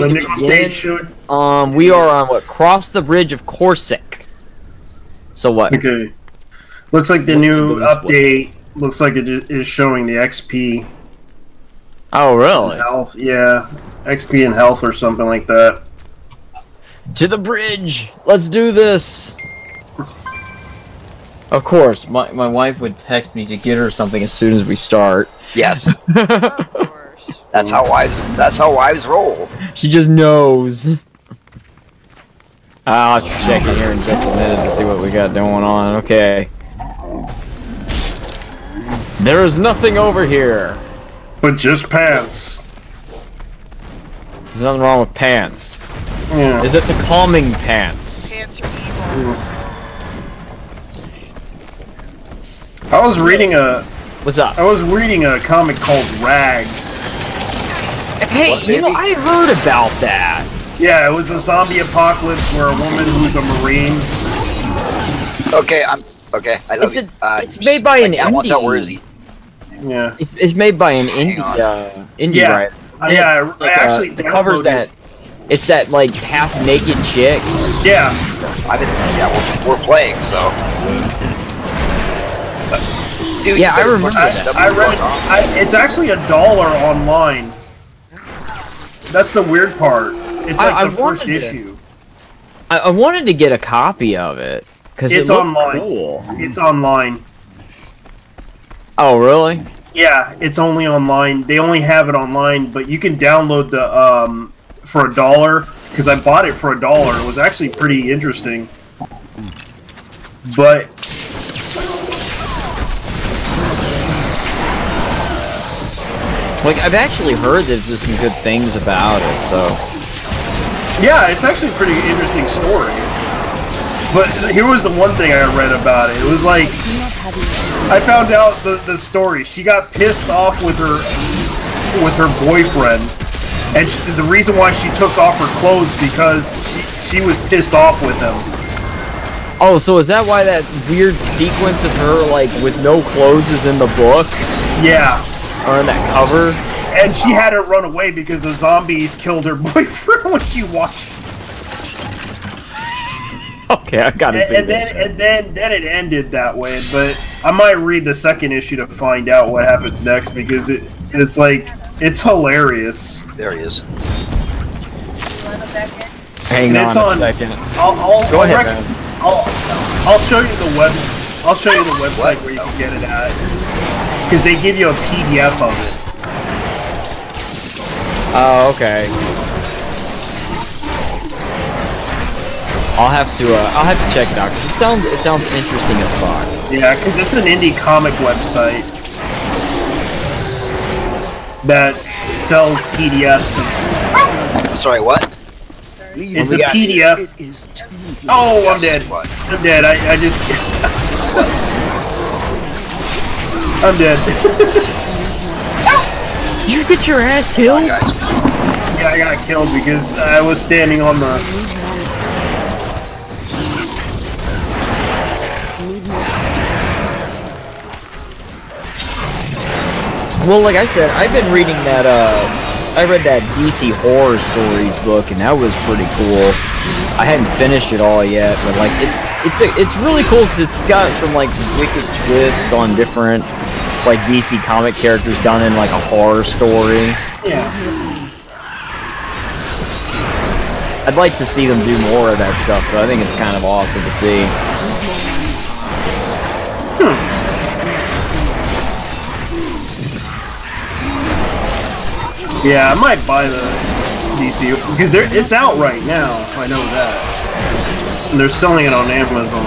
ready the to new begin? update should... We are on what? Cross the Bridge of Corsic. So what? Okay. Looks like the new update looks like it is showing the XP. Oh, really? Health, yeah. XP and health or something like that. To the bridge! Let's do this! Of course, my wife would text me to get her something as soon as we start. Yes. Of course. That's how wives roll. She just knows. I'll have to check in here in just a minute to see what we got going on. Okay. There is nothing over here. But just pants. There's nothing wrong with pants. Yeah. Is it the calming pants? Pants are evil. I was reading a comic called Rags. Hey, What, you know, baby? I heard about that. Yeah, it was a zombie apocalypse where a woman who's a marine. Okay, I love It's you. it's made by an what's that? indie. Where is he? Yeah. It's made by an indie indie Yeah. writer. Yeah, I actually the covers downloaded that. It's that like half naked chick. Yeah. We're playing, so. Dude, Yeah, I remember that. I read it's actually $1 online. That's the weird part. It's like the first issue. I wanted to get a copy of it because It's it looked online. cool. It's online. Oh, really? Yeah, it's only online. They only have it online, but you can download the for $1 because I bought it for $1. It was actually pretty interesting. But Like, I've actually heard that there's some good things about it, so... yeah, it's actually a pretty interesting story. But here was the one thing I read about it. It was like, I found out the story. She got pissed off with her boyfriend, and the reason why she took off her clothes because she was pissed off with him. Oh, so is that why that weird sequence of her, like, with no clothes is in the book? Yeah. Or in that cover? And she had to run away because the zombies killed her boyfriend when she watched. Okay, I gotta see And then it ended that way. But I might read the second issue to find out what happens next because it's like it's hilarious. There he is. Hang on a second. Go ahead, man. I'll show you the I'll show you the website where you can get it at. Because they give you a PDF of it. Oh, okay. I'll have to check it out because it sounds interesting as fuck. Yeah, because it's an indie comic website that sells PDFs. I'm sorry, what? It's a PDF. Oh, I'm dead. I'm dead. I just. I'm dead. Did you get your ass killed? Guys. Yeah, I got killed because I was standing on the... Well, like I said, I've been reading that, I read that DC Horror Stories book, and that was pretty cool. I hadn't finished it all yet, but, like, it's really cool because it's got some, like, wicked twists on different, like, DC comic characters done in, like, a horror story. Yeah. I'd like to see them do more of that stuff, but I think it's kind of awesome to see. Yeah, I might buy the DC because it's out right now. I know that, and they're selling it on Amazon.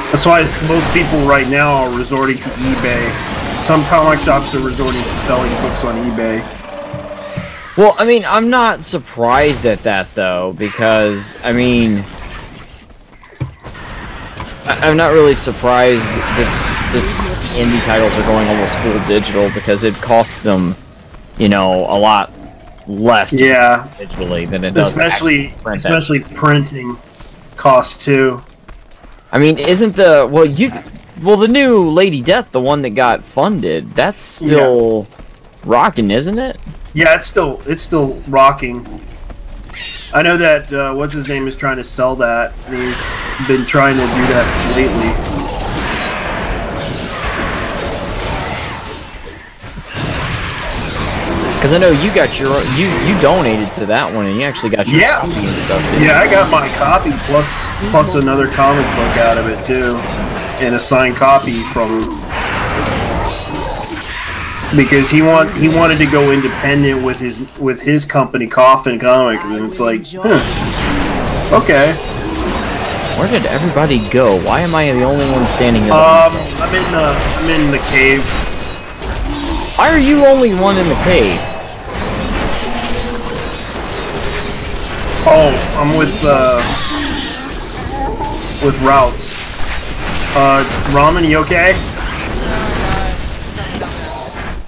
That's why most people right now are resorting to eBay. Some comic shops are resorting to selling books on eBay. Well, I mean, I'm not surprised at that though, because I mean, I'm not really surprised that the indie titles are going almost full digital because it costs them, you know, a lot less to print digitally than it does especially printing costs too. I mean, isn't the the new Lady Death the one that got funded? That's still rocking, isn't it? Yeah, it's still rocking. I know that what's his name is trying to sell that. And he's been trying to do that lately. Because I know you got your you donated to that one and you actually got your copy and stuff. Yeah, I got my copy plus another comic book out of it too, and a signed copy from him. Because he wanted to go independent with his company, Coffin Comics, and it's like, okay. Where did everybody go? Why am I the only one standing here? I'm in the cave. Why are you only one in the cave? Oh, I'm with Routes. Ramen, you okay?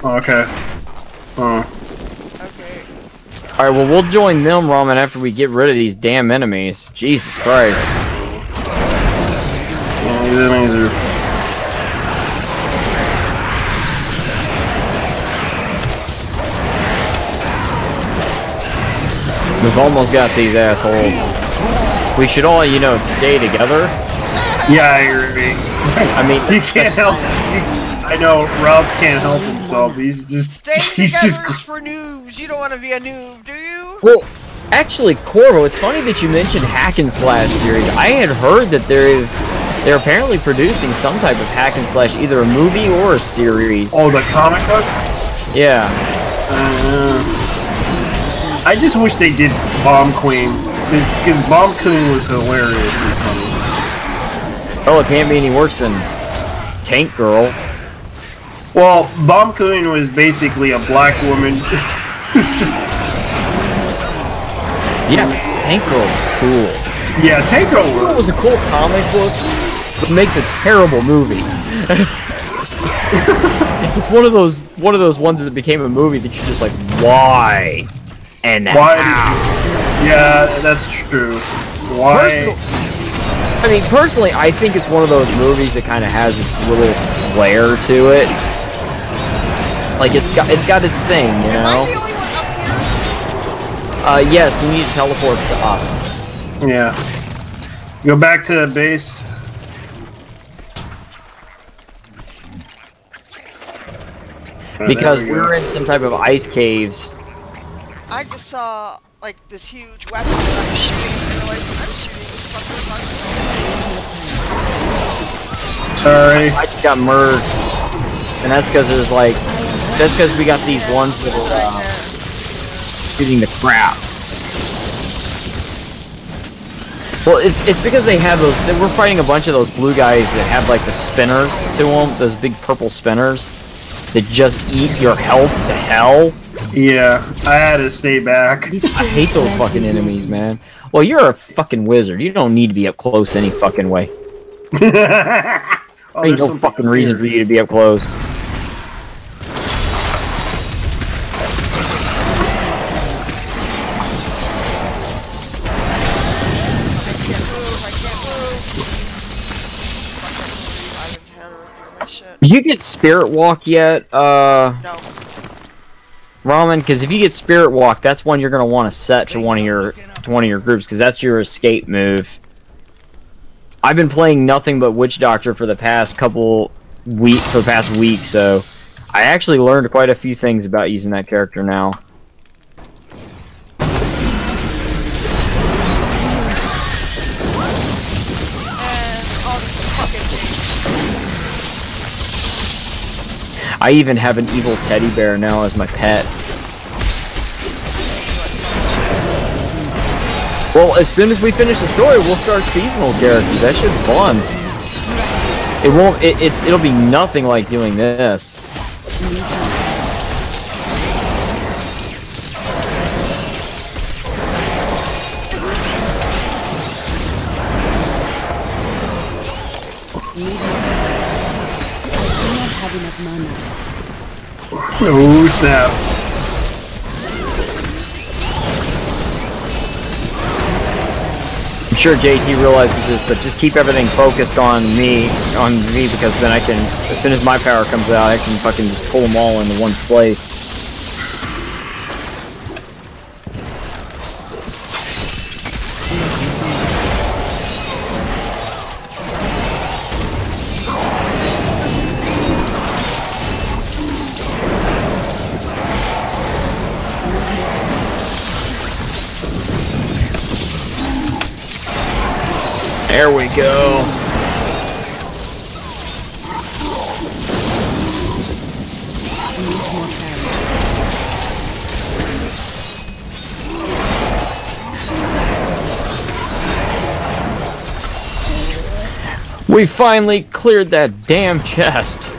Okay. Okay. Alright, well, we'll join them, Ramen, after we get rid of these damn enemies. Jesus Christ. Yeah, these enemies are... We've almost got these assholes. We should all, you know, stay together. Yeah, I agree. I mean... You can't help... I know, Routes can't help himself. He's just... Staying together is for noobs. You don't want to be a noob, do you? Well, actually, Corvo, it's funny that you mentioned hack and slash series. I had heard that they're apparently producing some type of hack and slash, either a movie or a series. Oh, the comic book? Yeah. I just wish they did Bomb Queen, because Bomb Queen was hilarious and funny. Oh, it can't be any worse than Tank Girl. Well, Bomb Queen was basically a black woman. It's just... Yeah, Tank Girl was cool. Yeah, Tank Girl was a cool comic book, but makes a terrible movie. It's one of those ones that became a movie that you're just like, why? And how? Yeah, that's true. Why? Personally, I think it's one of those movies that kind of has its little flair to it. Like it's got its thing, you know. Am I the only one up here? Yes, you need to teleport to us. Yeah. Go back to base. Because we're in some type of ice caves. I just saw like this huge weapon that I'm shooting, and I'm shooting this fucking. Sorry. I just got merged, and that's because we got these ones that are shooting the crap. Well, it's because they have those. We're fighting a bunch of those blue guys that have like the spinners to them, those big purple spinners that just eat your health to hell. Yeah, I had to stay back. I hate those fucking enemies, man. Well, you're a fucking wizard. You don't need to be up close any fucking way. Ain't no fucking reason for you to be up close. You get Spirit Walk yet? No. Ramen, because if you get Spirit Walk, that's one you're gonna want to set to one of your groups, because that's your escape move. I've been playing nothing but Witch Doctor for the past week, so I actually learned quite a few things about using that character now. I even have an evil teddy bear now as my pet. Well, as soon as we finish the story, we'll start seasonal characters. That shit's fun. It'll be nothing like doing this. Oh snap. I'm sure JT realizes this, but just keep everything focused on me because then I can, as soon as my power comes out, I can fucking just pull them all into one place. There we go. We finally cleared that damn chest.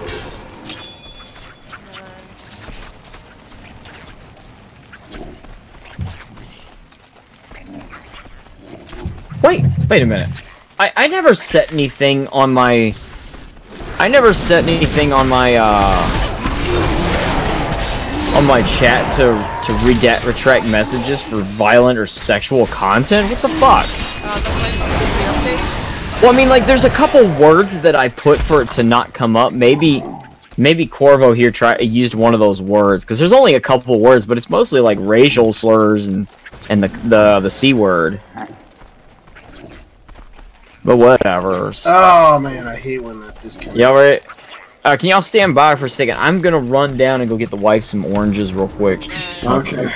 Wait a minute. I never set anything on my chat to retract messages for violent or sexual content. What the fuck? Well, I mean, like, there's a couple words that I put for it to not come up. Maybe Corvo here used one of those words, because there's only a couple words, but it's mostly like racial slurs and the C word. But whatever. Oh man, I hate when that disconnects. Y'all right? Can y'all stand by for a second? I'm gonna run down and go get the wife some oranges real quick. Okay.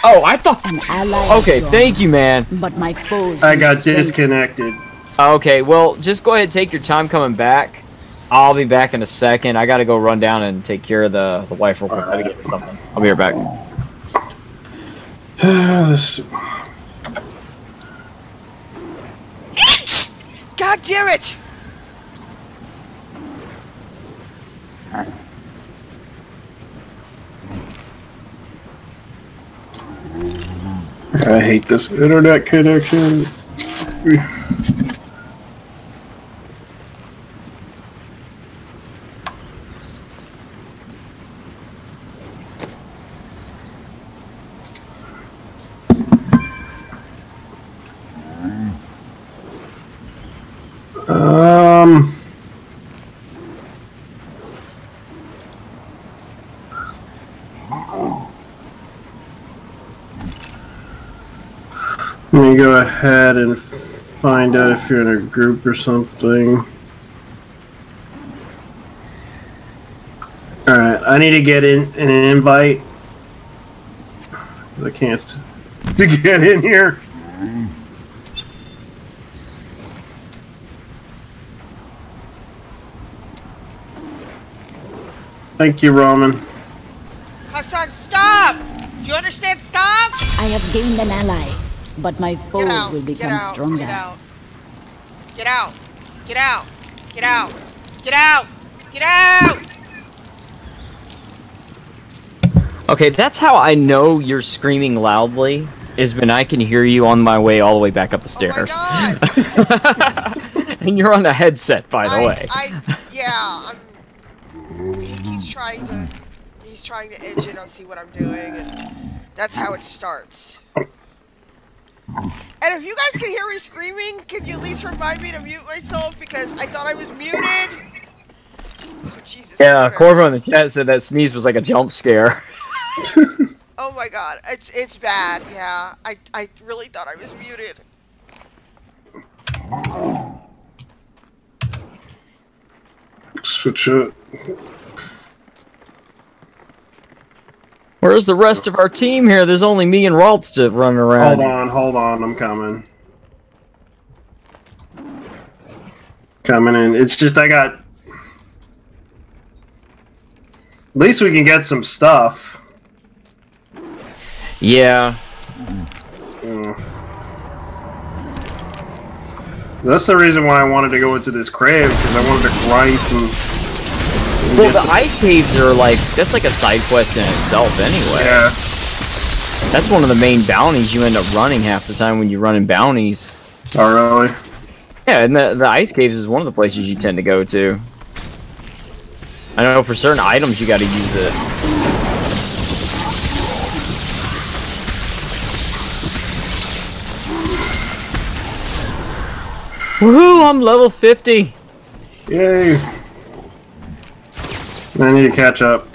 Oh, I thought. An ally Okay, thank you, man. But my foes. I got disconnected. Okay, well, just go ahead and take your time coming back. I'll be back in a second. I gotta go run down and take care of the wife real quick. I gotta get her something. I'll be right back. God damn it! I hate this internet connection. Let me go ahead and find out if you're in a group or something. Alright, I need to get in an invite. I can't to get in here. Thank you, Roman. Hassan, stop! Do you understand? Stop! I have gained an ally, but my foes will become stronger. Get out! Get out! Get out! Get out! Get out! Get out! Okay, that's how I know you're screaming loudly, is when I can hear you on my way all the way back up the stairs. Oh my God. And you're on a headset, by the way. He's trying to edge in on see what I'm doing, and that's how it starts. And if you guys can hear me screaming, can you at least remind me to mute myself, because I thought I was muted? Oh, Jesus. Yeah, Corvo in the chat said that sneeze was like a jump scare. Oh my God, it's bad. Yeah, I really thought I was muted. Switch it. Where's the rest of our team here? There's only me and Ralts to run around. Hold on, I'm coming. Coming in. It's just I got... At least we can get some stuff. Yeah. That's the reason why I wanted to go into this crave, because I wanted to grind some... Well, the ice caves are like... That's like a side quest in itself anyway. Yeah. That's one of the main bounties you end up running half the time when you're running bounties. Oh, really? Yeah, and the ice caves is one of the places you tend to go to. I know for certain items you gotta use it. Woohoo! I'm level 50! Yay! I need to catch up.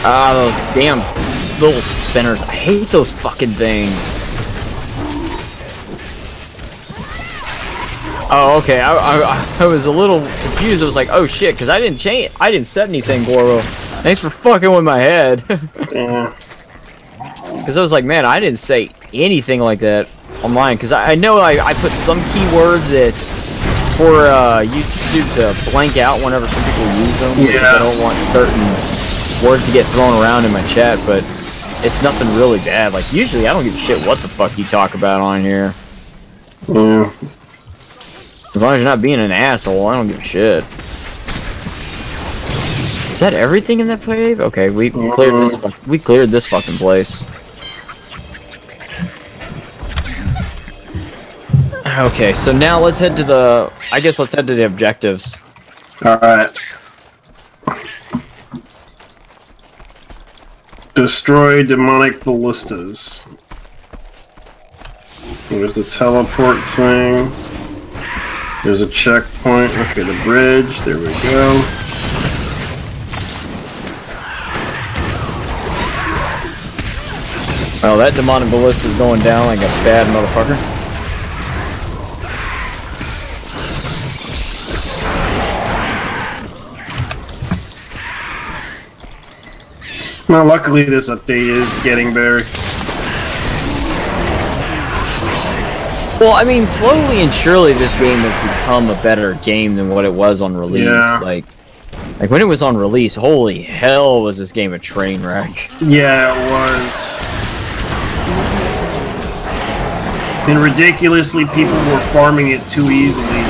Ah, those damn little spinners. I hate those fucking things. Oh, okay. I was a little confused. I was like, oh shit, because I didn't change. I didn't set anything, Goro. Thanks for fucking with my head. Yeah. Because I was like, man, I didn't say anything like that online. Because I know I put some keywords that for YouTube to blank out whenever some people use them. Because I don't want certain words to get thrown around in my chat, but it's nothing really bad. Like, usually I don't give a shit what the fuck you talk about on here. Yeah. As long as you're not being an asshole, I don't give a shit. Is that everything in that cave? Okay, we cleared this. We cleared this fucking place. Okay, so now let's head to the. I guess let's head to the objectives. All right. Destroy demonic ballistas. There's the teleport thing. There's a checkpoint. Okay, the bridge. There we go. Oh, that demonic ballista is going down like a bad motherfucker. Well, luckily this update is getting better. Well, I mean, slowly and surely this game has become a better game than what it was on release. Yeah. Like when it was on release, holy hell was this game a train wreck. Yeah, it was. And ridiculously, people were farming it too easily.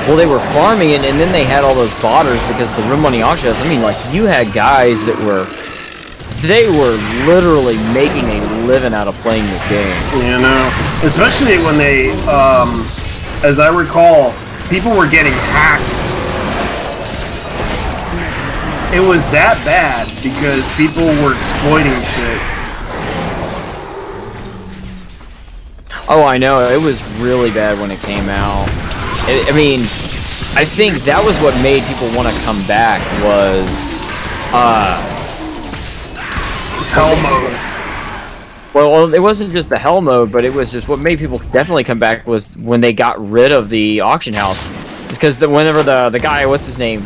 Well, they were farming it, and then they had all those botters because the room money auction house. I mean, like, you had guys that were... They were literally making a living out of playing this game. You know, especially when they, as I recall, people were getting hacked. It was that bad because people were exploiting shit. Oh, I know. It was really bad when it came out. I mean, I think that was what made people want to come back was, Hell mode. Well, it wasn't just the hell mode, but it was just what made people definitely come back was when they got rid of the auction house. Just because whenever the guy, what's his name?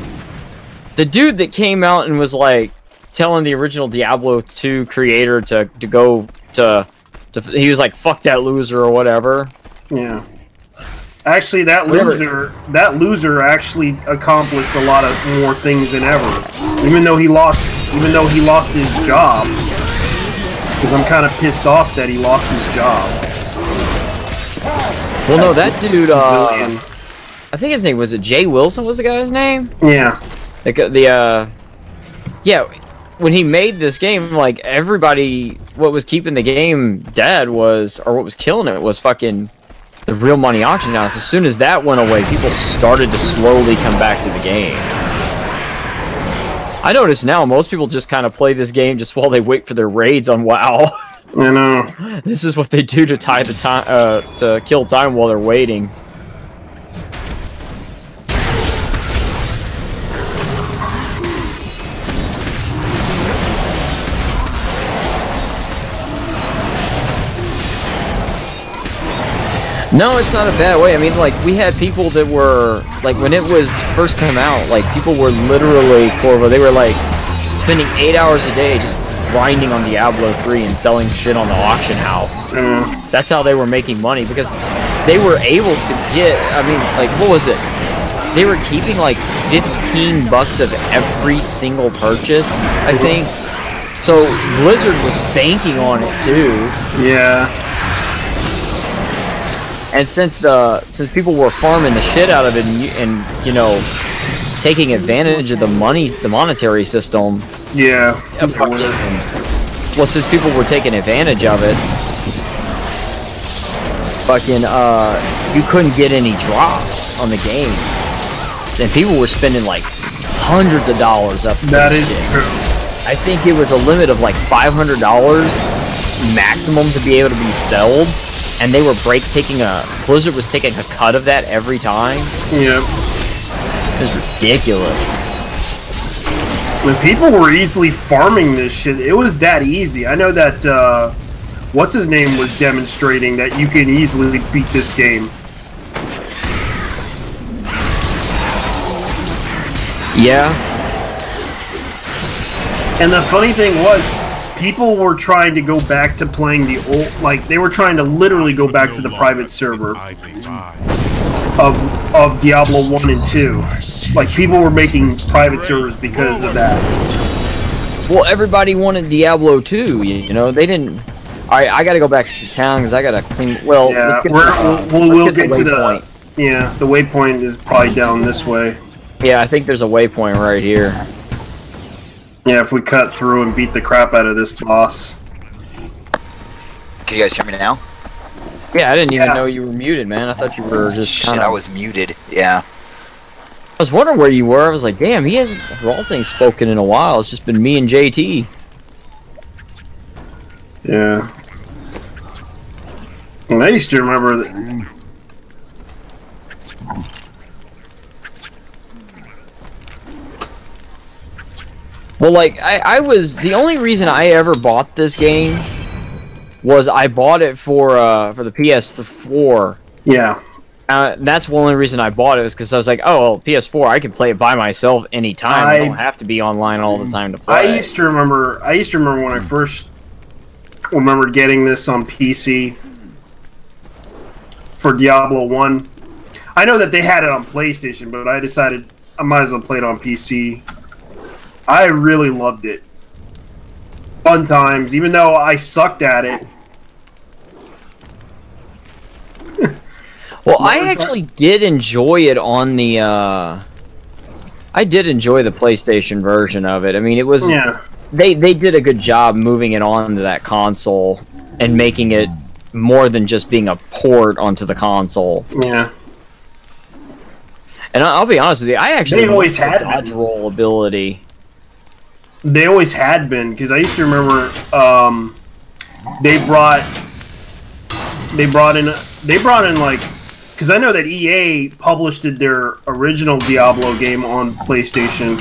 The dude that came out and was like telling the original Diablo 2 creator to go to he was like, fuck that loser or whatever. Yeah. Actually, that loser actually accomplished a lot of more things than ever. Even though he lost his job. Because I'm kind of pissed off that he lost his job. Well, no, that dude, I think his name, was it Jay Wilson was the guy's name? Yeah. Yeah, when he made this game, like, everybody, what was keeping the game dead was, or what was killing it was fucking the real money auction house. As soon as that went away, people started to slowly come back to the game. I notice now most people just kind of play this game just while they wait for their raids on WoW. I know. This is what they do to tie the time, to kill time while they're waiting. No, it's not a bad way. I mean, like, we had people that were, like, when it was first come out, like, people were literally, Corvo, they were, like, spending 8 hours a day just grinding on Diablo 3 and selling shit on the auction house. That's how they were making money, because they were able to get, I mean, like, what was it? They were keeping, like, $15 of every single purchase, I think. So, Blizzard was banking on it, too. Yeah. And since people were farming the shit out of it and you know, taking advantage of the monetary system. Yeah. Well, since people were taking advantage of it, fucking you couldn't get any drops on the game, and people were spending like hundreds of dollars up. That is true. I think it was a limit of like $500 maximum to be able to be sold. And they were Blizzard was taking a cut of that every time. Yep. It was ridiculous. When people were easily farming this shit, it was that easy. I know that, what's his name was demonstrating that you can easily beat this game. Yeah. And the funny thing was, people were trying to go back to playing the old, like they were trying to literally go back to the private server of Diablo 1 and 2. Like people were making private servers because of that. Well, everybody wanted Diablo 2, you know, they didn't... Alright, I gotta go back to town because I gotta clean... Well, yeah, let's get we'll get to the... Yeah, the waypoint is probably down this way. Yeah, I think there's a waypoint right here. Yeah, if we cut through and beat the crap out of this boss. Can you guys hear me now? Yeah, I didn't even know you were muted, man. I thought you were just Shit, I was muted. Yeah. I was wondering where you were. I was like, damn, he hasn't... Rawls ain't spoken in a while. It's just been me and JT. Yeah. And I used to remember that... Well, like, I was... The only reason I ever bought this game was I bought it for the PS4. Yeah. That's the only reason I bought it, was because I was like, oh, well, PS4, I can play it by myself anytime. I don't have to be online all the time to play. I used to remember when I first remember getting this on PC for Diablo 1. I know that they had it on PlayStation, but I decided I might as well play it on PC. I really loved it. Fun times, even though I sucked at it. Well, I actually did enjoy it on the, I did enjoy the PlayStation version of it. I mean, it was... Yeah. They did a good job moving it onto that console and making it more than just being a port onto the console. Yeah. And I'll be honest with you, I actually They always had dodge roll ability. They always had been, because I used to remember they brought in like, because I know that EA published their original Diablo game on PlayStation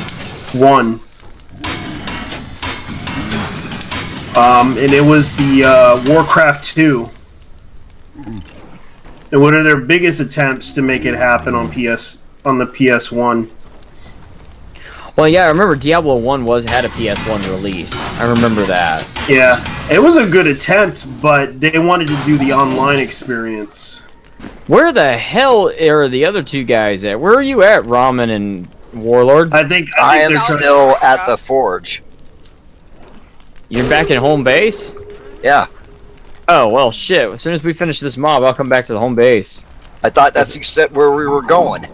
1. And it was the Warcraft 2. And one of their biggest attempts to make it happen on the PS1. Well, yeah, I remember Diablo 1 had a PS1 release. I remember that. Yeah, it was a good attempt, but they wanted to do the online experience. Where the hell are the other two guys at? Where are you at, Ramen and Warlord? I think I am still at the forge. You're back at home base? Yeah. Oh, well, shit. As soon as we finish this mob, I'll come back to the home base. I thought that's where we were going.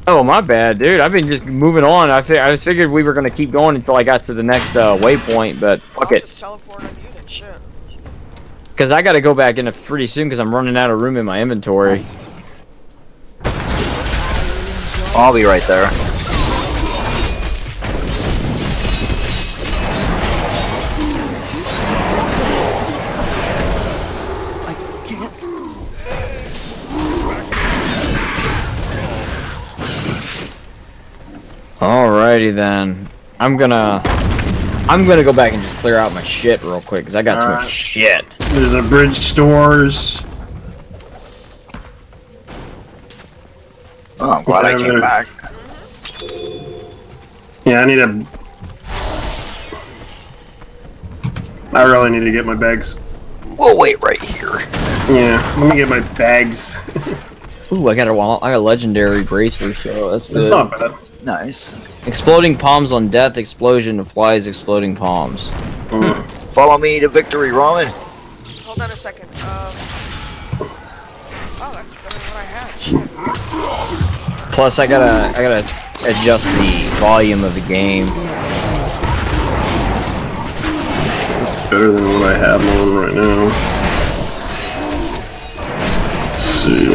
Oh, my bad, dude. I've been just moving on. I figured we were going to keep going until I got to the next waypoint, but fuck it. Just teleport on you and shit. Because I got to go back in pretty soon because I'm running out of room in my inventory. I'll be right there. Alrighty then. I'm gonna go back and just clear out my shit real quick because I got too much shit. There's a bridge stores. Oh, I'm glad I came back. Yeah, I really need to get my bags. We'll wait right here. Yeah, let me get my bags. Ooh, I got a legendary bracer, so that's good. It's not bad. Nice. Exploding palms on death, explosion applies exploding palms. Follow me to victory, Ramen. Hold on a second. Oh, that's better than what I had. Shit. Plus, I gotta adjust the volume of the game. It's better than what I have on right now. Let's see.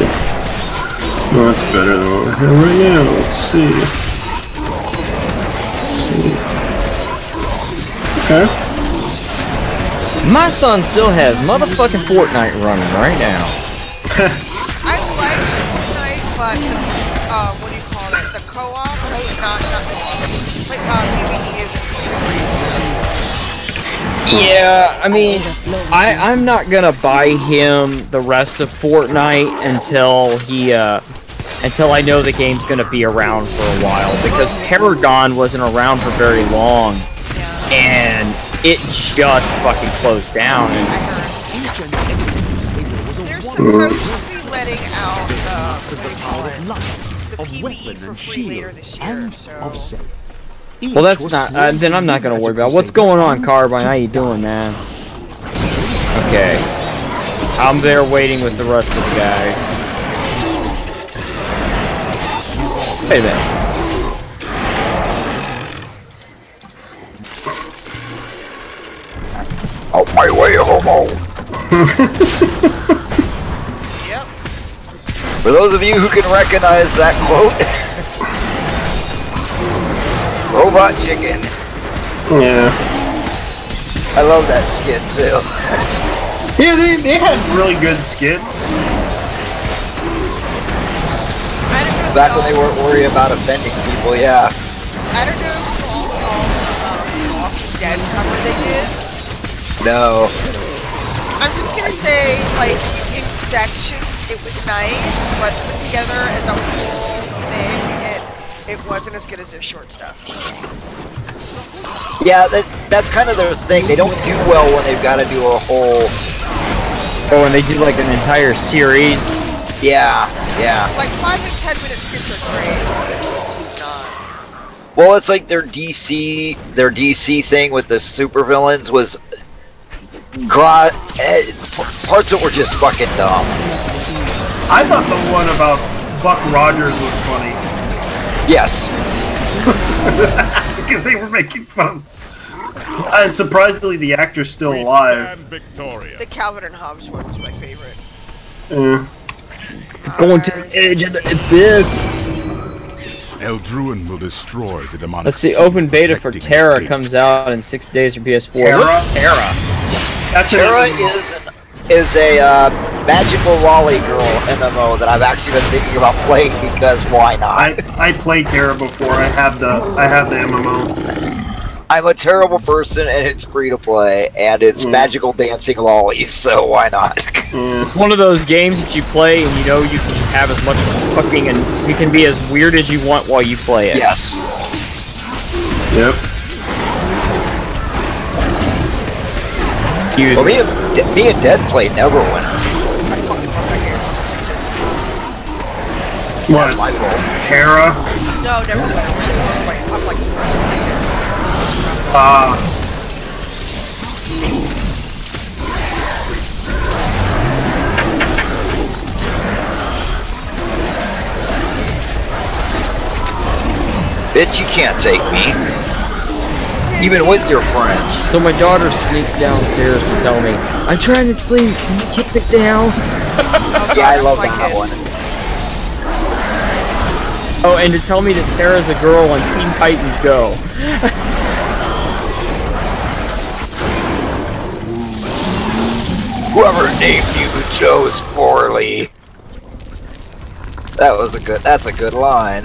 No, that's better than what I have right now. Let's see. Okay. My son still has motherfucking Fortnite running right now. I like Fortnite, but the, what do you call it? The co-op? Not co-op. Like, PvE isn't. Yeah, I mean, I'm not gonna buy him the rest of Fortnite until he, until I know the game's gonna be around for a while, because Paragon wasn't around for very long, and it just fucking closed down. And they're supposed to be letting out what do you call it? The PvE for free later this year, so. well, that's not. Then I'm not gonna worry about it. What's going on, Carbine? How you doing, man? Okay, I'm there waiting with the rest of the guys. Hey there. Out my way, homo! Yep. For those of you who can recognize that quote, Robot Chicken. Yeah. I love that skit too. Yeah, they had really good skits. Back when they weren't worried about offending people, yeah. I don't know if you all saw the Walking Dead cover they did. No. I'm just gonna say, like, in sections, it was nice, but put together as a whole thing, and it wasn't as good as their short stuff. Yeah, that's kind of their thing. They don't do well when they've got to do a whole... Oh, and they do like an entire series. Yeah, yeah. Like 5 and 10 minute skits are great, but this was just not. Well, it's like their DC thing with the supervillains was... parts that were just fucking dumb. I thought the one about Buck Rogers was funny. Yes. Because they were making fun. And surprisingly, the actor's still alive. The Calvin and Hobbes one was my favorite. Going to the edge of the abyss. Eldruin will destroy the demonic. Let's see, open beta for Terra comes out in 6 days for PS4. Terra? What's Terra? Terra is a magical lolly girl MMO that I've actually been thinking about playing because why not? I played Terra before. I have the MMO. I'm a terrible person and it's free to play and it's magical dancing lollies, so why not? It's one of those games that you play and you know you can just have as much fucking and you can be as weird as you want while you play it. Yes. Yep. Well, me and Dead played Neverwinter. What? That's my fault. Terra? No, never mind. I'm like Bitch, you can't take me. Even with your friends. So my daughter sneaks downstairs to tell me, I'm trying to sleep, can you kick it down? Yeah, I love that one. Oh, and to tell me that Terra's a girl on Teen Titans Go. Whoever named you chose poorly. That's a good line.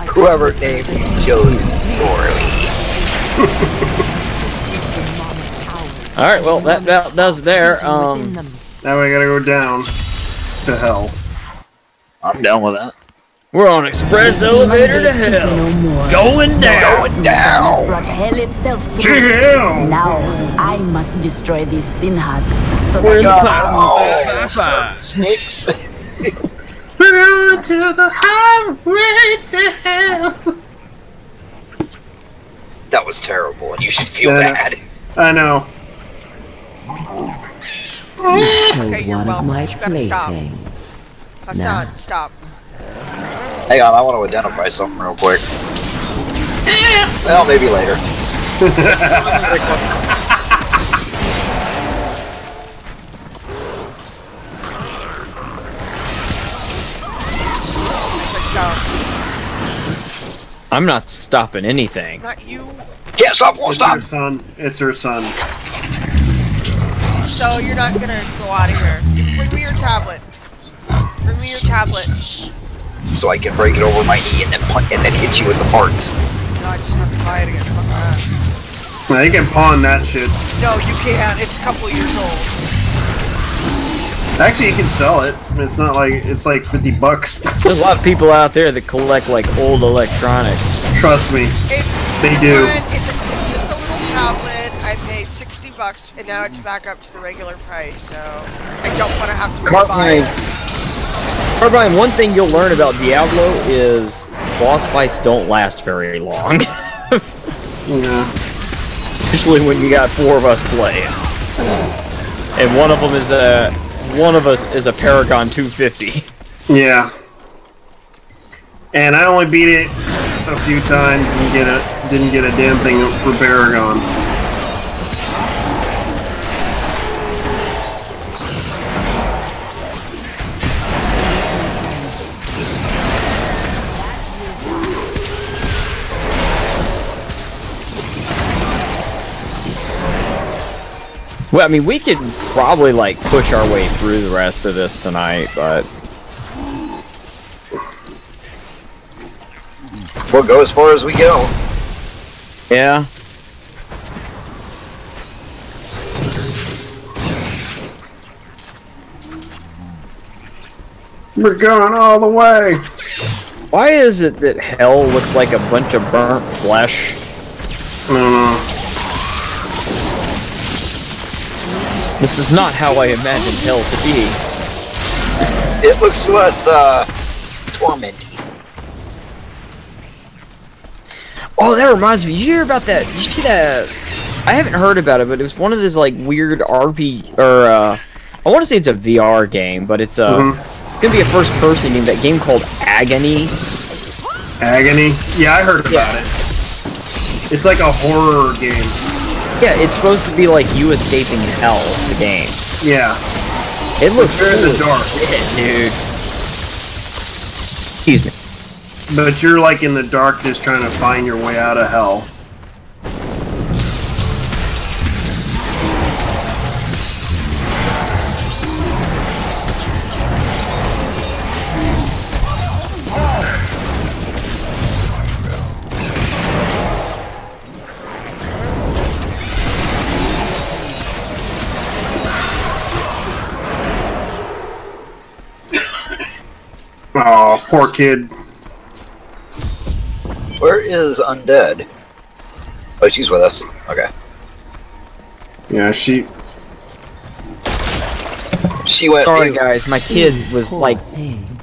Whoever named you chose poorly. Alright, well, that does there. now we gotta go down to hell. I'm down with that. We're on express elevator to hell. Going down. Going down. Brought hell itself To hell. Now I must destroy these sin hearts. So Where's the that pop? Snakes. We're to the highway to hell. That was terrible, and you should feel Yeah. bad. I know. okay, you're welcome. You gotta stop. Hassan, stop. Hang on, I want to identify something real quick. Well, maybe later. Stop. I'm not stopping anything. Not you. Can't stop, won't It's stop. her son. It's her son. So you're not gonna go out of here. Bring me your tablet. Bring me your tablet. So I can break it over my knee and then hit you with the parts. No, I just have to buy it again. Fuck that. Well, you can pawn that shit. No, you can't. It's a couple years old. Actually, you can sell it. It's not like it's like $50. There's a lot of people out there that collect like old electronics. Trust me, they do. It's just a little tablet. I paid $60, and now it's back up to the regular price. So I don't want to have to buy it. Carbine, one thing you'll learn about Diablo is boss fights don't last very long. Yeah. Especially when you got 4 of us playing. And one of us is a Paragon 250. Yeah. And I only beat it a few times and didn't get a damn thing for Paragon. Well, I mean, we could probably, like, push our way through the rest of this tonight, but... We'll go as far as we go. Yeah. We're going all the way. Why is it that hell looks like a bunch of burnt flesh? I don't know. This is not how I imagined hell to be. It looks less, tormenting. Oh, that reminds me. Did you hear about that? Did you see that? I haven't heard about it, but it was one of those, like, weird RP, or, I want to say it's a VR game, but it's, it's gonna be a first-person game, that game called Agony. Agony? Yeah, I heard about it. It's like a horror game. Yeah, it's supposed to be like you escaping hell, the game. Yeah. It looks You're in the dark. Shit, dude. Excuse me. But you're like in the darkness trying to find your way out of hell. Oh, poor kid. Where is Undead? Oh, she's with us. Okay. Yeah, she went. Sorry, guys. My kid was like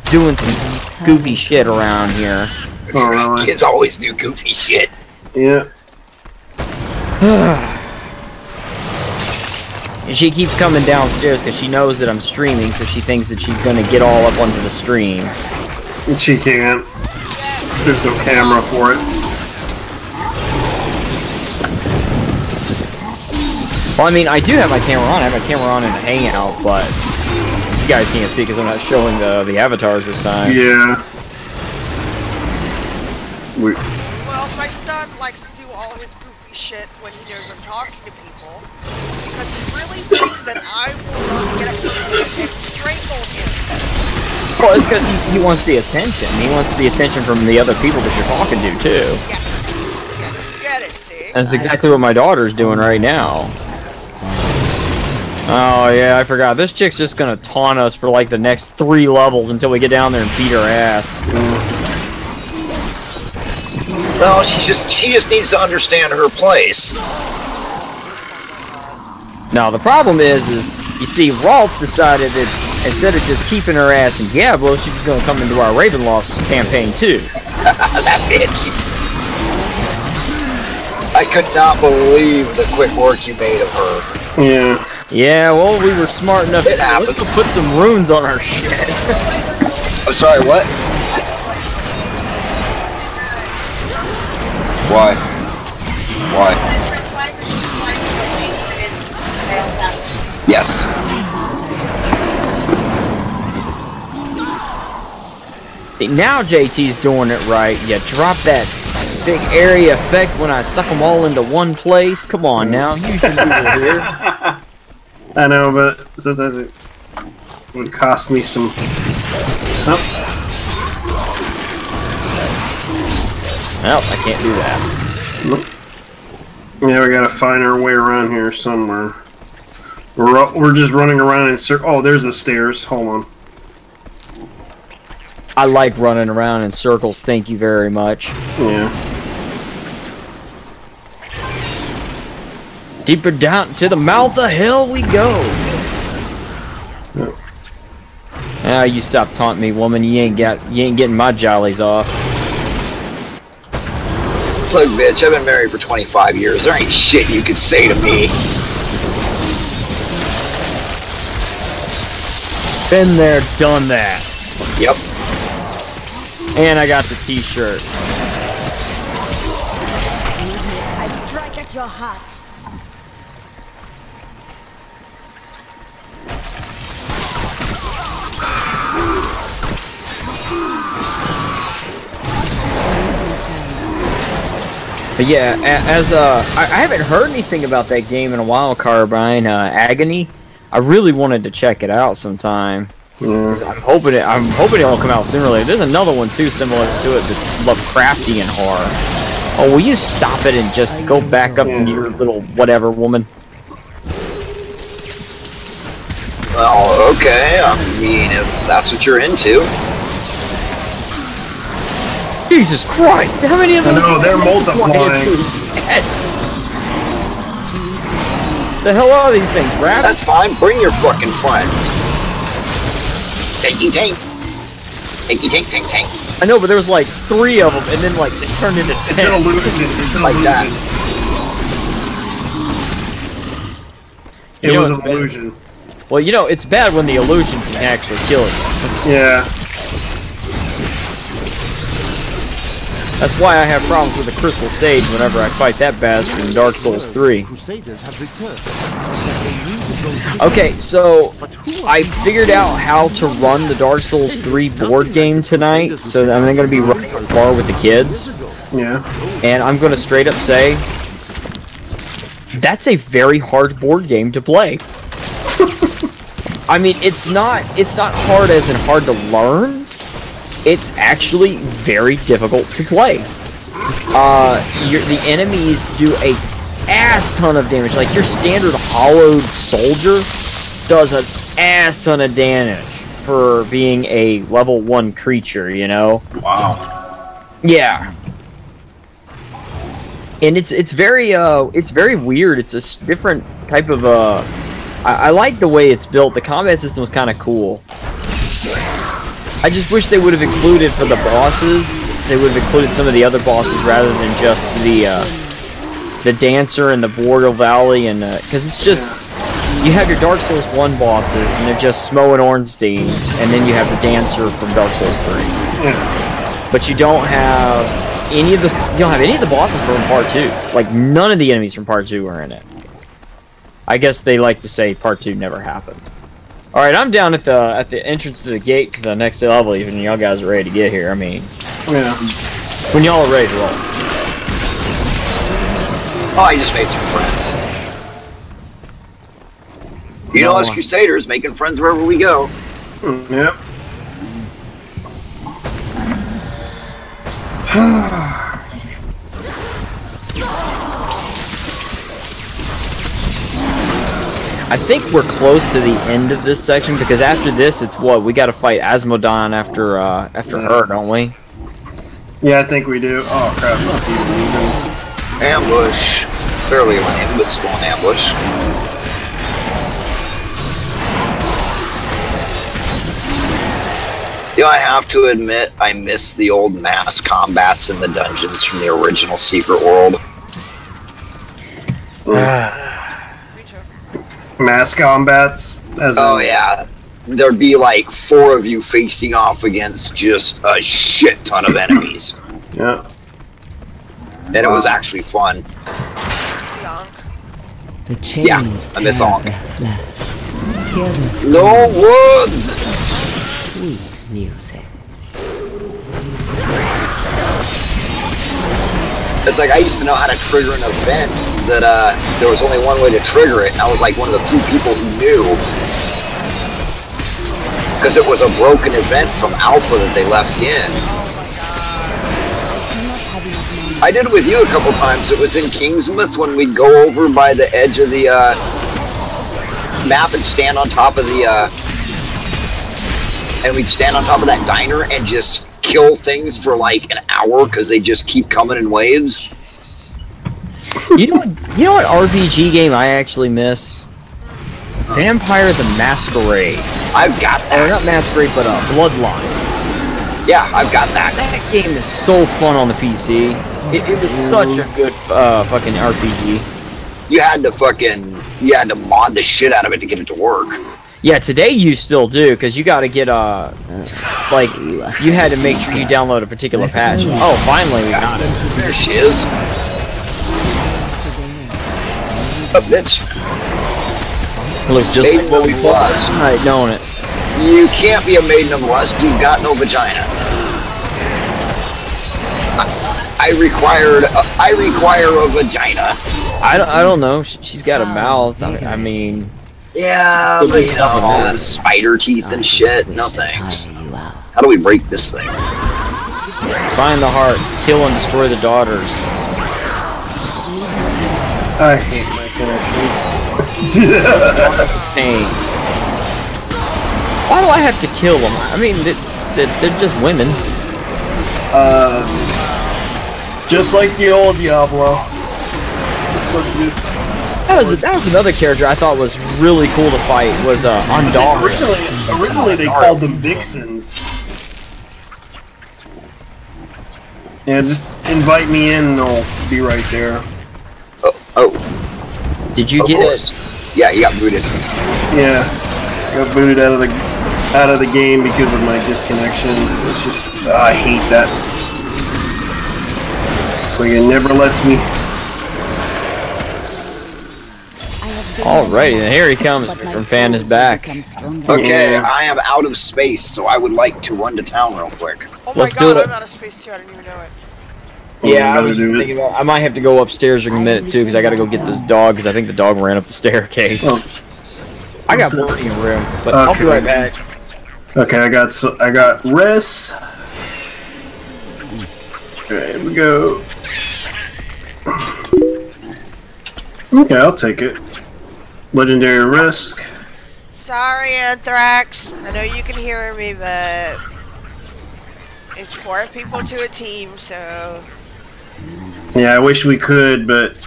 doing some goofy shit around here. Oh, really? Kids always do goofy shit. Yeah. And she keeps coming downstairs because she knows that I'm streaming, so she thinks that she's gonna get all up onto the stream. She can't. There's no camera for it. Well, I mean, I do have my camera on. I have my camera on in the Hangout, but you guys can't see because I'm not showing the avatars this time. Yeah. Well, my son likes to do all his goofy shit when he knows I'm talking to people, because he really thinks that I will not get up and strangle him. Well, it's because he wants the attention. He wants the attention from the other people that you're talking to, too. Yes. Yes, you get it, see? That's exactly what my daughter's doing right now. Oh, yeah, I forgot. This chick's just gonna taunt us for, like, the next 3 levels until we get down there and beat her ass. No, she just needs to understand her place. Now, the problem is you see, Ralt's decided that instead of just keeping her ass in Diablo, she's gonna come into our Ravenloft campaign, too. That bitch. I could not believe the quick work you made of her. Yeah. Yeah, well, we were smart enough to let's put some runes on our shit. I'm sorry, what? Why? Why? Yes. Now JT's doing it right. You drop that big area effect when I suck them all into one place. Come on now, you should do it here. I know, but sometimes it would cost me some. Oh. Well, I can't do that. Yeah, we gotta find our way around here somewhere. We're just running around in circles. Oh, there's the stairs. Hold on. I like running around in circles, thank you very much. Yeah. Deeper down to the mouth of hell we go. Now you stop taunting me, woman. You ain't getting my jollies off. Look, bitch, I've been married for 25 years. There ain't shit you could say to me. Been there, done that. Yep. And I got the t-shirt. I strike at your heart. But yeah, I haven't heard anything about that game in a while, Carbine. Agony. I really wanted to check it out sometime. I'm hoping it'll come out sooner or later. There's another one too similar to it that's Lovecraftian horror. Oh, will you stop it and just go back up to your little whatever woman? Well, okay. I mean, if that's what you're into. Jesus Christ! How many of those? No, they're multiplying. The hell are these things, rabbits? That's fine. Bring your fucking friends. Tanky tank. Tanky tank tank tank. I know, but there was like 3 of them, and then like they turned into 10. It's an illusion. It's an Like illusion. that. It was an illusion. Well, you know, it's bad when the illusion can actually kill you. Yeah. That's why I have problems with the Crystal Sage whenever I fight that bastard in Dark Souls 3. Okay, so I figured out how to run the Dark Souls 3 board game tonight, so I'm going to be running a bar with the kids. Yeah. And I'm going to straight up say, that's a very hard board game to play. I mean, it's not hard as in hard to learn. It's actually very difficult to play. The enemies do a ass ton of damage. Like your standard hollowed soldier does an ass ton of damage for being a level 1 creature, you know? Wow. Yeah. And it's very weird. It's a different type of I like the way it's built. The combat system was kind of cool. I just wish they would have included for the bosses. They would have included some of the other bosses rather than just the dancer and the Bordeaux Valley, and because it's just you have your Dark Souls 1 bosses and they're just Smo and Ornstein, and then you have the dancer from Dark Souls 3. Yeah. But you don't have any of the bosses from Part 2. Like none of the enemies from Part 2 are in it. I guess they like to say Part 2 never happened. All right, I'm down at the entrance to the gate to the next level. Even y'all guys are ready to get here. I mean, Yeah. when y'all are ready to roll. Oh, I just made some friends. You know us Crusaders making friends wherever we go. Yep. I think we're close to the end of this section because after this, it's what we got to fight Asmodon after her, don't we? Yeah, I think we do. Oh crap! Ambush. Fairly lame, but still an ambush. You know, I have to admit, I miss the old mass combats in the dungeons from the original Secret World. Mass combats. Oh yeah, there'd be like 4 of you facing off against just a shit ton of enemies. Yeah. And it was actually fun. The chains Yeah, I miss tear Onk. their flesh. Hear the No woods! sweet music. It's like I used to know how to trigger an event that there was only one way to trigger it, and I was like one of the few people who knew. Because it was a broken event from Alpha that they left in. I did it with you a couple times. It was in Kingsmouth when we'd go over by the edge of the map and stand on top of the and we'd stand on top of that diner and just kill things for like an hour because they just keep coming in waves. You know what RPG game I actually miss? Vampire the Masquerade. I've got that. Or not Masquerade, but Bloodlines. Yeah, I've got that. That game is so fun on the PC. It was such a good fucking RPG. You had to mod the shit out of it to get it to work. Yeah, today you still do, because you gotta get, like, you had to make sure you download a particular patch. Oh, finally we got it. There she is. A bitch. It looks just Maiden like what we of put Lust. last night, don't it? You can't be a maiden of lust. You've got no vagina. I require a vagina. I don't know. She's got a mouth. I mean. Yeah, but you know, all them spider teeth and shit. No thanks. How do we break this thing? Find the heart, kill and destroy the daughters. I hate my connection. That's a pain. Why do I have to kill them? I mean, they're just women. Just like the old Diablo. That was another character I thought was really cool to fight. Was Undaunted. Originally they called them Vixens. Yeah, just invite me in and I'll be right there. Oh. Did you get it? Yeah, you got booted. Yeah, I got booted out of the game because of my disconnection. It's just I hate that. So it never lets me. Alrighty, then here he comes. From Fan is back. Okay, I am out of space, so I would like to run to town real quick. Oh my god, I'm out of space too. I didn't even know it. Yeah, I was just thinking about. I might have to go upstairs in a minute too, because I got to go get this dog, because I think the dog ran up the staircase. Oh. I got plenty of room, but I'll be right back. Okay, I got Riss. Okay, here we go. Okay, I'll take it. Legendary Risk. Sorry, Anthrax. I know you can hear me, but it's 4 people to a team, so. Yeah, I wish we could, but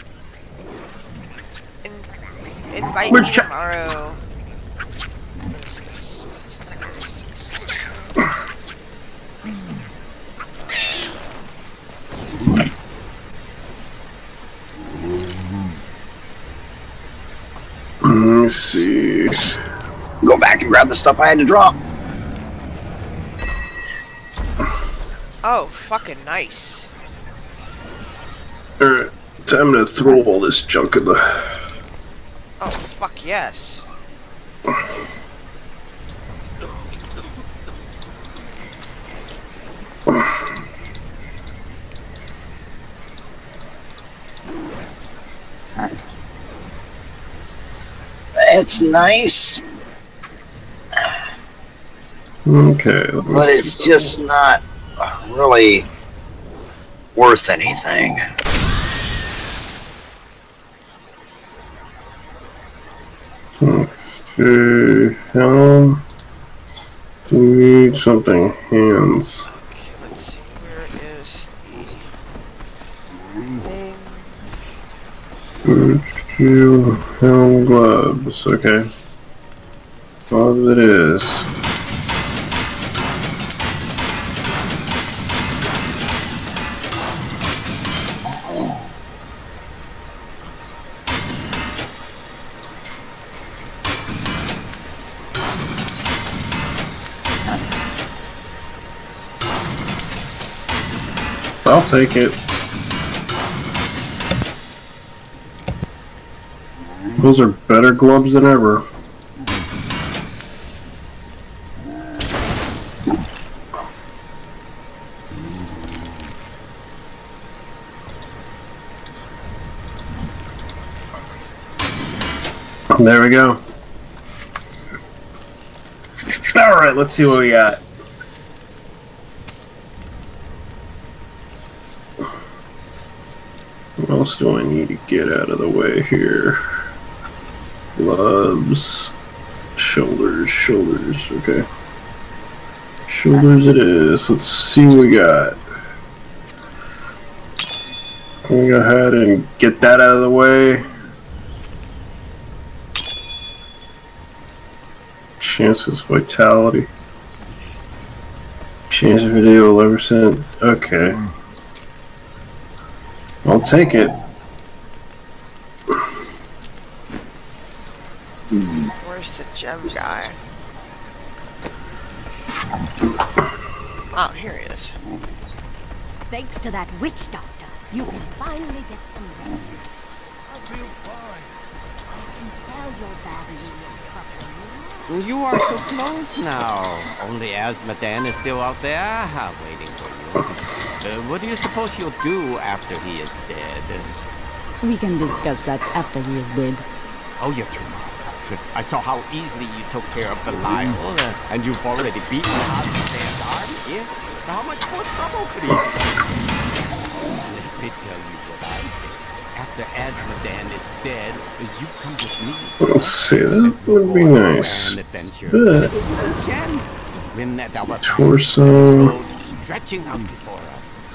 invite me tomorrow. Let's see. Go back and grab the stuff I had to drop. Oh, fucking nice. Alright, time to throw all this junk in the... Oh, fuck yes. It's nice. Okay. But it's just not really worth anything. Okay, we need something. Hands. Okay, let's see, where is the thing? Helm gloves. Okay. Gloves it is. I'll take it. Those are better gloves than ever. There we go. Alright, let's see what we got. What else do I need to get out of the way here? Gloves, shoulders, okay. Shoulders it is. Let's see what we got. Can we go ahead and get that out of the way? Chances, vitality. Chance of video 11%. Okay. I'll take it. Where's the gem guy? Oh, here he is. Thanks to that witch doctor, you can finally get some rest. I feel fine. I can tell your battery is troubling you. You are so close now. Only Asmodan is still out there, waiting for you. What do you suppose you'll do after he is dead? We can discuss that after he is dead. Oh, you're too modest. I saw how easily you took care of Belial, and you've already beaten Asmodan's army. So how much more trouble could he have? Let me tell you what I think. After Asmodan is dead, you come with me. Let's see, that would be nice. An adventure. Torso. Stretching out before us.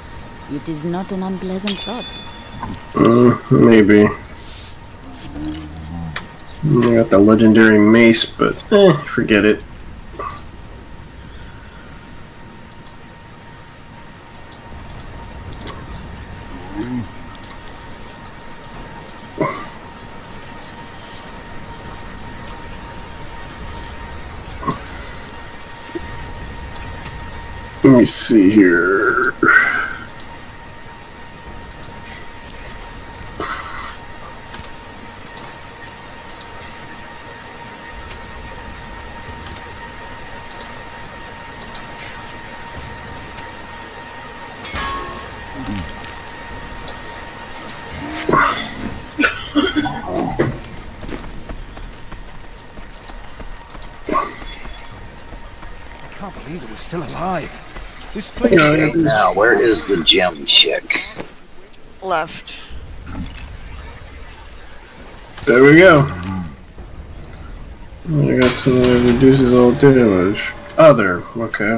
It is not an unpleasant thought. Maybe. I got the legendary mace, but forget it. Let me see here. I can't believe it was still alive. This place is... Now, where is the gem chick? Left. There we go. I got something that reduces all damage. Other, okay.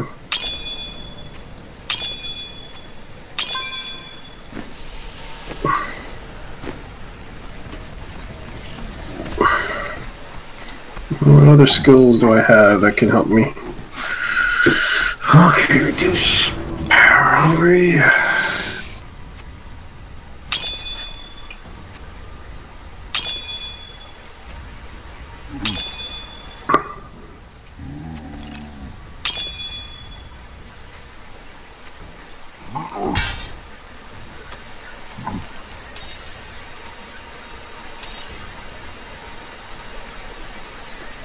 What other skills do I have that can help me? Okay, reduce power hungry.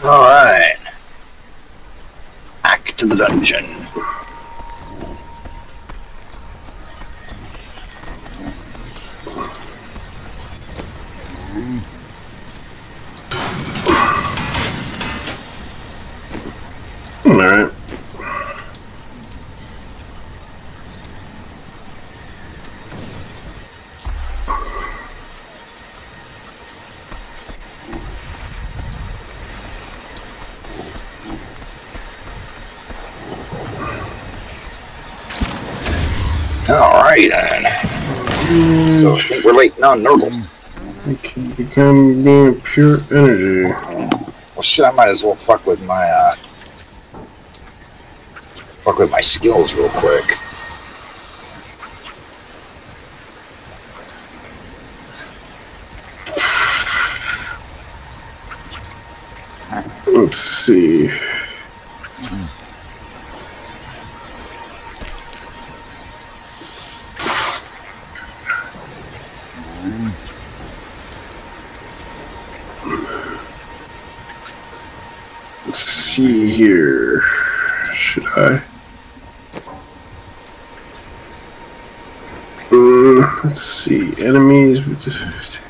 Alright. Back to the dungeon. Alright. Alright then. So I think we're waiting on Nurgle. It can become being pure energy. Well shit, I might as well fuck with my skills real quick. Let's see. Let's see here. Should I? Let's see. Enemies with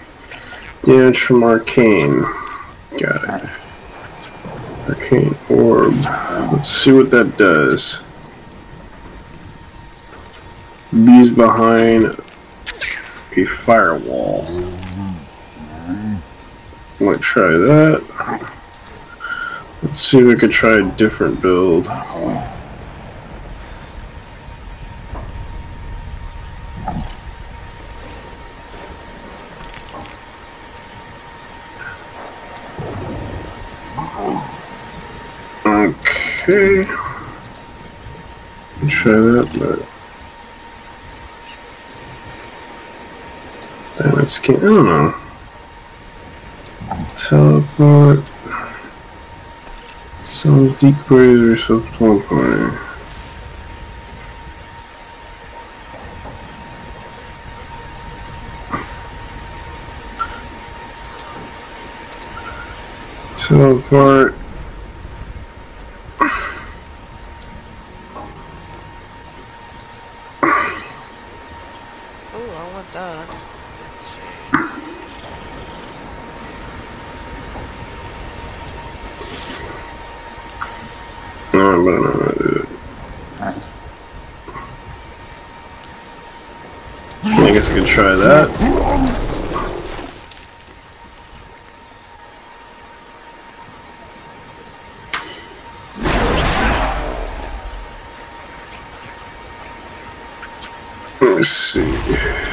damage from arcane. Got it. Arcane orb. Let's see what that does. These behind a firewall. Might try that. Let's see if we could try a different build. Okay. Try that, but damn it, I don't know. Teleport. Some decoys or self-teleporting. Teleport. Oh, I want that. Let's see. No, I'm gonna do it. I guess I could try that. Let's see. Okay.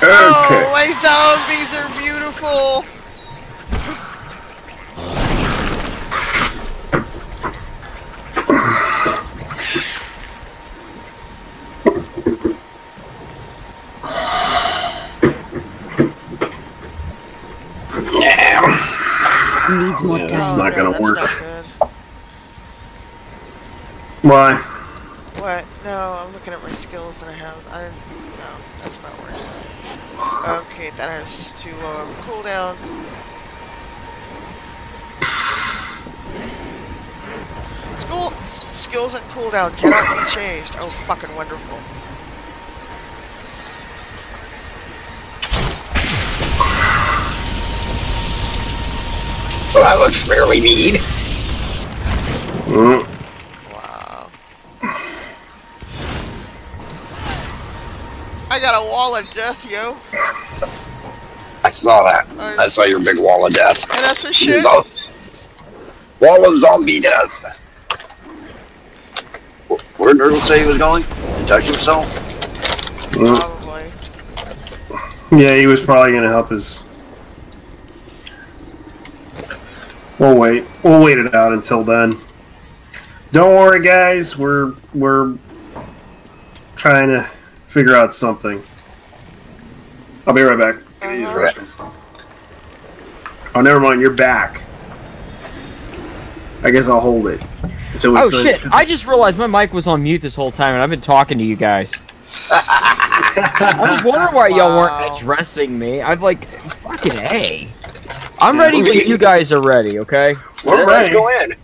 Oh, my zombies are beautiful. Needs more time. It's not gonna work. Not good. Why? What? No, I'm looking at my skills that I have. No, that's not working. Okay, that has too low of a cooldown. Skills and cooldown cannot be changed. Oh, fucking wonderful. Well, that looks fairly mean. Wow. I got a wall of death, yo. I saw that. I saw your big wall of death. And that's a shit. Wall of zombie death. Where did Nurgle say he was going? To touch himself? Probably. Yeah, he was probably gonna help his. We'll wait. We'll wait it out until then. Don't worry, guys. We're trying to figure out something. I'll be right back. Oh, never mind. You're back. I guess I'll hold it. Until we shit! I just realized my mic was on mute this whole time, and I've been talking to you guys. I was wondering why y'all weren't addressing me. I've like, fucking A. I'm ready when you guys are ready, okay? We're ready. Let's go in.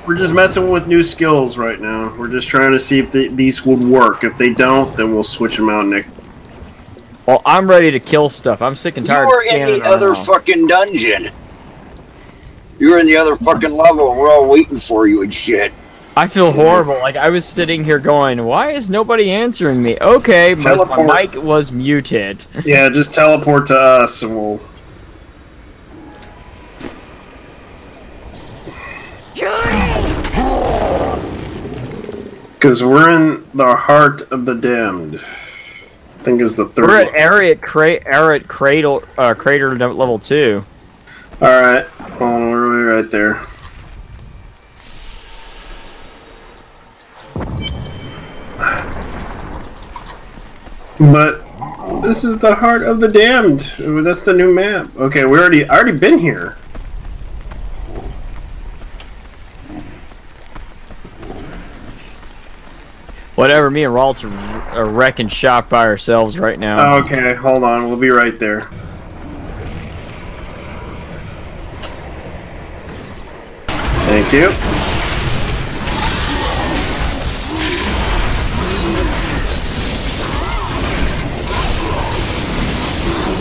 We're just messing with new skills right now. We're just trying to see if these would work. If they don't, then we'll switch them out, Nick. Well, I'm ready to kill stuff. I'm sick and tired of scanning. You were in the other fucking dungeon. You were in the other fucking level, and we're all waiting for you and shit. I feel horrible. Like, I was sitting here going, why is nobody answering me? Okay, my mic was muted. Yeah, just teleport to us, and we'll... Because we're in the heart of the damned. I think is the third. We're at Crater level 2. Alright, well, we're right there. But this is the heart of the damned. That's the new map. Okay, I already been here. Whatever, me and Ralts are wrecking shop by ourselves right now. Okay, hold on, we'll be right there. Thank you.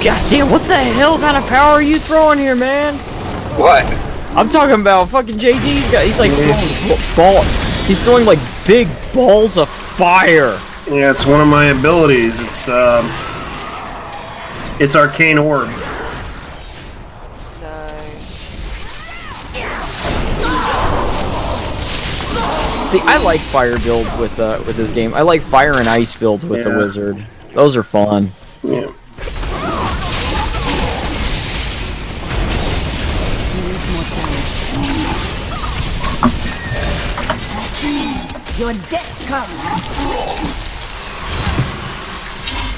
God damn, what the hell kind of power are you throwing here, man? What? I'm talking about fucking JD's guy. He's like he's throwing like big balls of fire. Yeah, it's one of my abilities. It's Arcane Orb. Nice. See, I like fire builds with this game. I like fire and ice builds with the wizard. Those are fun. Yeah. Your death comes.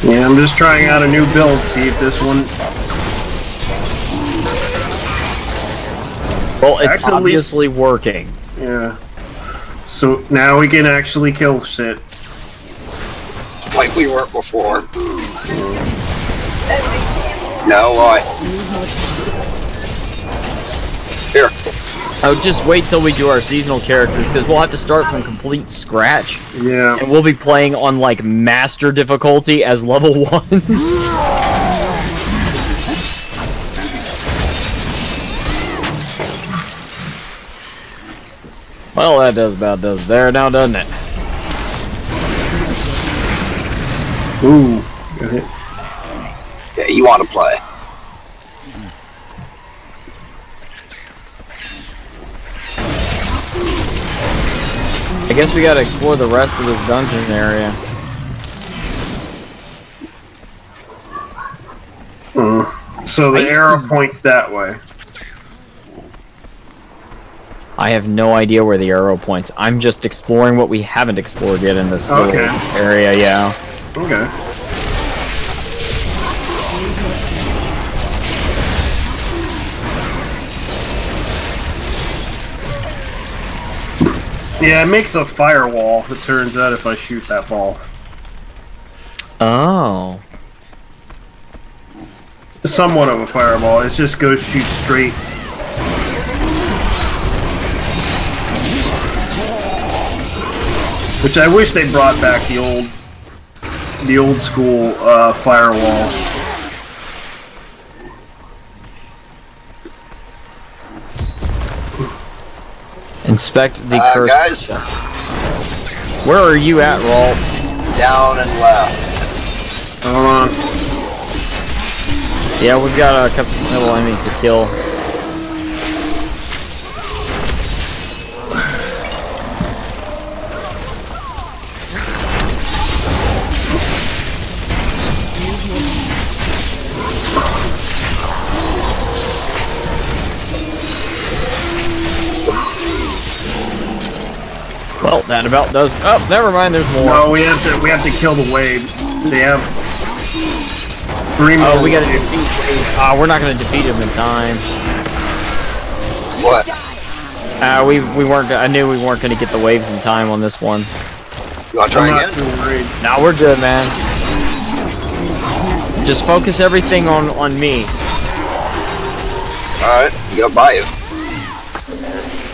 Yeah, I'm just trying out a new build, see if this one... Well, it's obviously working. Yeah. So now we can actually kill shit. Like we weren't before. No, what? Here. Oh, just wait till we do our seasonal characters, because we'll have to start from complete scratch. Yeah. And we'll be playing on, like, master difficulty as level 1s. Well, that about does there now, doesn't it? Ooh. Got hit. Yeah, you want to play. I guess we gotta explore the rest of this dungeon area. So the arrow points that way. I have no idea where the arrow points. I'm just exploring what we haven't explored yet in this little area, yeah. Okay. Yeah, it makes a firewall, it turns out, if I shoot that ball. Oh. Somewhat of a fireball, it just goes shoot straight. Which I wish they brought back the old school firewall. Inspect the cursed. Guys. Where are you at, Ralt? Down and left. Hold on. Yeah, we've got a couple little enemies to kill. Well, that about does. Oh, never mind. There's more. No, we have to kill the waves. They have 3 more. Oh, we gotta defeat. We're not gonna defeat them in time. What? We weren't. I knew we weren't gonna get the waves in time on this one. You wanna try I'm again? not too worried. Nah, we're good, man. Just focus everything on me. Alright, you gotta buy it.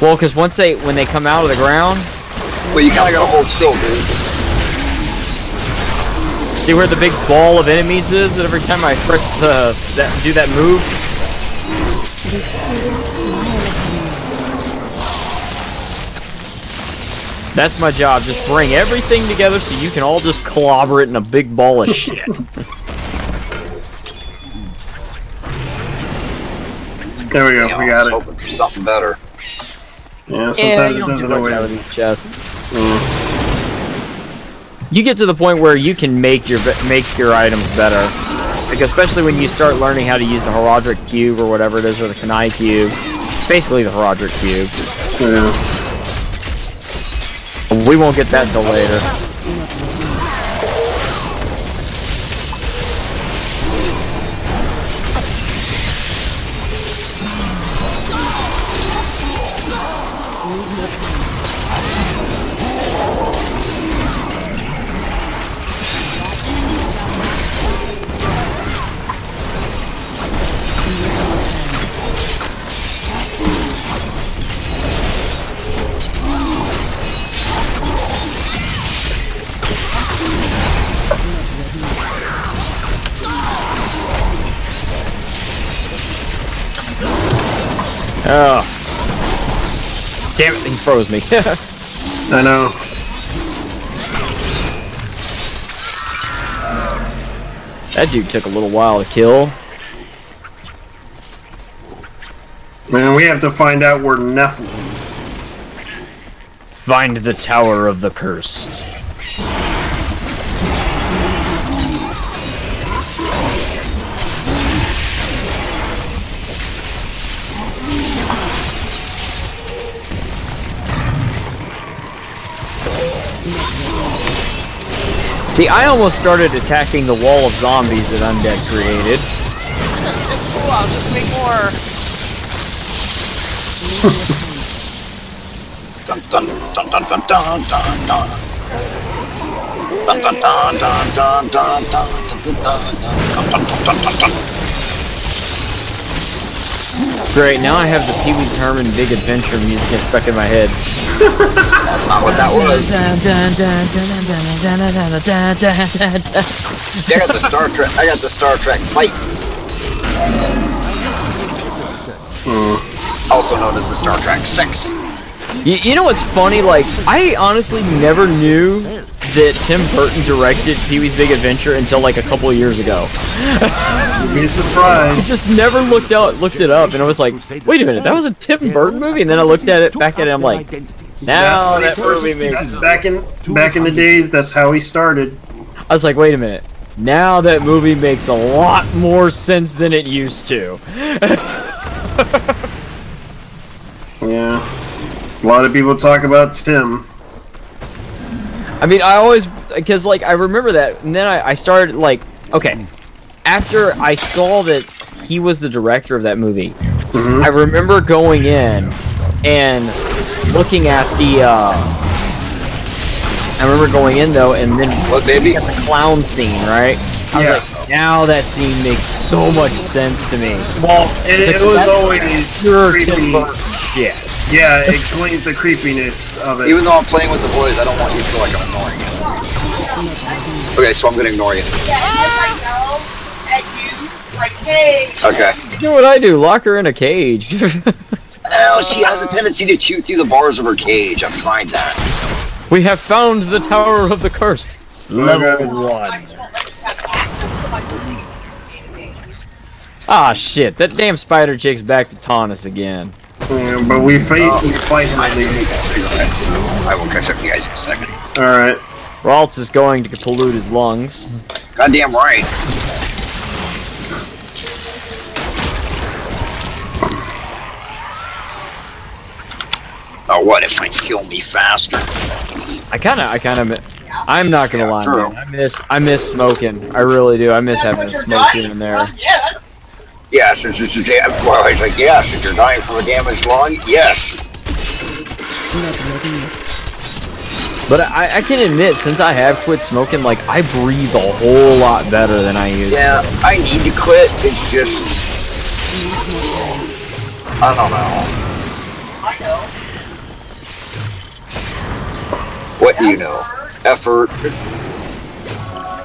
Well, because when they come out of the ground. Well, you kinda gotta hold still, dude. See where the big ball of enemies is? That every time I press do that move. The spirits smile upon you. That's my job. Just bring everything together so you can all just clobber it in a big ball of shit. There we go. We got it. Hoping for something better. Yeah, sometimes you it don't doesn't get much always. out of these chests. You get to the point where you can make your items better. Like, especially when you start learning how to use the Herodric Cube or whatever it is, or the Kanai Cube. Basically the Herodric Cube. Yeah. We won't get that till later. Oh. Damn it, he froze me. I know. That dude took a little while to kill. Man, we have to find out where Nephilim. Find the Tower of the Cursed. See, I almost started attacking the wall of zombies that Undead created. It's cool, I'll just make more. Dun dun dun dun dun dun dun dun. Dun dun dun dun dun dun dun dun dun dun dun. Great, now I have the Pee Wee's Herman Big Adventure music get stuck in my head. That's not what that was. See, I got the Star Trek. I got the Star Trek fight. Also known as the Star Trek 6. You know what's funny? Like, I honestly never knew that Tim Burton directed Pee-wee's Big Adventure until like a couple of years ago. You'd be surprised. I just never looked it up, and I was like, wait a minute, that was a Tim Burton movie? And then I looked at it, back at it, and I'm like, now that movie makes... Back in the days, that's how he started. I was like, wait a minute, now that movie makes a lot more sense than it used to. Yeah. A lot of people talk about Tim. I mean, I always, because, like, I remember that, and then I started, like, okay, after I saw that he was the director of that movie, I remember going in and looking at the, I remember going in, though, and then looking at the clown scene, right? I was like, now that scene makes so much sense to me. Well, it was always pure creepy. Tim Burton shit. Yeah, it explains the creepiness of it. Even though I'm playing with the boys, I don't want you to feel like I'm ignoring you. Okay, so I'm gonna ignore you. Yeah, as I know at you, like, hey. Okay. You know what I do? Lock her in a cage. Oh, she has a tendency to chew through the bars of her cage. I've tried that. We have found the Tower of the Cursed. Level 1. Ah, shit. That damn spider chick's back to taunt us again. But we fight him in the I will catch up to you guys in a second. Alright. Raltz is going to pollute his lungs. Goddamn right. Oh, what if I kill me faster? I'm not gonna lie, true. man. I miss smoking. I really do. I miss having a smoke here and there. Yeah, since it's a damn. Well, he's like, yeah, since you're dying from a damaged lung, yes. But I can admit, since I have quit smoking, like, I breathe a whole lot better than I used to. Yeah, I need to quit. It's just, I don't know. I know. What do you know? Effort.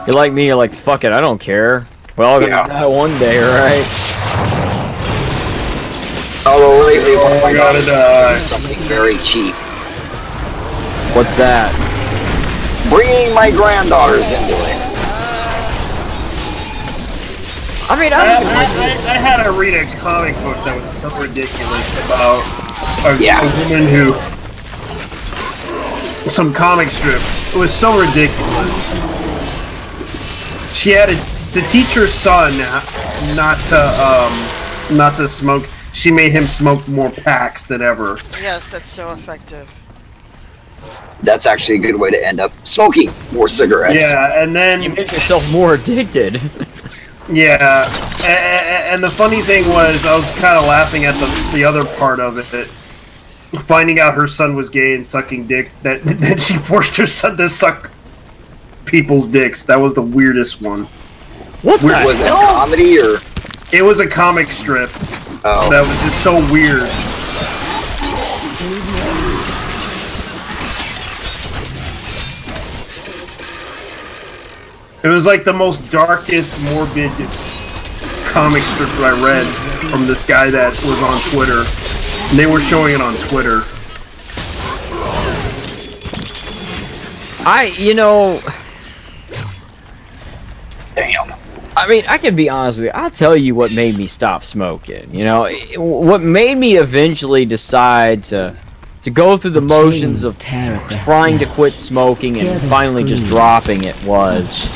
You're like me, you're like, fuck it, I don't care. We're all gonna die one day, right? Although lately, I gotta die. Something very cheap. What's that? Bringing my granddaughters into it. I mean, I had to read a comic book that was so ridiculous about a woman who... Some comic strip. It was so ridiculous. She had to teach her son not to smoke. She made him smoke more packs than ever. Yes, that's so effective. That's actually a good way to end up smoking more cigarettes. Yeah, and then you make yourself more addicted. Yeah, and the funny thing was, I was kind of laughing at the other part of it. Finding out her son was gay and sucking dick, then she forced her son to suck people's dicks. That was the weirdest one. What the hell? Was it a comedy or? It was a comic strip. Oh. That was just so weird. It was like the most darkest, morbid comic strip that I read from this guy that was on Twitter. And they were showing it on Twitter. Damn. I mean, I can be honest with you. I'll tell you what made me stop smoking. You know, what made me eventually decide to go through the motions of trying to quit smoking and finally just dropping it was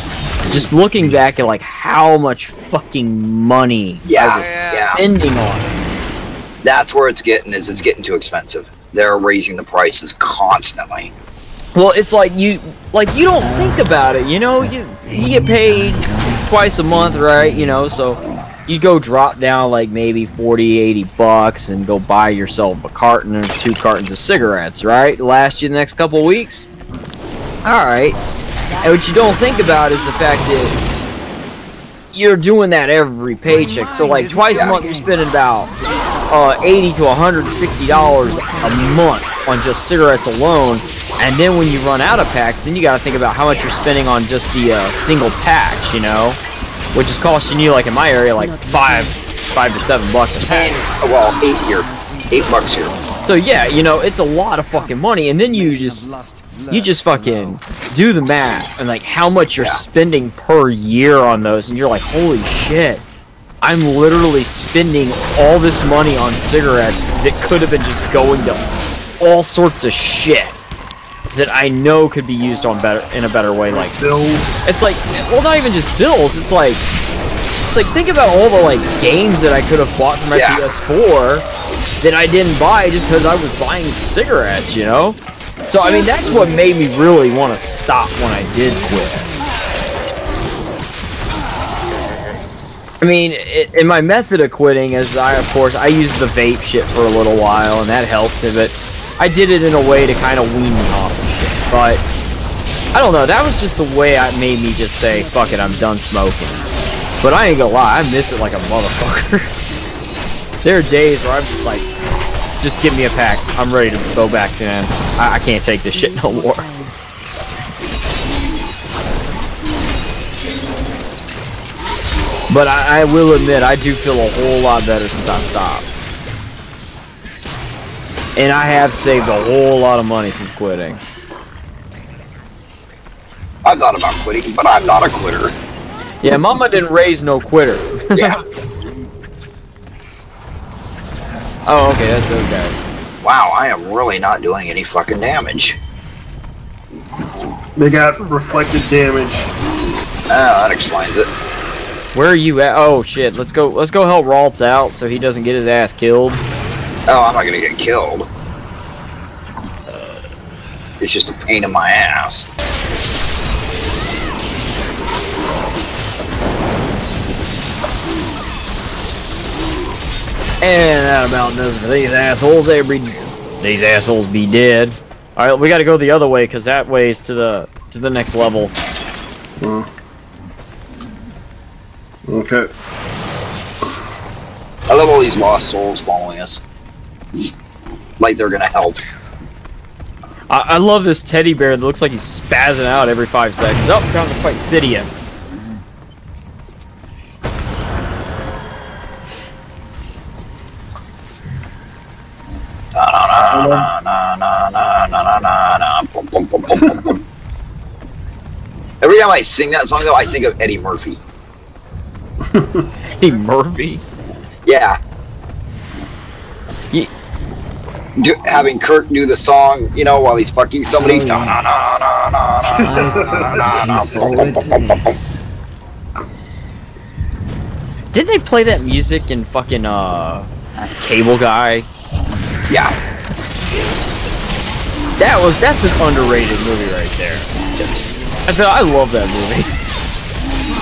just looking back at like how much fucking money I was spending on it. That's where it's getting too expensive. They're raising the prices constantly. Well, it's like you don't think about it, you know. You get paid twice a month, right? You know, so you go drop down like maybe 40, 80 bucks and go buy yourself a carton or 2 cartons of cigarettes, right? Last you the next couple of weeks. All right. And what you don't think about is the fact that you're doing that every paycheck. So like twice a month, you're spending about $80 to $160 a month on just cigarettes alone. And then when you run out of packs, then you got to think about how much you're spending on just the single packs, you know, which is costing you, like in my area, like $5 to $7 a pack. Well, 8 here, $8 here. So yeah, you know, it's a lot of fucking money, and then you just fucking do the math and like how much you're spending per year on those, and you're like, holy shit, I'm literally spending all this money on cigarettes that could have been just going to all sorts of shit that I know could be used on in a better way, like bills. It's like, well, not even just bills. It's like think about all the like games that I could have bought for my PS4 that I didn't buy just because I was buying cigarettes, you know. So I mean, that's what made me really want to stop when I did quit. I mean, in my method of quitting is of course I used the vape shit for a little while, and that helped, but I did it in a way to kind of wean me off of shit. But I don't know, that was just the way it made me just say, fuck it, I'm done smoking. But I ain't gonna lie, I miss it like a motherfucker. There are days where I'm just like, just give me a pack, I'm ready to go back in. I can't take this shit no more. But I will admit, I do feel a whole lot better since I stopped. And I have saved a whole lot of money since quitting. I've thought about quitting, but I'm not a quitter. Yeah, Mama didn't raise no quitter. Yeah. Oh, okay, that's those guys. Wow, I am really not doing any fucking damage. They got reflected damage. That explains it. Where are you at? Oh shit, let's go help Raltz out so he doesn't get his ass killed. Oh, I'm not gonna get killed. It's just a pain in my ass. And that about does it for these assholes. These assholes be dead. All right, we got to go the other way because that way is to the next level. Okay. I love all these lost souls following us. Like they're gonna help. I love this teddy bear that looks like he's spazzing out every 5 seconds. Oh, trying to fight Cydia. Every time I sing that song, though, I think of Eddie Murphy. Eddie Murphy? Yeah. Having Kurt do the song, you know, while he's fucking somebody. Didn't they play that music in fucking Cable Guy? Yeah. That's an underrated movie right there. I love that movie.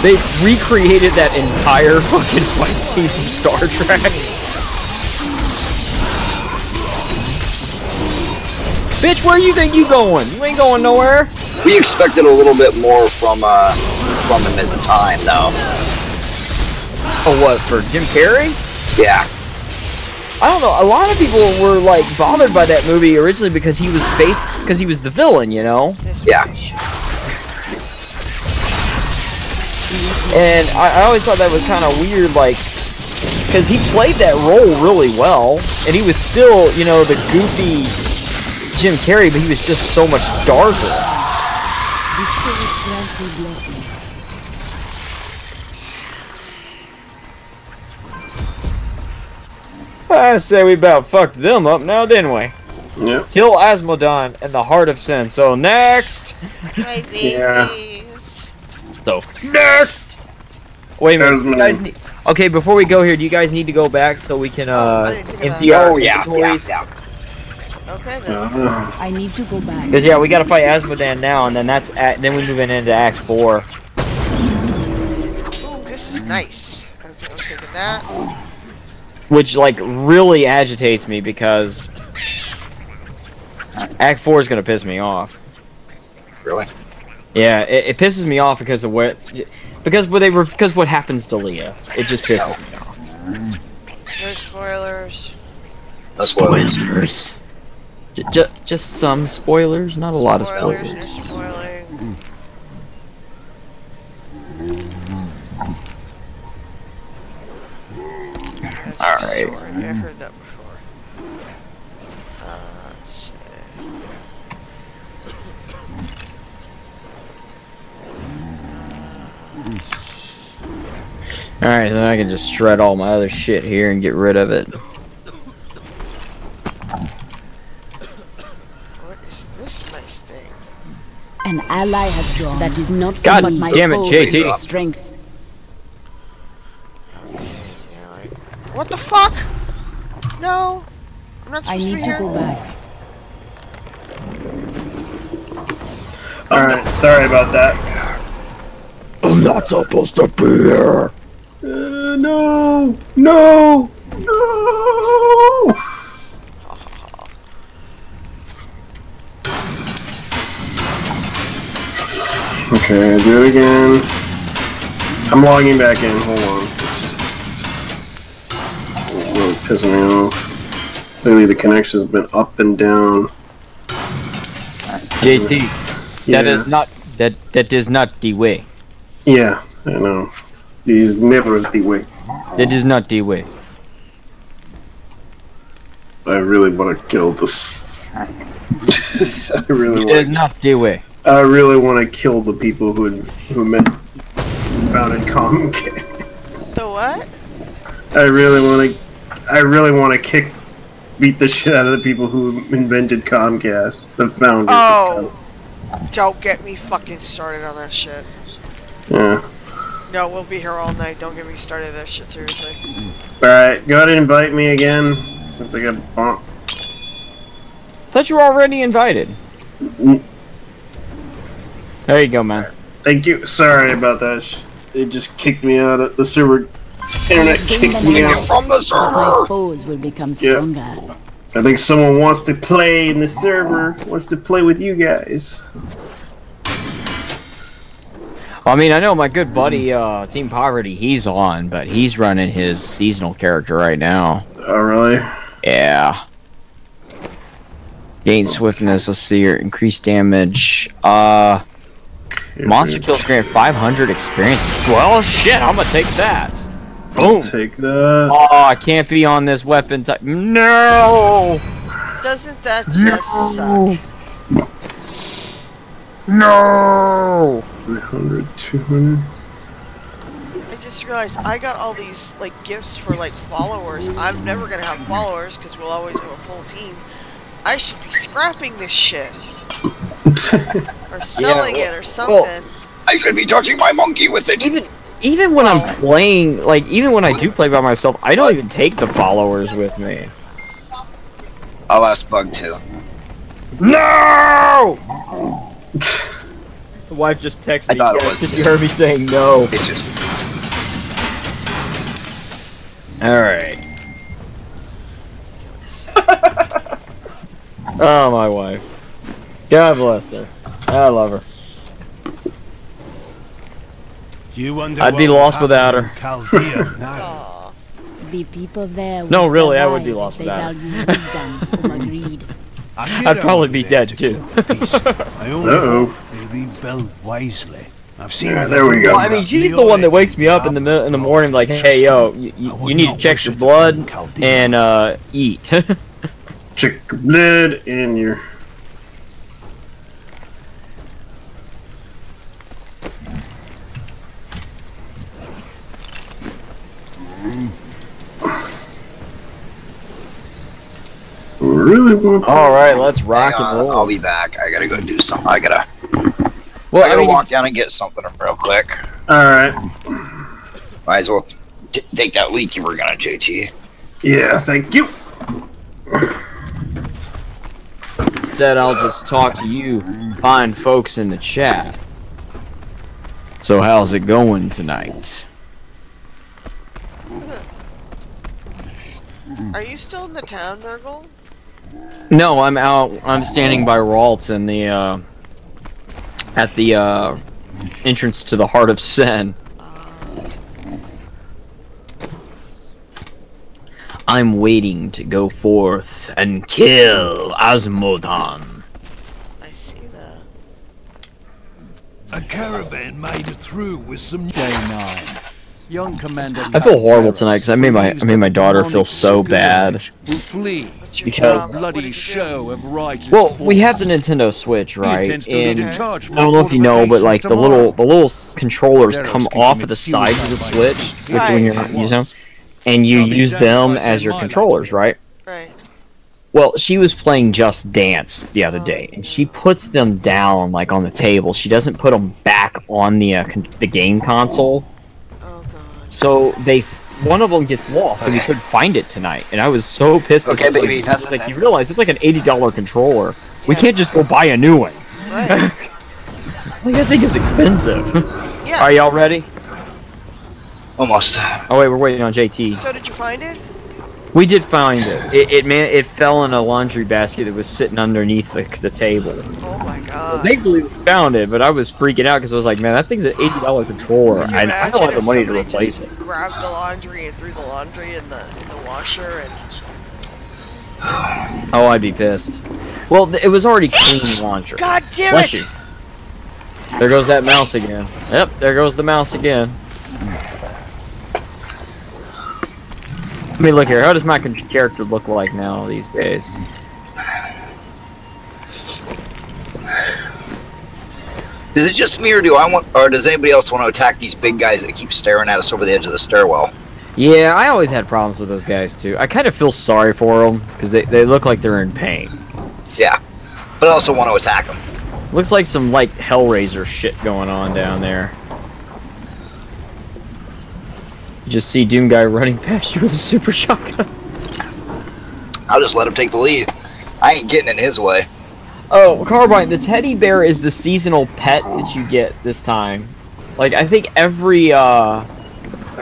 They recreated that entire fucking fight scene from Star Trek. Bitch, where you think you going? You ain't going nowhere. We expected a little bit more from him at the time, though. Oh, what, for Jim Carrey? Yeah. I don't know. A lot of people were like bothered by that movie originally because he was the villain, you know? Yeah. And I always thought that was kind of weird, like, because he played that role really well, and he was still, you know, the goofy Jim Carrey, but he was just so much darker. I say we about fucked them up now, didn't we? Yeah. Kill Asmodon and the Heart of Sin. So next. My babies. Yeah. So next. Wait a minute. You guys need. Okay, before we go here, do you guys need to go back so we can empty our inventories? Yeah. Okay then. I need to go back. Because yeah, we gotta fight Asmodan now, and then then we move into Act 4. Ooh, this is nice. Okay, I'm taking that. Which, like, really agitates me because Act 4 is gonna piss me off. Really? Yeah, it pisses me off because of because what happens to Leah. It just pisses me off. No spoilers. No spoilers. Just some spoilers, not a lot of spoilers. No spoiling. Alright. I heard that before. Let's see. Alright, then I can just shred all my other shit here and get rid of it. What is this nice thing? An ally has drawn. That is not God but my damn it, foe's JT. strength. What the fuck? No, I'm not I supposed to need be to here. go back. Alright, sorry about that. I'm not supposed to be here. No! No! No! Okay, do it again. I'm logging back in, hold on. It's really pissing me off. Lately the connection's been up and down. JT, Yeah. that is not the way. Yeah, I know. He's never the way. That is not the way. I really want to kill this. I really It is want. not the way. I really want to kill the people who founded Comcast. The what? I really want to beat the shit out of the people who invented Comcast, the founders. Oh, don't get me fucking started on that shit. Yeah. No, we'll be here all night. Don't get me started on that shit, seriously. Alright, go ahead and invite me again, since I got bumped. Thought you were already invited. There you go, man. Thank you. Sorry about that. It just kicked me out of the server. Internet kicked me out. From the My foes will become stronger. I think someone wants to play in the server. Wants to play with you guys. I mean, I know my good buddy, Team Poverty, he's on, but he's running his seasonal character right now. Oh, really? Yeah. Gain swiftness, let's see here, increased damage. Monster kills grant 500 experience. Well, shit, I'm gonna take that. Boom. Take that. Oh, I can't be on this weapon type. No! Doesn't that just suck? No! 300, 200. I just realized I got all these like gifts for like followers. I'm never gonna have followers because we'll always have a full team. I should be scrapping this shit or selling it or something. Well, I should be touching my monkey with it. Even when I'm playing, like even when I do play by myself, I don't even take the followers with me. I'll ask Bug too. No! The wife just texted me. I thought it was Did you hear me saying no? It's just. Alright. Oh, my wife. God bless her. I love her. Do you wonder I'd be what will lost without happen her. in Chaldea now? The people there will No, really, I would survive be lost if they without value wisdom over greed. I'd probably be dead too. I only hope they rebuild wisely. I've seen. Yeah, there we go. Well, I mean, she's the one that wakes me up in the morning, like, hey, yo, you need to check your blood and eat. Check your blood and your. Really want. All right, let's rock and roll. I'll be back. I gotta go do something. I gotta Well, walk down and get something real quick. Alright. Might as well take that leak you were gonna, JT. Yeah, thank you. instead I'll just talk to you fine folks in the chat. So how's it going tonight? Are you still in the town, Nurgle? No, I'm out. I'm standing by Ralt in the at the entrance to the Heart of Sen. I'm waiting to go forth and kill Asmodon. I see that. A caravan made it through with some day 9. Young Commander I feel horrible tonight because I made my daughter feel so bad. Because bloody show of righteous. Well, we have the Nintendo Switch, right? And I don't know if you know, but like the little controllers come off of the sides of the Switch, which when you're not using them, and you use them as your controllers, right? Right. Well, she was playing Just Dance the other day, and she puts them down like on the table. She doesn't put them back on the game console. So one of them gets lost, and we couldn't find it tonight. And I was so pissed. Okay, baby. Like you realize it's like an $80 controller. We can't just go buy a new one. Right. Like that thing is expensive. Yeah. Are y'all ready? Almost. Oh wait, we're waiting on JT. So did you find it? We did find it. It fell in a laundry basket that was sitting underneath the table. Oh my god. Thankfully we found it, but I was freaking out because I was like, man, that thing's an $80 controller. I don't have the money to replace it. Grabbed the laundry and threw the laundry in the washer and. Oh, I'd be pissed. Well, it was already clean laundry. God damn Bless it! you. There goes that mouse again. Yep, there goes the mouse again. Let me look here. How does my character look like now these days? Is it just me, or does anybody else want to attack these big guys that keep staring at us over the edge of the stairwell? Yeah, I always had problems with those guys too. I kind of feel sorry for them because they look like they're in pain. Yeah, but I also want to attack them. Looks like some like Hellraiser shit going on down there. You just see Doom Guy running past you with a super shotgun. I'll just let him take the lead. I ain't getting in his way. Oh, Carbine, the teddy bear is the seasonal pet that you get this time. Like, I think every, I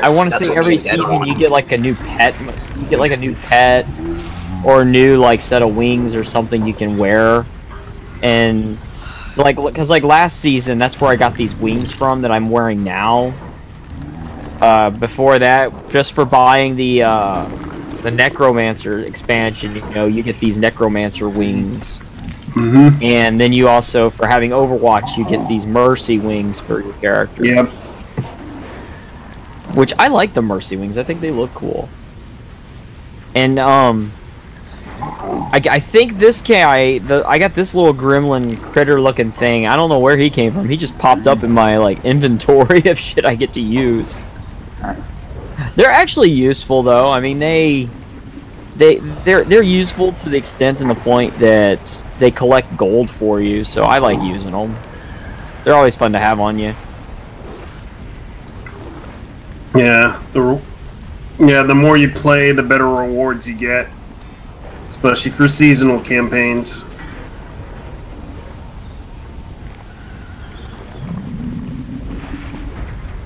want to say every season you get like a new pet. You get like a new pet or a new like set of wings or something you can wear. And like, because like last season, that's where I got these wings from that I'm wearing now. Before that, just for buying the Necromancer expansion, you know, you get these Necromancer wings. Mm-hmm. And then you also, for having Overwatch, you get these Mercy wings for your character. Yep. Which I like the Mercy wings. I think they look cool. And I think this guy, I got this little gremlin critter-looking thing. I don't know where he came from. He just popped up in my like inventory of shit I get to use. They're actually useful though. I mean, they're useful to the extent and the point that they collect gold for you. So I like using them. They're always fun to have on you. Yeah, the more you play, the better rewards you get, especially for seasonal campaigns.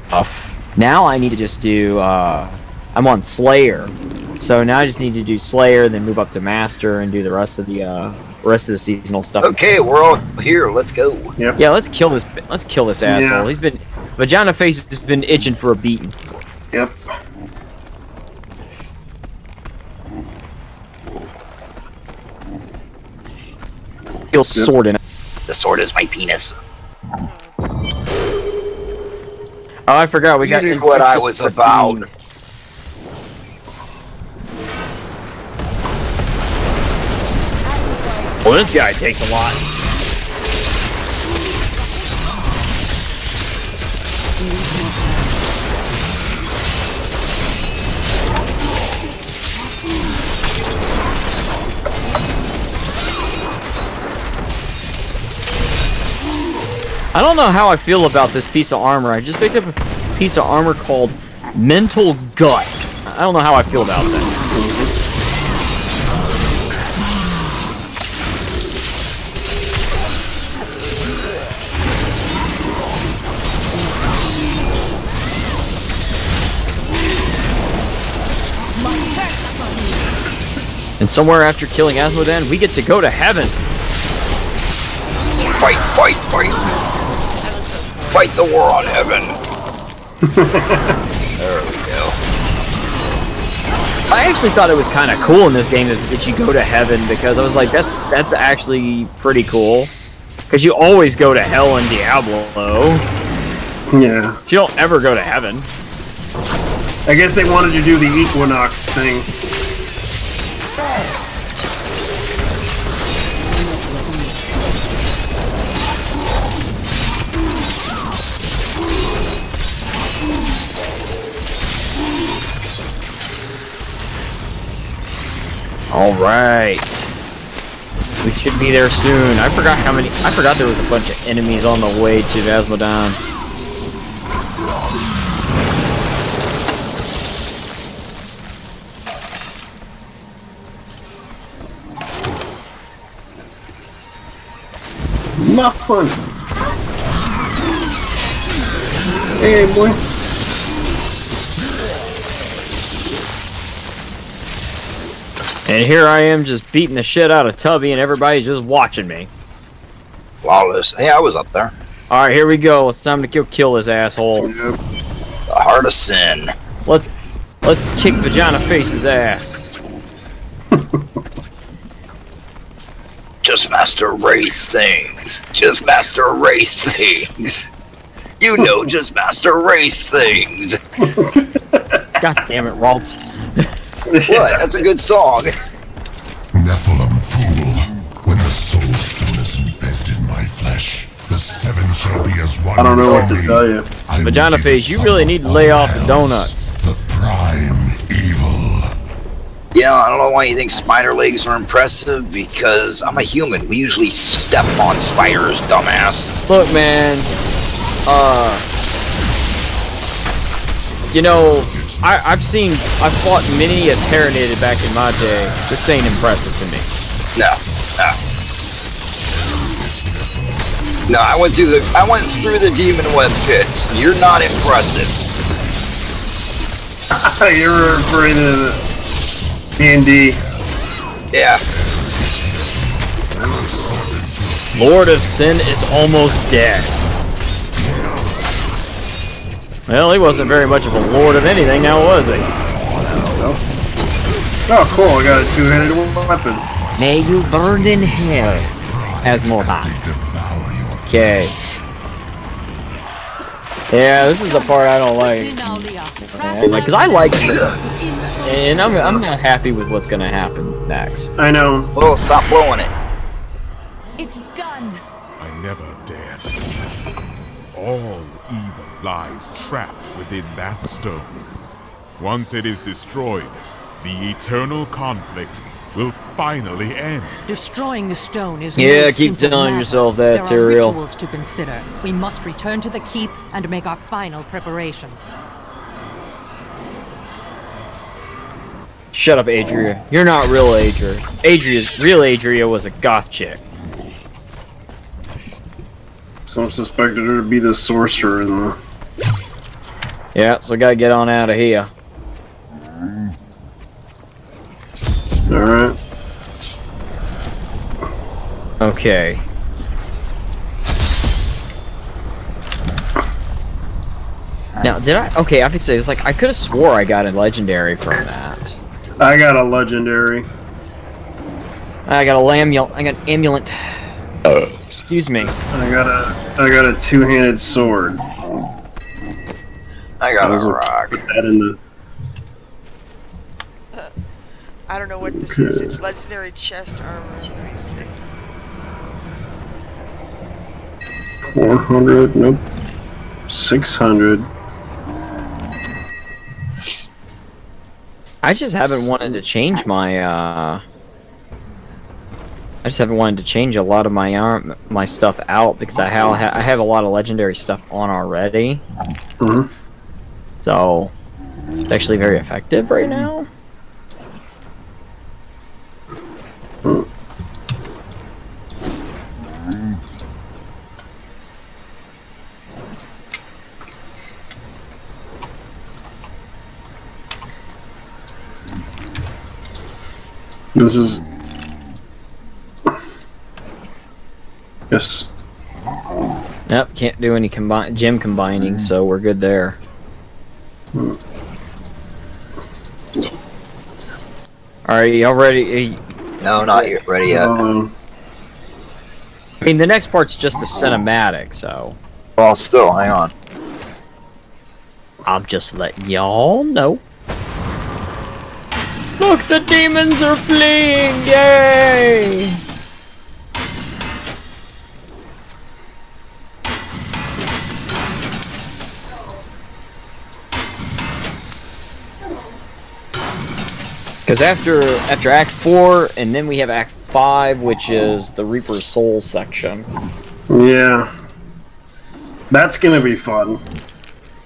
Tough. Now I need to just do, I'm on Slayer. So now I just need to do Slayer, then move up to Master and do the rest of the seasonal stuff. Okay, we're all here. Let's go. Yep. Yeah, let's kill this asshole. Yeah. He's been, Vagina Face has been itching for a beating. Yep. Feels sword in it. The sword is my penis. Oh, I forgot we got what I was about. Well, this guy takes a lot. I don't know how I feel about this piece of armor. I just picked up a piece of armor called Mental Gut. I don't know how I feel about that. And somewhere after killing Asmodan, we get to go to heaven. Fight, fight, fight. Fight the war on heaven. There we go. I actually thought it was kind of cool in this game that you go to heaven, because I was like, that's actually pretty cool. Because you always go to hell in Diablo. Yeah. You don't ever go to heaven. I guess they wanted to do the Equinox thing. All right. We should be there soon. I forgot there was a bunch of enemies on the way to Asmodan. Muffin. Hey, boy. And here I am just beating the shit out of Tubby, and everybody's just watching me. Flawless. Hey, I was up there. Alright, here we go. It's time to kill this asshole. Yep. The heart of sin. Let's kick Vagina Face's ass. Just master race things. Just master race things. You know, just master race things. God damn it, Ralt. What? That's a good song. Nephilim fool. When the soul stone is embedded in my flesh, the seven shall be as one. I don't know what to tell you. Vagina Face, you really need to lay off the donuts. The prime evil. Yeah, I don't know why you think spider legs are impressive, because I'm a human. We usually step on spiders, dumbass. Look, man. You know, I've fought many a Tyraniid back in my day. This ain't impressive to me. No, no. No, I went through the demon web pits. You're not impressive. You're referring to D&D. Yeah. Lord of Sin is almost dead. Well, he wasn't very much of a lord of anything, now was he? Oh, cool! I got a two-handed weapon. May you burn in hell, Asmodan. Okay. Yeah, this is the part I don't like. Because I like it, and I'm not happy with what's gonna happen next. I know. Oh, stop blowing it. It's done. I never dared. All evil lies trapped within that stone. Once it is destroyed, the eternal conflict will finally end. Destroying the stone is Yeah, no keep simple telling matter. yourself that, there are Tyrael. rituals to consider. We must return to the keep and make our final preparations. Shut up, Adria. You're not real Adria. Real Adria was a goth chick. Some suspected her to be the sorcerer in the... Yeah, so gotta get on out of here. Alright. Okay. Now, did I? Okay, obviously, it was like, I could have swore I got a legendary from that. I got a legendary. I got an amulet. Excuse me. I got a two-handed sword. I got a rock. Put that in the... I don't know what this is. It's legendary chest armor. Let me see. 400, nope. 600. I just haven't wanted to change my, I just haven't wanted to change a lot of my stuff out, because I have a lot of legendary stuff on already. Mm-hmm. So, it's actually very effective right now. This is... Yes. Yep, can't do any gem combining, so we're good there. Alright, y'all ready? No, not yet ready yet. I mean, the next part's just a cinematic, so... Well, still, hang on. I'm just letting y'all know. Look, the demons are fleeing! Yay! Because after Act 4, and then we have Act 5, which is the Reaper's Soul section. Yeah. That's gonna be fun.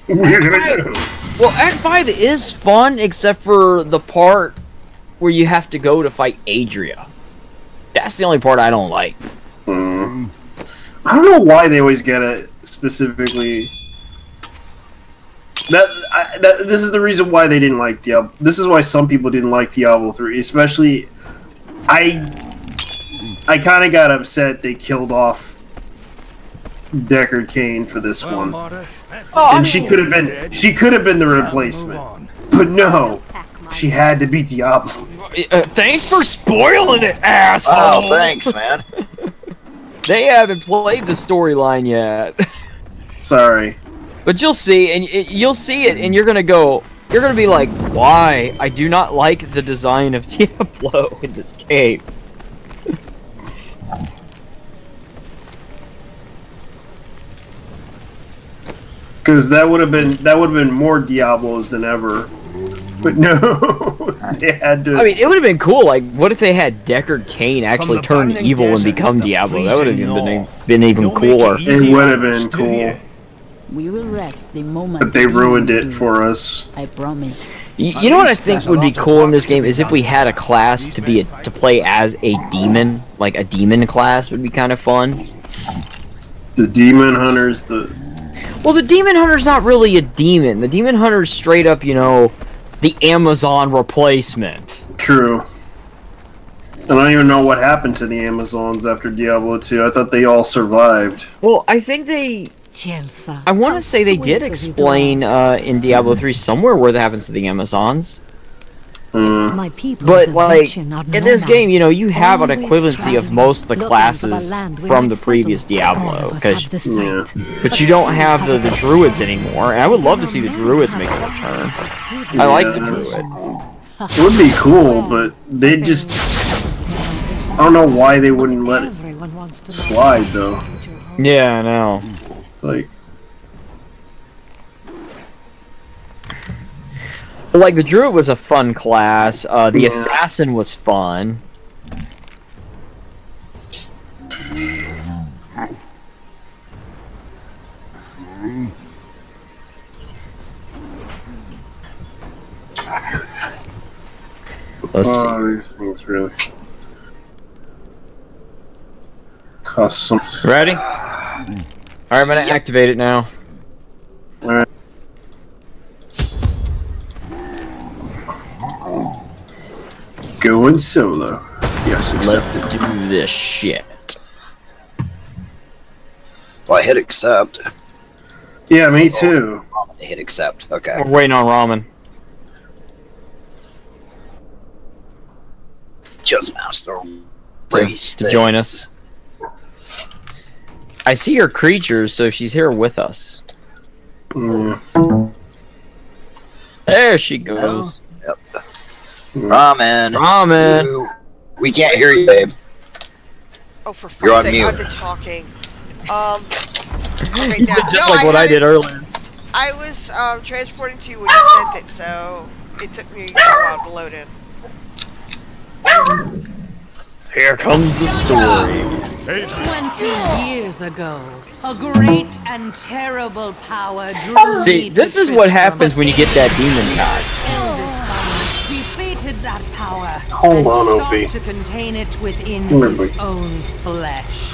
Well, Act 5 is fun, except for the part where you have to go to fight Adria. That's the only part I don't like. I don't know why they always get it specifically. This is the reason why they didn't like Diablo. This is why some people didn't like Diablo 3, especially. I kind of got upset they killed off Deckard Cain for this one, and she could have been the replacement, but no, she had to be Diablo. Thanks for spoiling it, asshole. Oh, thanks, man. They haven't played the storyline yet. Sorry. But you'll see, and you'll see it, and you're gonna be like, why? I do not like the design of Diablo in this game. Because that would have been more Diablos than ever. But no, they had to. I mean, it would have been cool. Like, what if they had Deckard Cain actually turn evil and become Diablo? That would have been even cooler. It would have been cool. We will rest the moment. But they ruined it for us. I promise. You know what I think would be cool in this game is if we had a class to play as a demon, like a demon class would be kind of fun. The demon hunters, Well, the demon hunter's not really a demon. The demon hunter's straight up, you know, the Amazon replacement. True. And I don't even know what happened to the Amazons after Diablo 2. I thought they all survived. Well, I think they... I want to say they did explain in Diablo 3 somewhere what happens to the Amazons. My people but, like, in this game, you know, you have an equivalency of most of the classes from the previous Diablo. But you don't have the druids anymore, and I would love to see the druids make a return. I like the druids. It would be cool, but they just... I don't know why they wouldn't let it slide, though. Yeah, I know. Like the druid was a fun class. The assassin was fun. Let's see. These things really cost some. Ready? Alright, I'm gonna activate it now. Alright. Going solo. Yes, accepted. Let's do this shit. Well, I hit accept. Yeah, me too. I hit accept. Okay. We're waiting on Ramen. Just master race to join us. I see her creatures, so she's here with us. There she goes. Yep. Ramen. Ramen. We can't hear you, babe. Oh, for fuck's sake, I've been talking. Okay, now, just like what I did earlier. I was transporting to you when you sent it, so it took me a while to load in. Here comes the story. 20 years ago, a great and terrible power drew See, this is what happens when you get that demon guy. Defeated that power. Hold on, Opie. To contain it within his own flesh.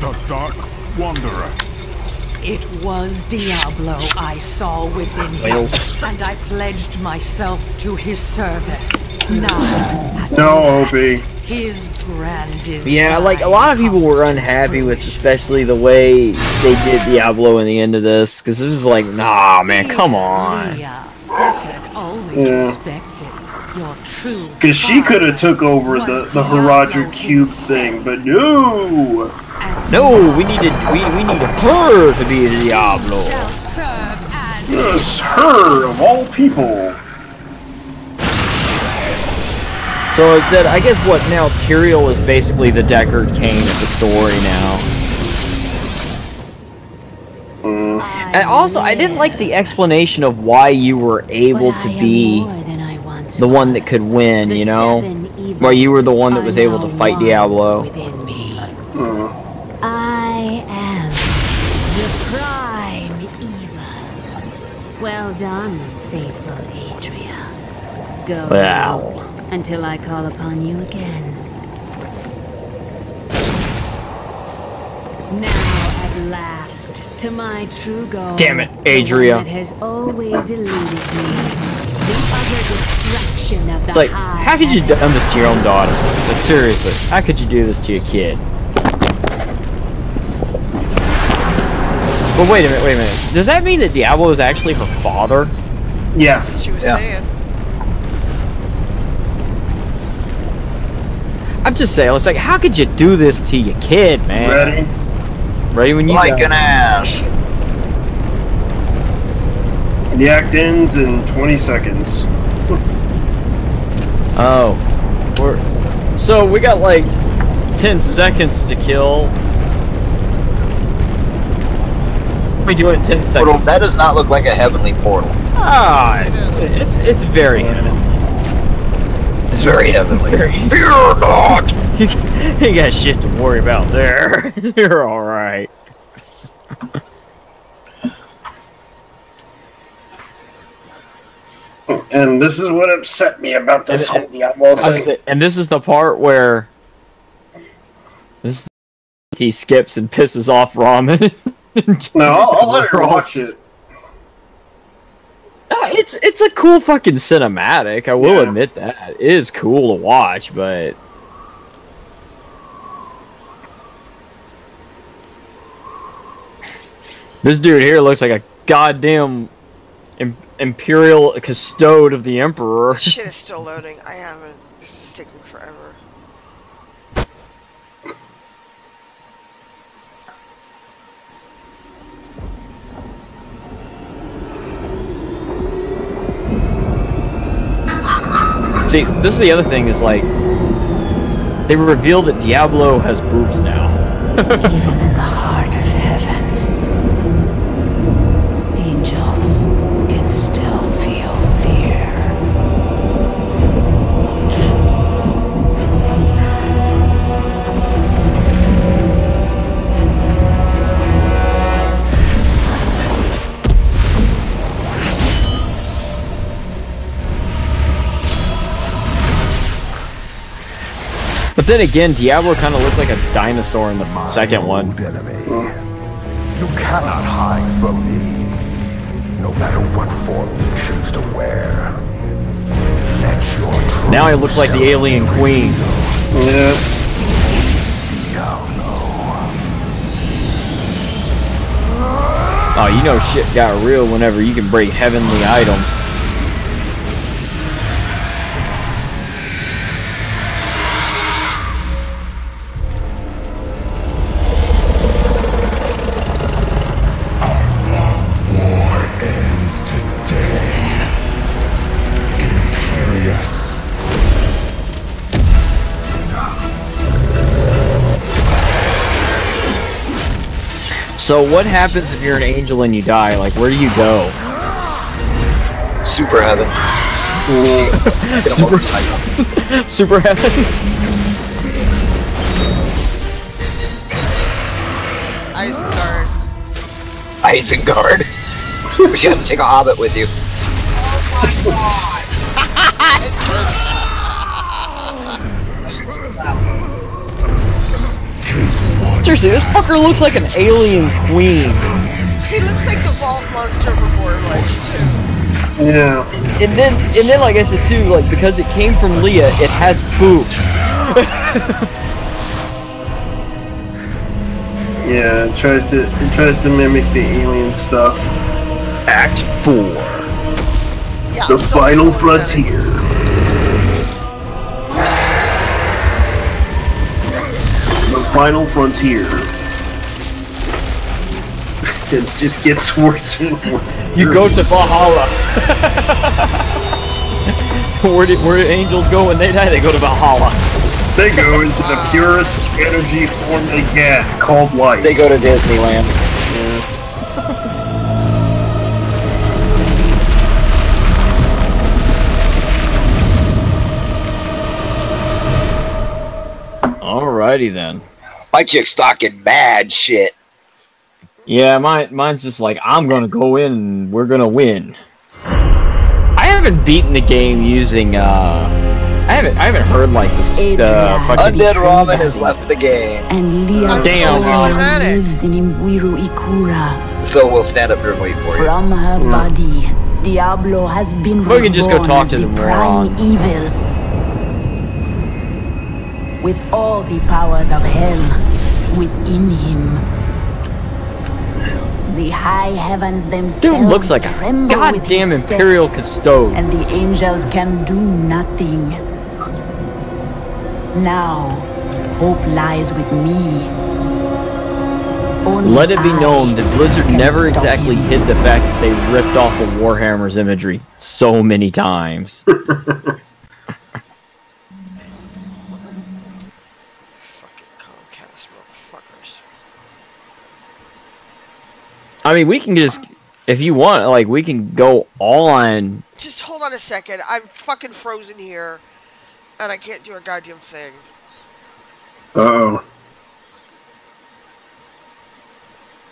The Dark Wanderer. It was Diablo I saw within him, and I pledged myself to his service. Now, No, Opie. his grand design. Yeah, like a lot of people were unhappy with, especially the way they did Diablo in the end of this, because it was like, nah, man, come on. Because she could have took over the Haradra Cube thing, but no. No, we needed her to be the Diablo. Yes, her of all people. So it said, I guess what now? Tyrael is basically the Deckard Cain of the story now. And also, I didn't like the explanation of why you were able to be the one that could win, you know? Why you were the one that was able to fight Diablo. I am the prime evil. Well done, faithful Adria. Go Wow. until I call upon you again. Now at last, to my true goal. Damn it, the Adria. one that has always eluded me. The utter destruction of the It's like, how could you do this to your own daughter? Like, seriously, how could you do this to your kid? But wait a minute, Does that mean that Diablo is actually her father? Yeah. That's what she was saying. I'm just saying, it's like, how could you do this to your kid, man? Ready? Ready when you Like go. an ass. The act ends in 20 seconds. Oh. So we got like 10 seconds to kill. We do it in 10 seconds. Portal, that does not look like a heavenly portal. Ah, it's very heavenly. It's very heavenly. Fear not! You got shit to worry about there. You're alright. And this is what upset me about this whole Diablo thing. And this is the part where he skips and pisses off Ramen. No, I'll let her watch it. It's a cool fucking cinematic. I will admit that it is cool to watch, but this dude here looks like a goddamn imperial custode of the emperor. Shit is still loading. I haven't. This is taking forever. See, this is the other thing is like they reveal that Diablo has boobs now. Even in the heart of heaven, angels can still feel fear. But then again, Diablo kind of looked like a dinosaur in the second one. You cannot hide from me, no matter what form you choose to wear. Let your true Now he looks like the alien queen. Yeah. Oh, you know shit got real whenever you can break heavenly items. So what happens if you're an angel and you die? Like, where do you go? Super heaven. Super heaven? Isengard. Isengard. But you have to take a hobbit with you. Seriously, this fucker looks like an alien queen. default monster for Borderlands 2. Yeah. And then, like I said too, like because it came from Leah, it has boobs. Yeah, it tries to mimic the alien stuff. Act 4. Yeah, The final frontier. The final frontier. It just gets worse and worse. You go to Valhalla. where do angels go when they die? They go to Valhalla. They go into the purest energy form they can, called light. They go to Disneyland. Alrighty then. My chick's talking mad shit. Yeah, mine's just like, I'm gonna go in and we're gonna win. I haven't beaten the game using I haven't heard like the Undead Ramen has left the game. And Leah Damn. lives in Imbuiru Ikura. So we'll stand up here and wait for you. From her body, Diablo has been We can just go reborn talk as to the the prime morons. evil. With all the powers of hell within him. The high heavens themselves Dude looks like a tremble with goddamn his Imperial steps, custode. and the angels can do nothing. Now, hope lies with me. Only Let it be I known that Blizzard can never stop exactly him. hid the fact that they ripped off the Warhammer's imagery so many times. Fucking Comcast motherfuckers. I mean, we can just, if you want, like, we can go on. Just hold on a second. I'm fucking frozen here, and I can't do a goddamn thing. Uh-oh.